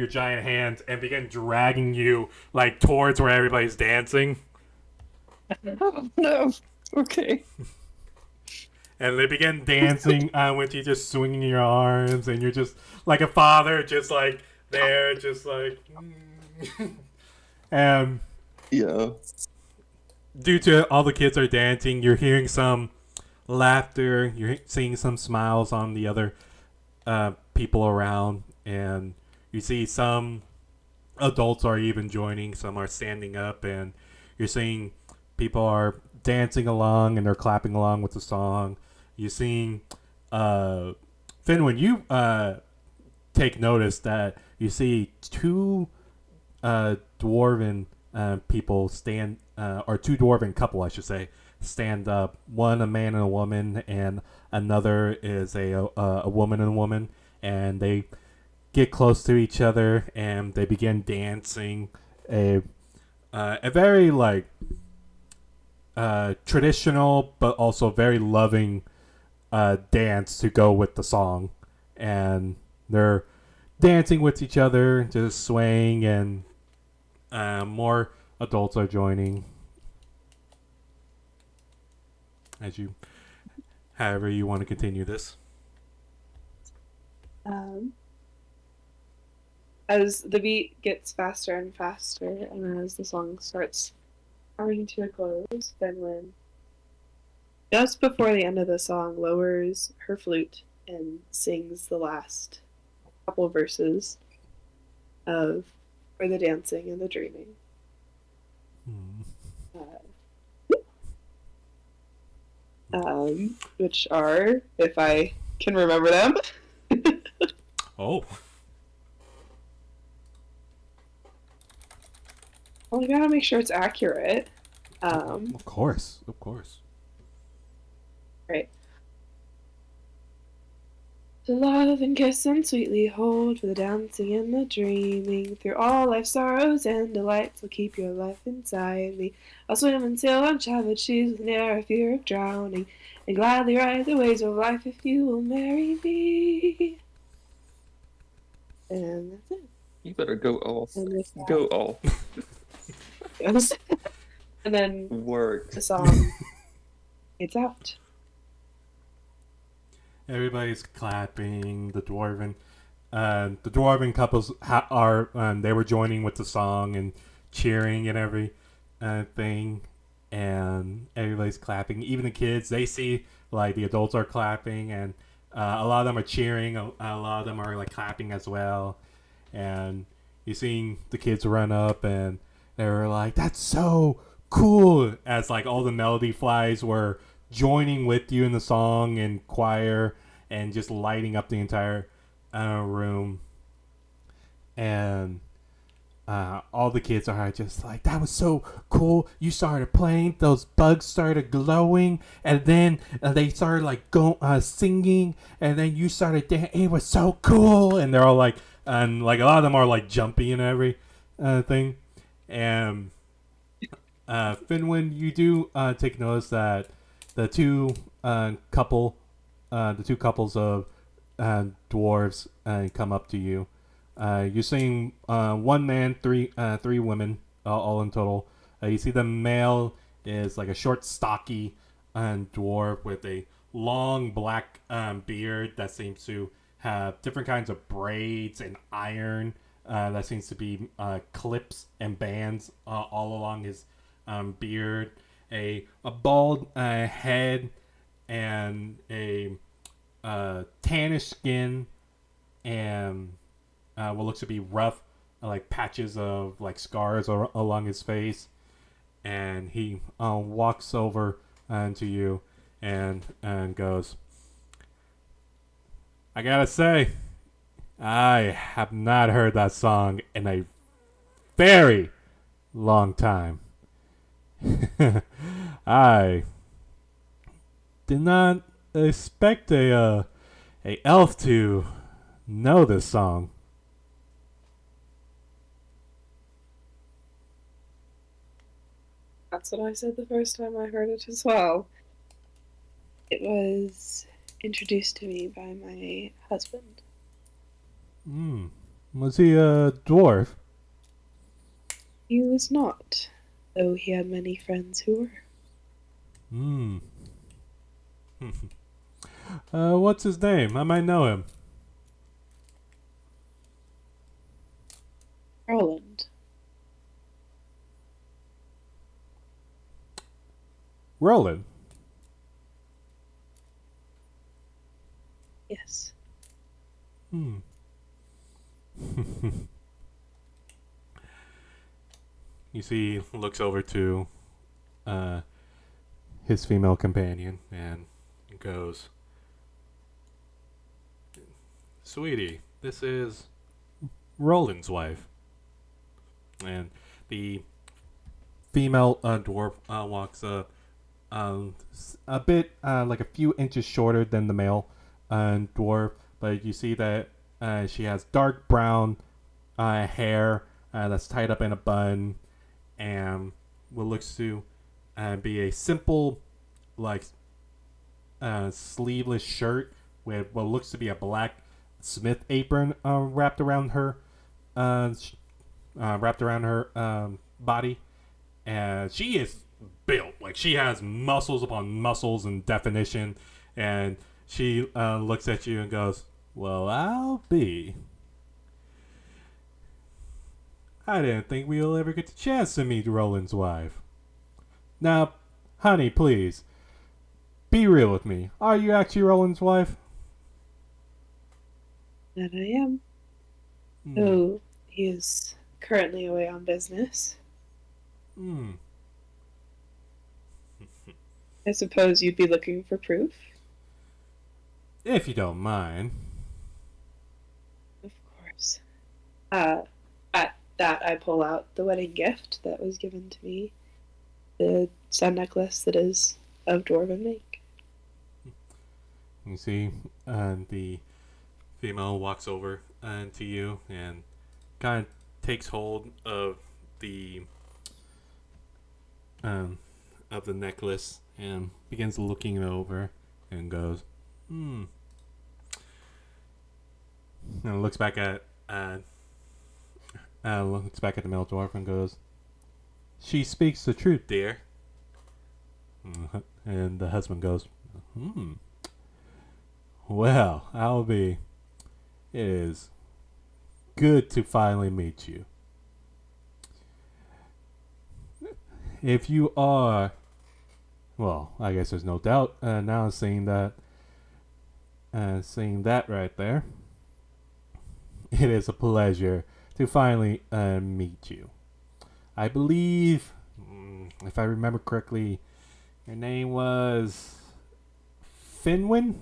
Speaker 1: giant hands and begin dragging you like towards where everybody's dancing.
Speaker 3: Oh, no. Okay.
Speaker 1: And they begin dancing with you, just swinging your arms, and you're just like a father, just like there, just like. And
Speaker 3: Yeah.
Speaker 1: due to all the kids are dancing, you're hearing some laughter, you're seeing some smiles on the other people around, and you see some adults are even joining, some are standing up, and you're seeing people are dancing along and they're clapping along with the song. You're seeing Finn, when you take notice that you see 2 dwarven people stand, or 2 dwarven couple, I should say, stand up. One a man and a woman, and another is a woman and a woman, and they get close to each other and they begin dancing a very like traditional but also very loving dance to go with the song, and they're dancing with each other, just swaying, and more adults are joining as you, however you want to continue this.
Speaker 5: As the beat gets faster and faster, and as the song starts coming to a close, Finland, just before the end of the song, lowers her flute and sings the last couple verses of For the Dancing and the Dreaming. Which are, if I can remember them.
Speaker 1: Oh.
Speaker 5: Well, I gotta make sure it's accurate.
Speaker 1: Of course.
Speaker 5: Right. To love and kiss and sweetly hold, for the dancing and the dreaming, through all life's sorrows and delights, will keep your life inside me. I'll swim and sail on shattered seas with ne'er a fear of drowning, and gladly ride the waves of life if you will marry me. And that's it.
Speaker 3: You better go off.
Speaker 5: And with that,
Speaker 3: Go off.
Speaker 5: yes. And then
Speaker 3: Work.
Speaker 5: the song, it's out.
Speaker 1: Everybody's clapping. The dwarven couples are they were joining with the song and cheering and every thing, and everybody's clapping. Even the kids, they see like the adults are clapping, and a lot of them are cheering. A lot of them are like clapping as well, and you're seeing the kids run up and they were like, "That's so cool!" As like all the melody flies were joining with you in the song and choir and just lighting up the entire room, and all the kids are just like, "That was so cool. You started playing, those bugs started glowing, and then they started like singing, and then you started dancing. It was so cool." And they're all like, and like a lot of them are like jumping and every thing. And Finwin, you do take notice that the two couples of dwarves come up to you. You're seeing one man, three women, all in total. You see the male is like a short, stocky dwarf with a long black beard that seems to have different kinds of braids and iron that seems to be clips and bands all along his beard. A bald head and a tannish skin and what looks to be rough like patches of like scars along his face, and he walks over to you and goes, "I gotta say, I have not heard that song in a very long time. I did not expect a elf to know this song.
Speaker 5: That's what I said the first time I heard it as well. It was introduced to me by my husband.
Speaker 1: Hmm. Was he a dwarf?
Speaker 5: He was not, though he had many friends who were.
Speaker 1: Hmm. What's his name? I might know him.
Speaker 5: Roland.
Speaker 1: Roland.
Speaker 5: Yes.
Speaker 1: Hmm. You see, he looks over to his female companion and goes, "Sweetie, this is Roland's wife." And the female dwarf walks up, a bit like a few inches shorter than the male dwarf, but you see that she has dark brown hair that's tied up in a bun, and what looks to be a simple, like, sleeveless shirt with what looks to be a black Smith apron uh, wrapped around her body, and she is built like she has muscles upon muscles and definition, and she looks at you and goes, "Well, I'll be. I didn't think we'll ever get the chance to meet Roland's wife. Now, honey, please, be real with me. Are you actually Roland's wife?"
Speaker 5: That I am.
Speaker 1: Hmm.
Speaker 5: Though he is currently away on business.
Speaker 1: Hmm.
Speaker 5: I suppose you'd be looking for proof?
Speaker 1: If you don't mind.
Speaker 5: Of course. At that, I pull out the wedding gift that was given to me. The sun necklace that is of dwarven make.
Speaker 1: You see, the female walks over to you and kind of takes hold of the necklace and begins looking it over and goes, "Hmm." And looks back at the male dwarf and goes, "She speaks the truth, dear." And the husband goes, "Hmm. Well, Albie, it is good to finally meet you. If you are, well, I guess there's no doubt now seeing that right there, it is a pleasure to finally meet you. I believe, if I remember correctly, your name was Finwin?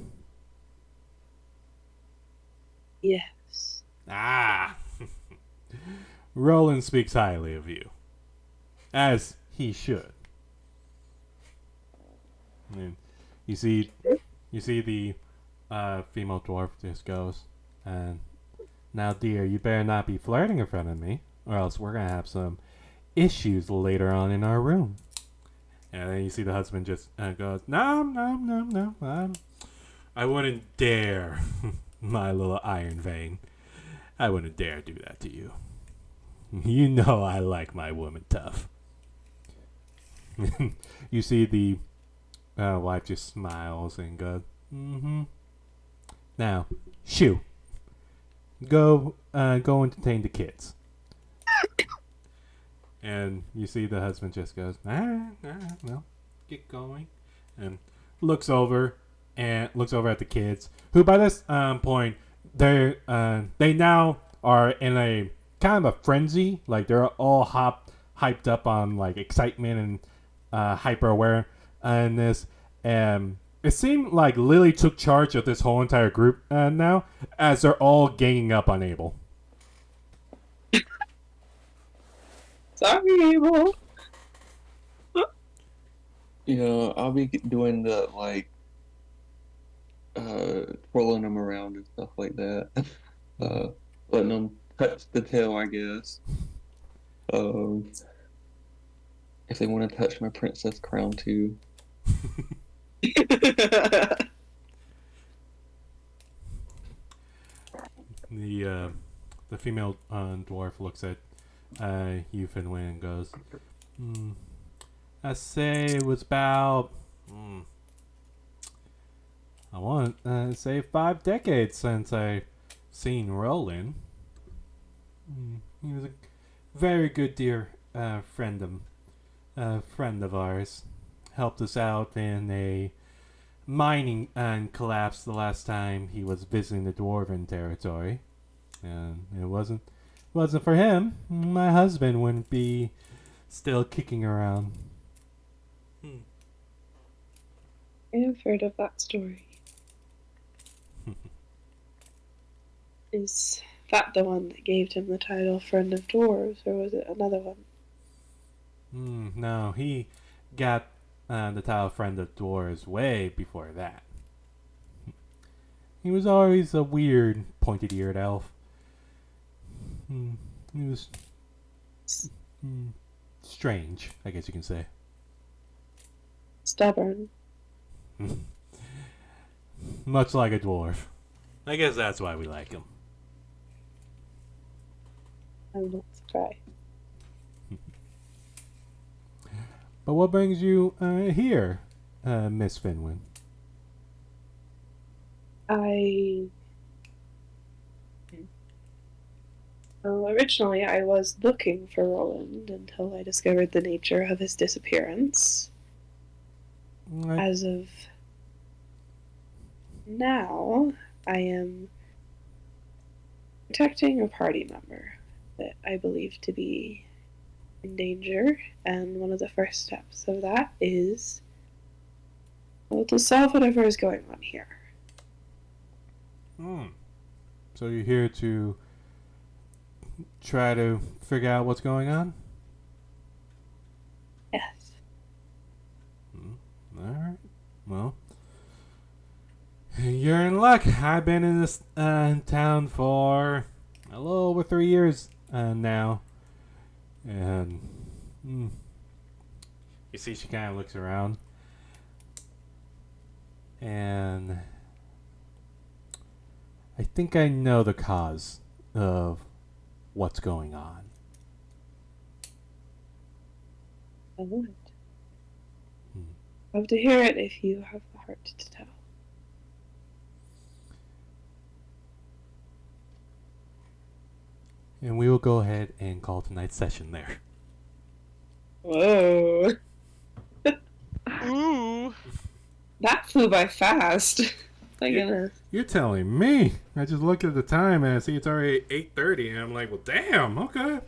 Speaker 5: Yes.
Speaker 1: Ah! Roland speaks highly of you. As he should. And you see the female dwarf just goes, and now, dear, you better not be flirting in front of me, or else we're gonna have some issues later on in our room. And then you see the husband just goes, no, I wouldn't dare, my little iron vein. I wouldn't dare do that to you. You know I like my woman tough. You see the wife just smiles and goes, mm-hmm. Now, shoo. Go entertain the kids. And you see the husband just goes, well, get going. And looks over at the kids, who by this point, they now are in a kind of a frenzy. Like, they're all hyped up on, like, excitement and hyper aware and this. And it seemed like Lily took charge of this whole entire group now, as they're all ganging up on Abel.
Speaker 5: Sorry, Abel.
Speaker 3: I'll be doing the twirling them around and stuff like that. Letting them touch the tail, I guess. If they want to touch my princess crown too.
Speaker 1: The female dwarf looks at you, Finway, and goes, I say it was about, I want to say 5 decades since I seen Roland. He was a very good dear friend of ours. Helped us out in a mining collapse the last time he was visiting the dwarven territory. And it wasn't for him, my husband wouldn't be still kicking around.
Speaker 5: I have heard of that story. Is that the one that gave him the title Friend of Dwarves, or was it another one?
Speaker 1: No, he got the title Friend of Dwarves way before that. He was always a weird, pointed-eared elf. He was strange, I guess you can say.
Speaker 5: Stubborn.
Speaker 1: Much like a dwarf. I guess that's why we like him.
Speaker 5: I'm not surprised.
Speaker 1: But what brings you here, Miss Finwin?
Speaker 5: Well, originally I was looking for Roland until I discovered the nature of his disappearance. As of now, I am protecting a party member that I believe to be in danger, and one of the first steps of that is to solve whatever is going on here.
Speaker 1: So you're here to try to figure out what's going on?
Speaker 5: Yes.
Speaker 1: Alright. Well, you're in luck. I've been in this town for a little over 3 years now. And you see she kind of looks around. And I think I know the cause of what's going on.
Speaker 5: I would. Love to hear it if you have the heart to tell.
Speaker 1: And we will go ahead and call tonight's session there.
Speaker 5: Whoa.
Speaker 2: Ooh.
Speaker 5: That flew by fast. My goodness.
Speaker 1: You're telling me. I just looked at the time and I see it's already 8:30 and I'm like, well, damn, okay.